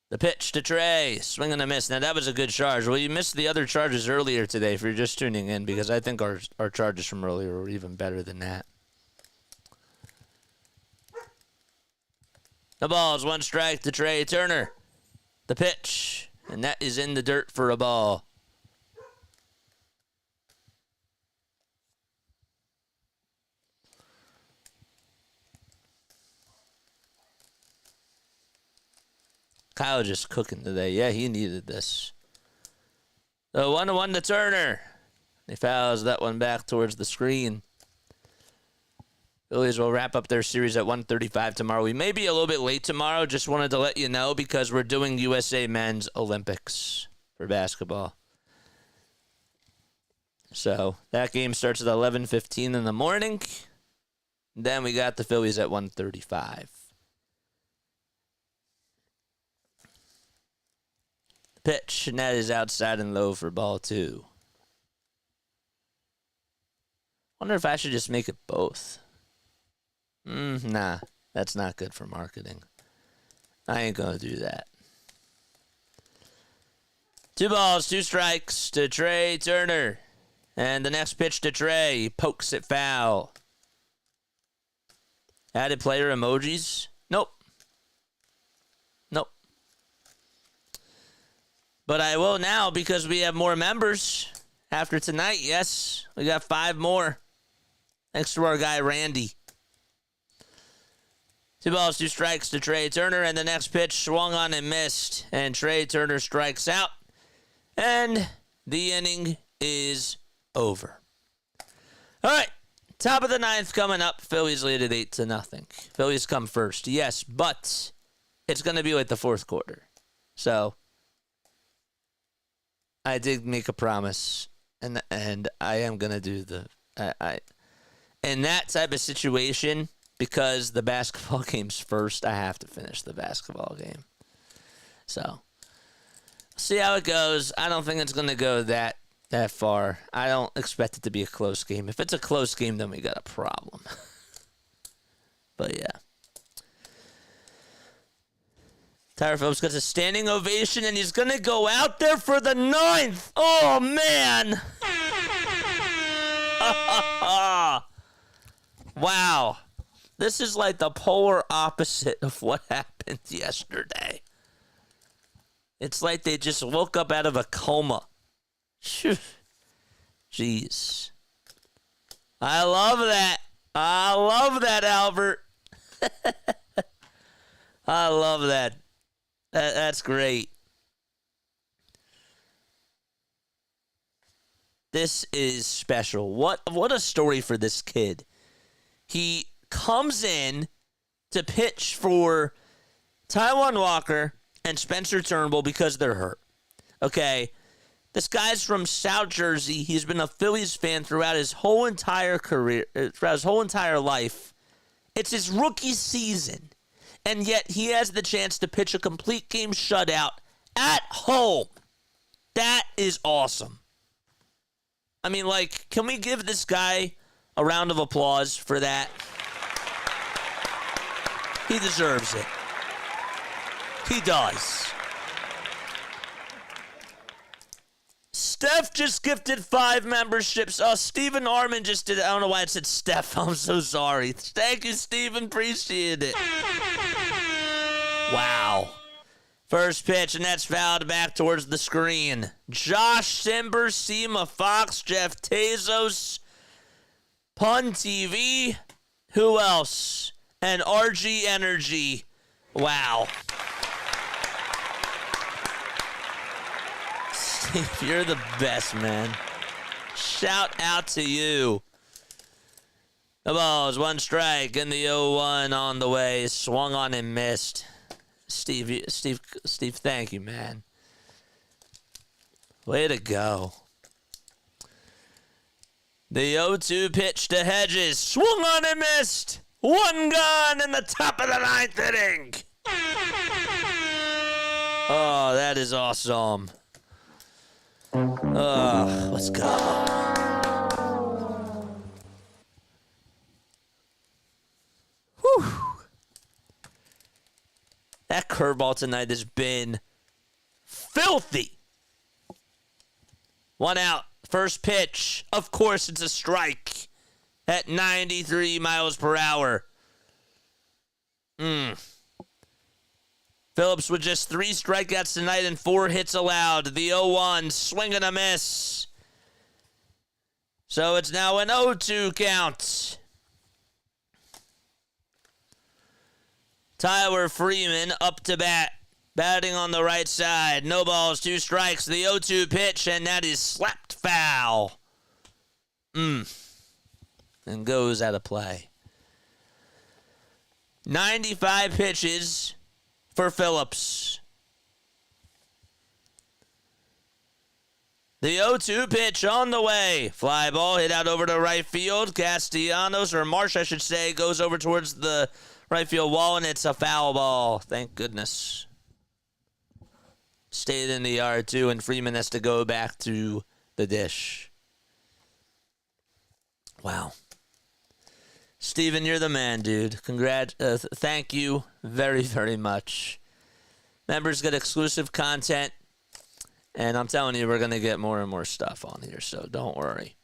The pitch to Trey. Swing and a miss. Now, that was a good charge. Well, you missed the other charges earlier today if you're just tuning in, because I think our charges from earlier were even better than that. The ball is 1 strike to Trey Turner. The pitch. And that is in the dirt for a ball. Kyle just cooking today. Yeah, he needed this. So 1-1 to Turner. He fouls that one back towards the screen. Phillies will wrap up their series at 1:35 tomorrow. We may be a little bit late tomorrow. Just wanted to let you know because we're doing USA Men's Olympics for basketball. So that game starts at 11:15 in the morning. Then we got the Phillies at 1:35. Pitch, and that is outside and low for ball 2. Wonder if I should just make it both. Nah, that's not good for marketing. I ain't gonna do that. 2 balls, 2 strikes to Trey Turner. And the next pitch to Trey. He pokes it foul. Added player emojis? Nope. Nope. But I will now because we have more members after tonight. Yes, we got 5 more. Thanks to our guy, Randy. 2 balls, 2 strikes to Trey Turner. And the next pitch swung on and missed. And Trey Turner strikes out. And the inning is over. All right. Top of the 9th coming up. Phillies lead at 8-0. Phillies come first. Yes, but it's going to be like the 4th quarter. So I did make a promise, and I am going to do the in that type of situation, because the basketball game's first, I have to finish the basketball game. So see how it goes. I don't think it's going to go that far. I don't expect it to be a close game. If it's a close game, then we got a problem. But yeah. Tyler Phillips gets a standing ovation, and he's going to go out there for the 9th. Oh, man. Wow. This is like the polar opposite of what happened yesterday. It's like they just woke up out of a coma. Phew. Jeez. I love that. I love that, Albert. I love that. That's great. This is special. What a story for this kid. He comes in to pitch for Taijuan Walker and Spencer Turnbull because they're hurt. Okay. This guy's from South Jersey. He's been a Phillies fan throughout his whole entire career, throughout his whole entire life. It's his rookie season. And yet he has the chance to pitch a complete game shutout at home. That is awesome. I mean, like, can we give this guy a round of applause for that? He deserves it. He does. Steph just gifted 5 memberships. Oh, Stephen Armin just did it. I don't know why it said Steph. I'm so sorry. Thank you, Stephen. Appreciate it. Wow. First pitch, and that's fouled back towards the screen. Josh Simber, Sema Fox, Jeff Tezos, Pun TV. Who else? And RG Energy. Wow. Steve, you're the best, man. Shout out to you. The ball's 1 strike, and the 0-1 on the way. Swung on and missed. Steve, thank you, man. Way to go. The 0-2 pitch to Hedges. Swung on and missed. 1 gone in the top of the 9th inning. Oh, that is awesome. Let's go. Whew. That curveball tonight has been filthy. 1 out. First pitch. Of course, it's a strike at 93 miles per hour. Phillips with just 3 strikeouts tonight and 4 hits allowed. The 0-1, swing and a miss. So it's now an 0-2 count. Tyler Freeman up to bat, batting on the right side. No balls, 2 strikes. The 0-2 pitch, and that is slapped foul. And goes out of play. 95 pitches for Phillips. The 0-2 pitch on the way. Fly ball hit out over to right field. Castellanos, or Marsh, I should say, goes over towards the right field wall, and it's a foul ball. Thank goodness. Stayed in the yard, too, and Freeman has to go back to the dish. Wow. Steven, you're the man, dude. Thank you very, very much. Members get exclusive content, and I'm telling you, we're going to get more and more stuff on here, so don't worry.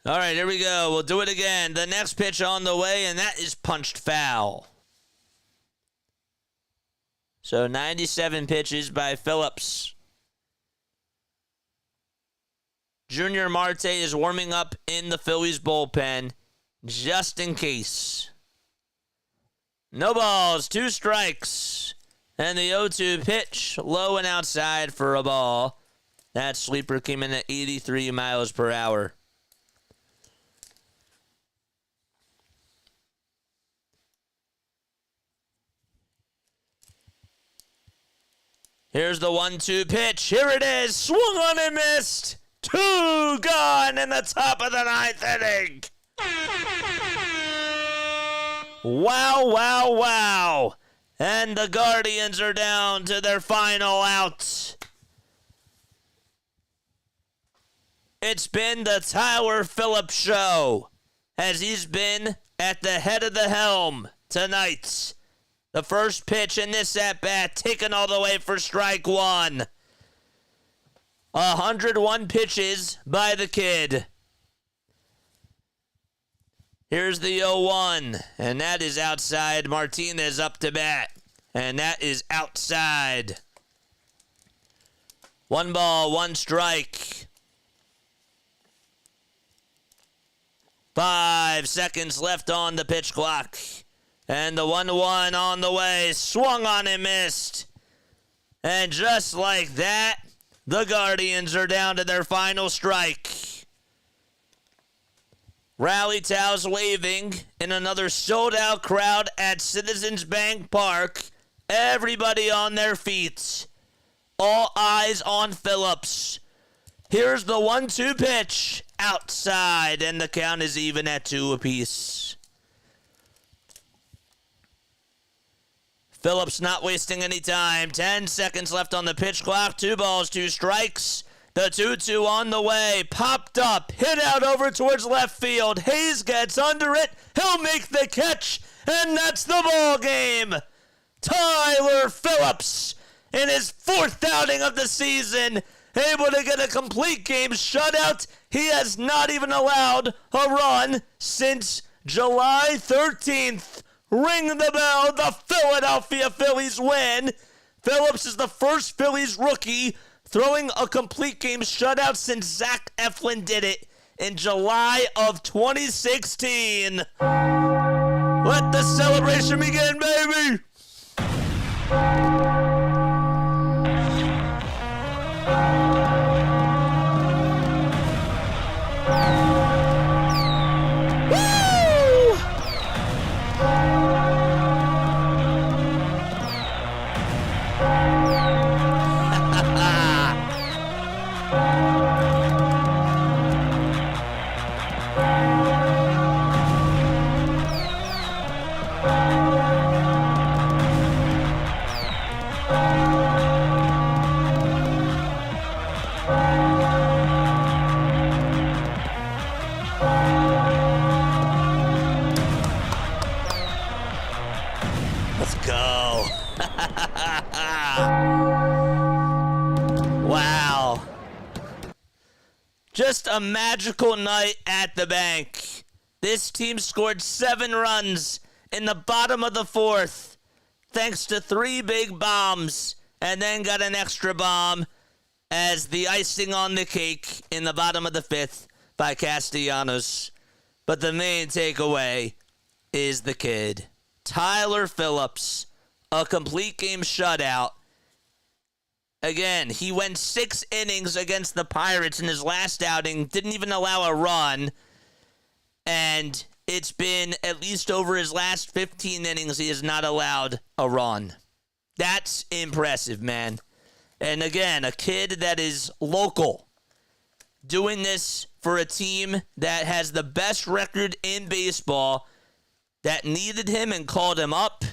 All right, here we go. We'll do it again. The next pitch on the way, and that is punched foul. So 97 pitches by Phillips. Junior Marte is warming up in the Phillies bullpen just in case. No balls, 2 strikes. And the 0-2 pitch, low and outside for a ball. That sleeper came in at 83 miles per hour. Here's the 1-2 pitch. Here it is. Swung on and missed. 2 gone in the top of the 9th inning. Wow, wow, wow. And the Guardians are down to their final out. It's been the Tyler Phillips show, as he's been at the head of the helm tonight. The first pitch in this at-bat taken all the way for strike 1. 101 pitches by the kid. Here's the 0-1, and that is outside. Martinez up to bat, and that is outside. 1 ball, 1 strike. 5 seconds left on the pitch clock. And the 1-1 on the way. Swung on and missed. And just like that, the Guardians are down to their final strike. Rally towels waving in another sold-out crowd at Citizens Bank Park. Everybody on their feet. All eyes on Phillips. Here's the 1-2 pitch. Outside, and the count is even at 2 apiece. Phillips not wasting any time. 10 seconds left on the pitch clock. 2 balls, 2 strikes. The 2-2 on the way. Popped up. Hit out over towards left field. Hayes gets under it. He'll make the catch. And that's the ball game. Tyler Phillips, in his 4th outing of the season, able to get a complete game shutout. He has not even allowed a run since July 13th. Ring the bell. The Philadelphia Phillies win. Phillips is the first Phillies rookie throwing a complete game shutout since Zach Eflin did it in July of 2016. Let the celebration begin, baby. Let's go. Wow. Just a magical night at the bank. This team scored 7 runs in the bottom of the 4th, thanks to 3 big bombs, and then got an extra bomb as the icing on the cake in the bottom of the 5th by Castellanos. But the main takeaway is the kid, Tyler Phillips, a complete game shutout. Again, he went 6 innings against the Pirates in his last outing, didn't even allow a run, and it's been at least over his last 15 innings he has not allowed a run. That's impressive, man. And again, a kid that is local, doing this for a team that has the best record in baseball, that needed him and called him up.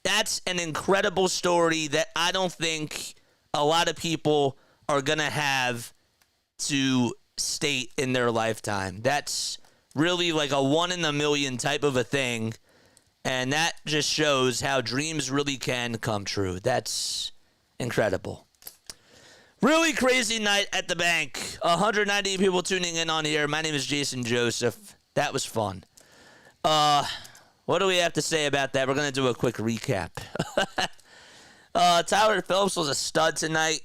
That's an incredible story that I don't think a lot of people are going to have to state in their lifetime. That's really like a 1 in a million type of a thing. And that just shows how dreams really can come true. That's incredible. Really crazy night at the bank. 190 people tuning in on here. My name is Jason Joseph. That was fun. What do we have to say about that? We're going to do a quick recap. Tyler Phillips was a stud tonight.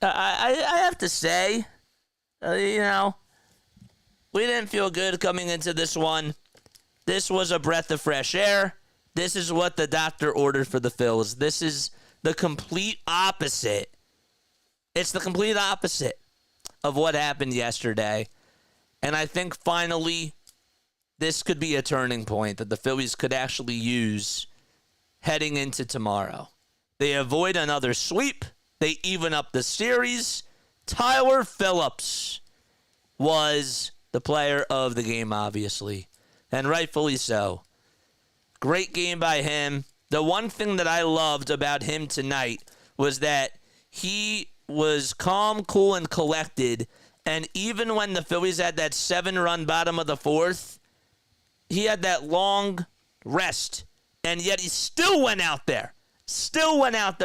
I have to say, we didn't feel good coming into this one. This was a breath of fresh air. This is what the doctor ordered for the Phils. This is the complete opposite. It's the complete opposite of what happened yesterday. And I think finally this could be a turning point that the Phillies could actually use heading into tomorrow. They avoid another sweep. They even up the series. Tyler Phillips was the player of the game, obviously, and rightfully so. Great game by him. The one thing that I loved about him tonight was that he was calm, cool, and collected, and even when the Phillies had that 7-run bottom of the 4th, he had that long rest, and yet he still went out there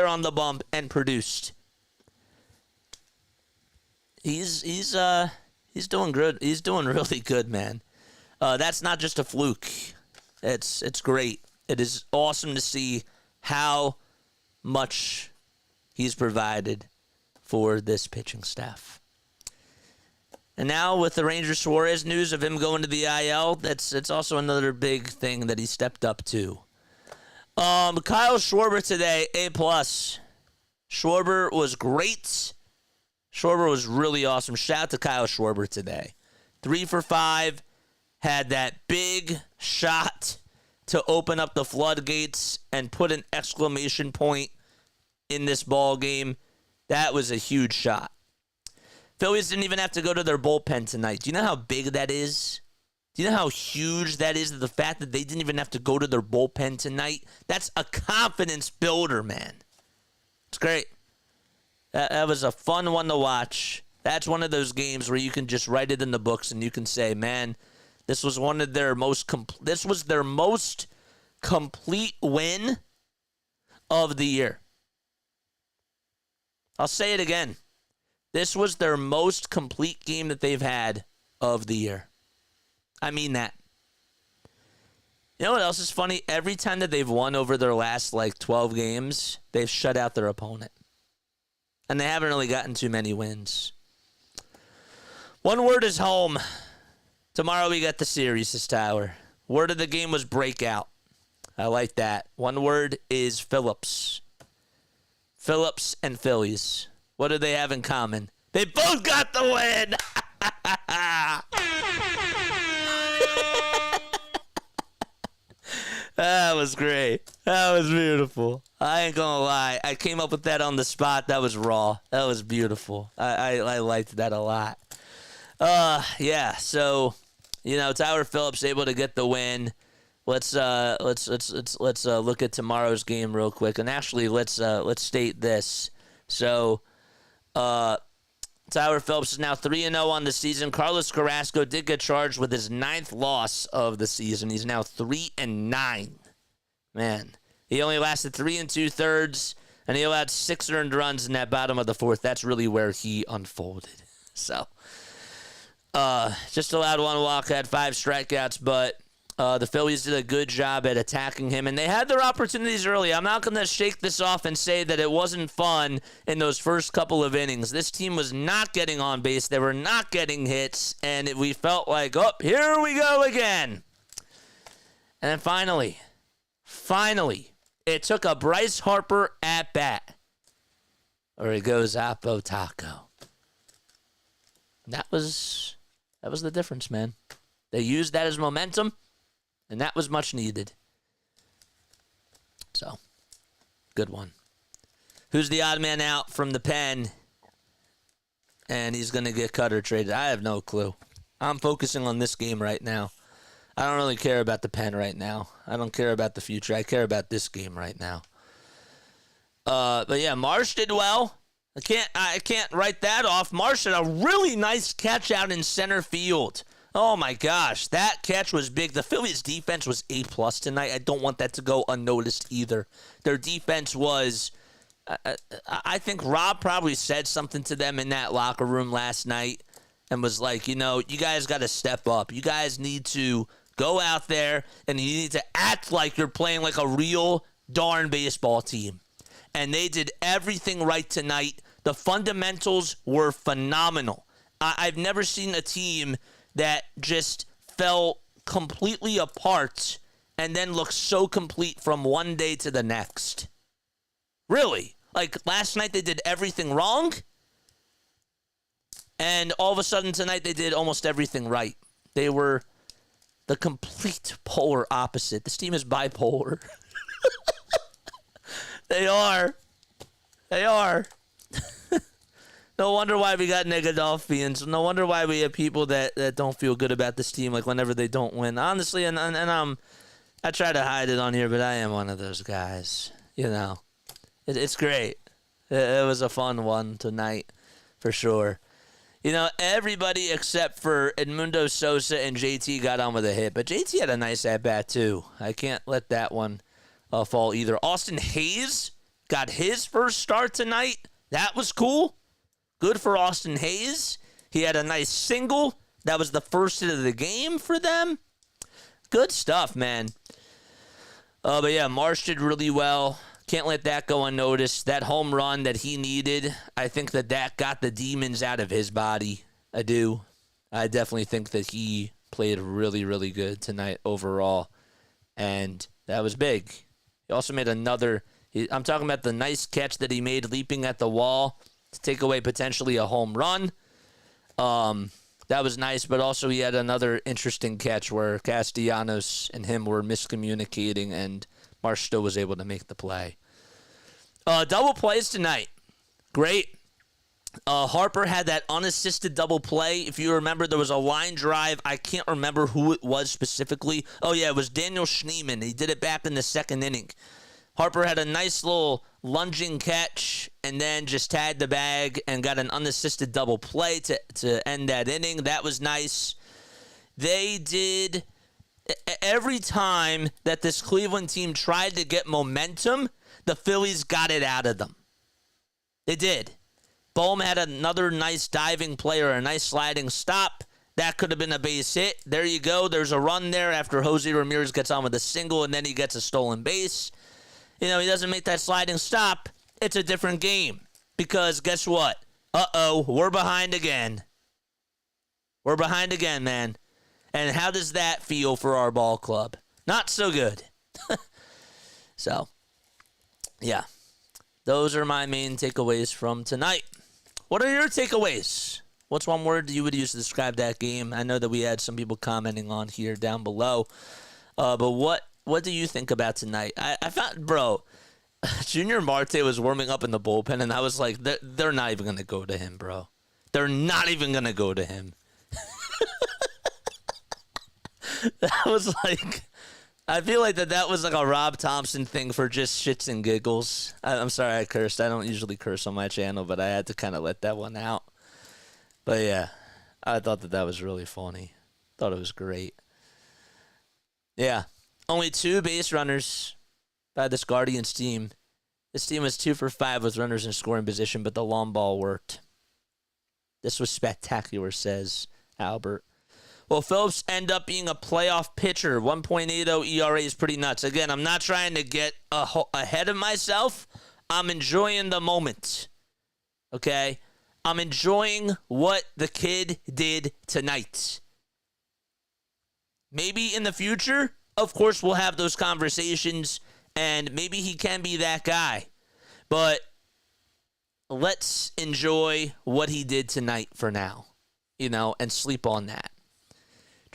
on the bump and produced. He's doing good. He's doing really good, man. That's not just a fluke. It's great. It is awesome to see how much he's provided for this pitching staff. And now with the Ranger Suarez news of him going to the IL, it's also another big thing that he stepped up to. Kyle Schwarber today, A+. Schwarber was great. Schwarber was really awesome. Shout out to Kyle Schwarber today. 3 for 5. Had that big shot to open up the floodgates and put an exclamation point in this ball game. That was a huge shot. Phillies didn't even have to go to their bullpen tonight. Do you know how big that is? Do you know how huge that is? The fact that they didn't even have to go to their bullpen tonight? That's a confidence builder, man. It's great. That was a fun one to watch. That's one of those games where you can just write it in the books and you can say, man, this was one of their most complete win of the year. I'll say it again. This was their most complete game that they've had of the year. I mean that. You know what else is funny? Every time that they've won over their last 12 games, they've shut out their opponent. And they haven't really gotten too many wins. One word is home. Tomorrow we got the series, says Tyler. Word of the game was breakout. I like that. One word is Phillips. Phillips and Phillies. What do they have in common? They both got the win! That was great. That was beautiful. I ain't gonna lie. I came up with that on the spot. That was raw. That was beautiful. I liked that a lot. Yeah. So, Tyler Phillips able to get the win. Let's look at tomorrow's game real quick. And actually, let's state this. So, Tyler Phillips is now 3-0 on the season. Carlos Carrasco did get charged with his 9th loss of the season. He's now 3-9. Man, he only lasted 3 2/3, and he allowed 6 earned runs in that bottom of the 4th. That's really where he unfolded. So, just allowed 1 walk, had 5 strikeouts, but the Phillies did a good job at attacking him, and they had their opportunities early. I'm not going to shake this off and say that it wasn't fun in those first couple of innings. This team was not getting on base. They were not getting hits, and we felt like, oh, here we go again. And then finally, it took a Bryce Harper at bat, or it goes Oppo Taco. That was the difference, man. They used that as momentum. And that was much needed. So, good one. Who's the odd man out from the pen? And he's going to get cut or traded. I have no clue. I'm focusing on this game right now. I don't really care about the pen right now. I don't care about the future. I care about this game right now. But yeah, Marsh did well. I can't write that off. Marsh had a really nice catch out in center field. Oh, my gosh. That catch was big. The Phillies' defense was A+ tonight. I don't want that to go unnoticed either. Their defense was, I think Rob probably said something to them in that locker room last night and was like, you guys got to step up. You guys need to go out there and you need to act like you're playing like a real darn baseball team. And they did everything right tonight. The fundamentals were phenomenal. I've never seen a team that just fell completely apart and then looked so complete from one day to the next. Really? Like last night they did everything wrong, and all of a sudden tonight they did almost everything right. They were the complete polar opposite. This team is bipolar. They are. No wonder why we got Negadolphians. No wonder why we have people that don't feel good about this team, like whenever they don't win. Honestly, and I try to hide it on here, but I am one of those guys. It's great. It was a fun one tonight, for sure. Everybody except for Edmundo Sosa and JT got on with a hit, but JT had a nice at-bat too. I can't let that one fall either. Austin Hayes got his first start tonight. That was cool. Good for Austin Hayes. He had a nice single. That was the first hit of the game for them. Good stuff, man. But yeah, Marsh did really well. Can't let that go unnoticed. That home run that he needed, I think that got the demons out of his body. I do. I definitely think that he played really, really good tonight overall. And that was big. He also made another, I'm talking about the nice catch that he made leaping at the wall to take away potentially a home run. That was nice, but also he had another interesting catch where Castellanos and him were miscommunicating, and Marsh still was able to make the play. Double plays tonight. Great. Harper had that unassisted double play. If you remember, there was a line drive. I can't remember who it was specifically. Oh, yeah, it was Daniel Schneemann. He did it back in the second inning. Harper had a nice little lunging catch and then just tagged the bag and got an unassisted double play to end that inning. That was nice. They did, every time that this Cleveland team tried to get momentum, the Phillies got it out of them. They did. Bohm had another nice diving play or a nice sliding stop. That could have been a base hit. There you go. There's a run there after Jose Ramirez gets on with a single and then he gets a stolen base. You know, he doesn't make that sliding stop. It's a different game. Because guess what? Uh-oh, we're behind again. We're behind again, man. And how does that feel for our ball club? Not so good. So, yeah. Those are my main takeaways from tonight. What are your takeaways? What's one word you would use to describe that game? I know that we had some people commenting on here down below. But what do you think about tonight? I found, bro, Junior Marte was warming up in the bullpen, and I was like, they're not even going to go to him, bro. They're not even going to go to him. That was like, I feel like that was like a Rob Thompson thing for just shits and giggles. I'm sorry I cursed. I don't usually curse on my channel, but I had to kind of let that one out. But yeah, I thought that was really funny. Thought it was great. Yeah. Only 2 base runners by this Guardians team. This team was 2 for 5 with runners in scoring position, but the long ball worked. This was spectacular, says Albert. Well, Phillips ended up being a playoff pitcher. 1.80 ERA is pretty nuts. Again, I'm not trying to get ahead of myself. I'm enjoying the moment. Okay? I'm enjoying what the kid did tonight. Maybe in the future, of course, we'll have those conversations, and maybe he can be that guy. But let's enjoy what he did tonight for now, you know, and sleep on that.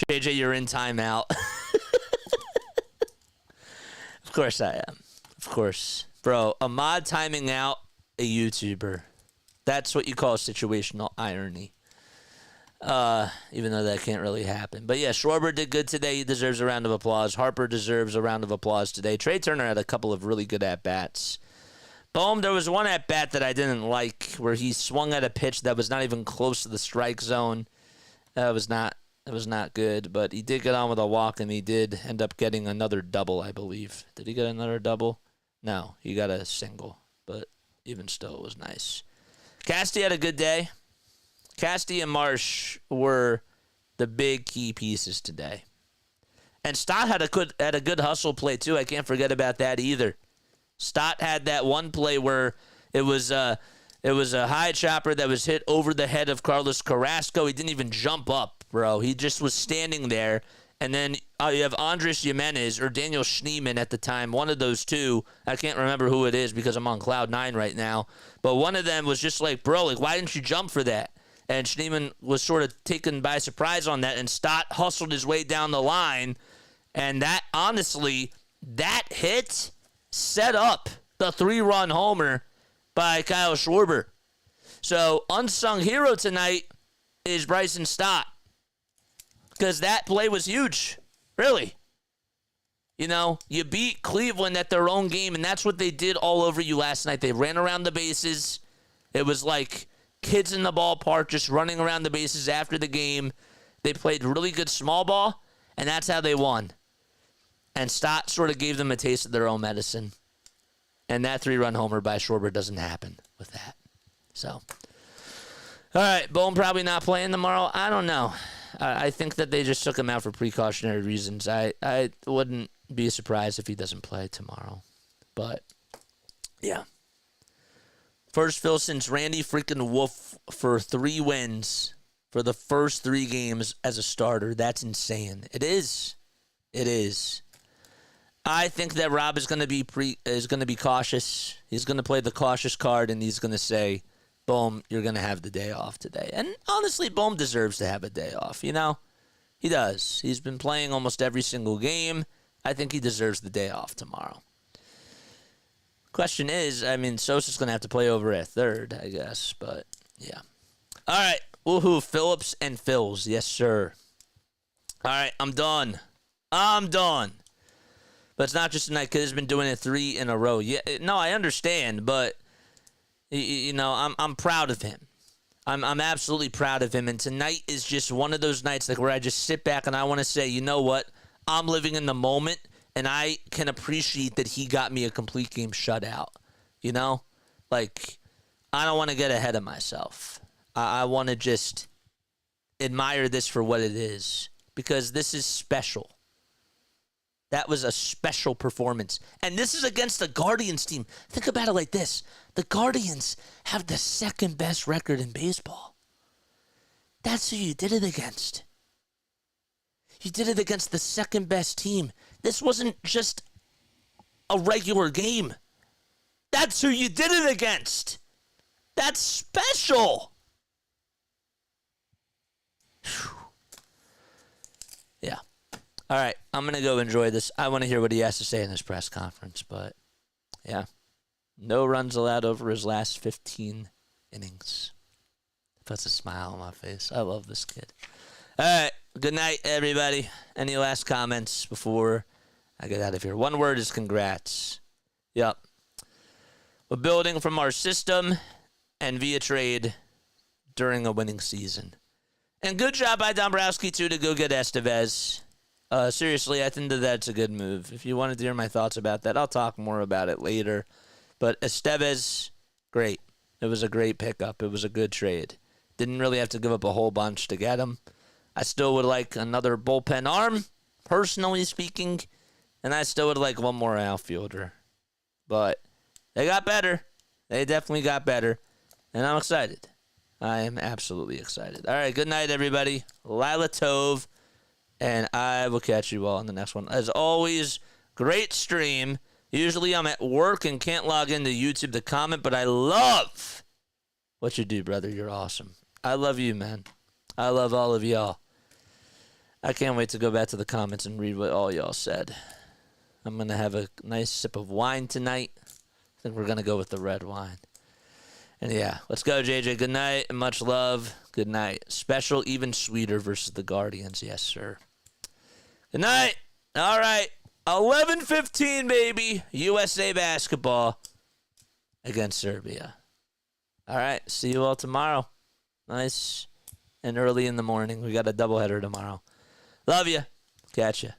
JJ, you're in timeout. Of course I am. Of course. Bro, Ahmad timing out a YouTuber. That's what you call situational irony. Even though that can't really happen. But yeah, Schwarber did good today. He deserves a round of applause. Harper deserves a round of applause today. Trey Turner had a couple of really good at-bats. Bohm, there was one at-bat that I didn't like where he swung at a pitch that was not even close to the strike zone. It was not good, but he did get on with a walk, and he did end up getting another double, I believe. Did he get another double? No, he got a single, but even still, it was nice. Casty had a good day. Casty and Marsh were the big key pieces today. And Stott had a good hustle play, too. I can't forget about that either. Stott had that one play where it was a high chopper that was hit over the head of Carlos Carrasco. He didn't even jump up, bro. He just was standing there. And then you have Andres Jimenez or Daniel Schneemann at the time, one of those two. I can't remember who it is because I'm on cloud 9 right now. But one of them was just like, bro, like, why didn't you jump for that? And Schneemann was sort of taken by surprise on that, and Stott hustled his way down the line. And that, honestly, that hit set up the 3-run homer by Kyle Schwarber. So, unsung hero tonight is Bryson Stott. Because that play was huge. Really. You know, you beat Cleveland at their own game, and that's what they did all over you last night. They ran around the bases. It was like kids in the ballpark just running around the bases after the game. They played really good small ball, and that's how they won. And Stott sort of gave them a taste of their own medicine. And that 3-run homer by Schwarber doesn't happen with that. So, all right, Bohm probably not playing tomorrow. I don't know. I think that they just took him out for precautionary reasons. I wouldn't be surprised if he doesn't play tomorrow. But, yeah. First Phil since Randy freaking Wolf for 3 wins for the first 3 games as a starter. That's insane. It is. It is. I think that Rob is going to be cautious. He's going to play the cautious card, and he's going to say, Bohm, you're going to have the day off today. And honestly, Bohm deserves to have a day off, you know? He does. He's been playing almost every single game. I think he deserves the day off tomorrow. Question is, I mean, Sosa's going to have to play over at third, I guess. But, yeah. All right. Woohoo. Phillips and Phils. Yes, sir. All right. I'm done. But it's not just tonight because he's been doing it 3 in a row. Yeah, no, I understand, but you know, I'm proud of him. I'm absolutely proud of him. And tonight is just one of those nights like where I just sit back and I want to say, you know what? I'm living in the moment, and I can appreciate that he got me a complete game shutout. You know, like I don't want to get ahead of myself. I want to just admire this for what it is because this is special. That was a special performance. And this is against the Guardians team. Think about it like this. The Guardians have the second best record in baseball. That's who you did it against. You did it against the second best team. This wasn't just a regular game. That's who you did it against. That's special. Whew. Yeah. All right, I'm going to go enjoy this. I want to hear what he has to say in this press conference, but yeah. No runs allowed over his last 15 innings. Puts a smile on my face. I love this kid. All right, good night, everybody. Any last comments before I get out of here? One word is congrats. Yep. We're building from our system and via trade during a winning season. And good job by Dombrowski, too, to go get Estevez. Seriously, I think that's a good move. If you wanted to hear my thoughts about that, I'll talk more about it later. But Estevez, great. It was a great pickup. It was a good trade. Didn't really have to give up a whole bunch to get him. I still would like another bullpen arm, personally speaking. And I still would like one more outfielder. But they got better. They definitely got better. And I'm excited. I am absolutely excited. All right, good night, everybody. Lila Tove. And I will catch you all in the next one. As always, great stream. Usually I'm at work and can't log into YouTube to comment, but I love what you do, brother. You're awesome. I love you, man. I love all of y'all. I can't wait to go back to the comments and read what all y'all said. I'm going to have a nice sip of wine tonight. I think we're going to go with the red wine. And yeah, let's go, JJ. Good night and much love. Good night. Special, even sweeter versus the Guardians. Yes, sir. Good night. All right. 11:15, baby. USA basketball against Serbia. All right. See you all tomorrow. Nice and early in the morning. We got a doubleheader tomorrow. Love you. Catch ya.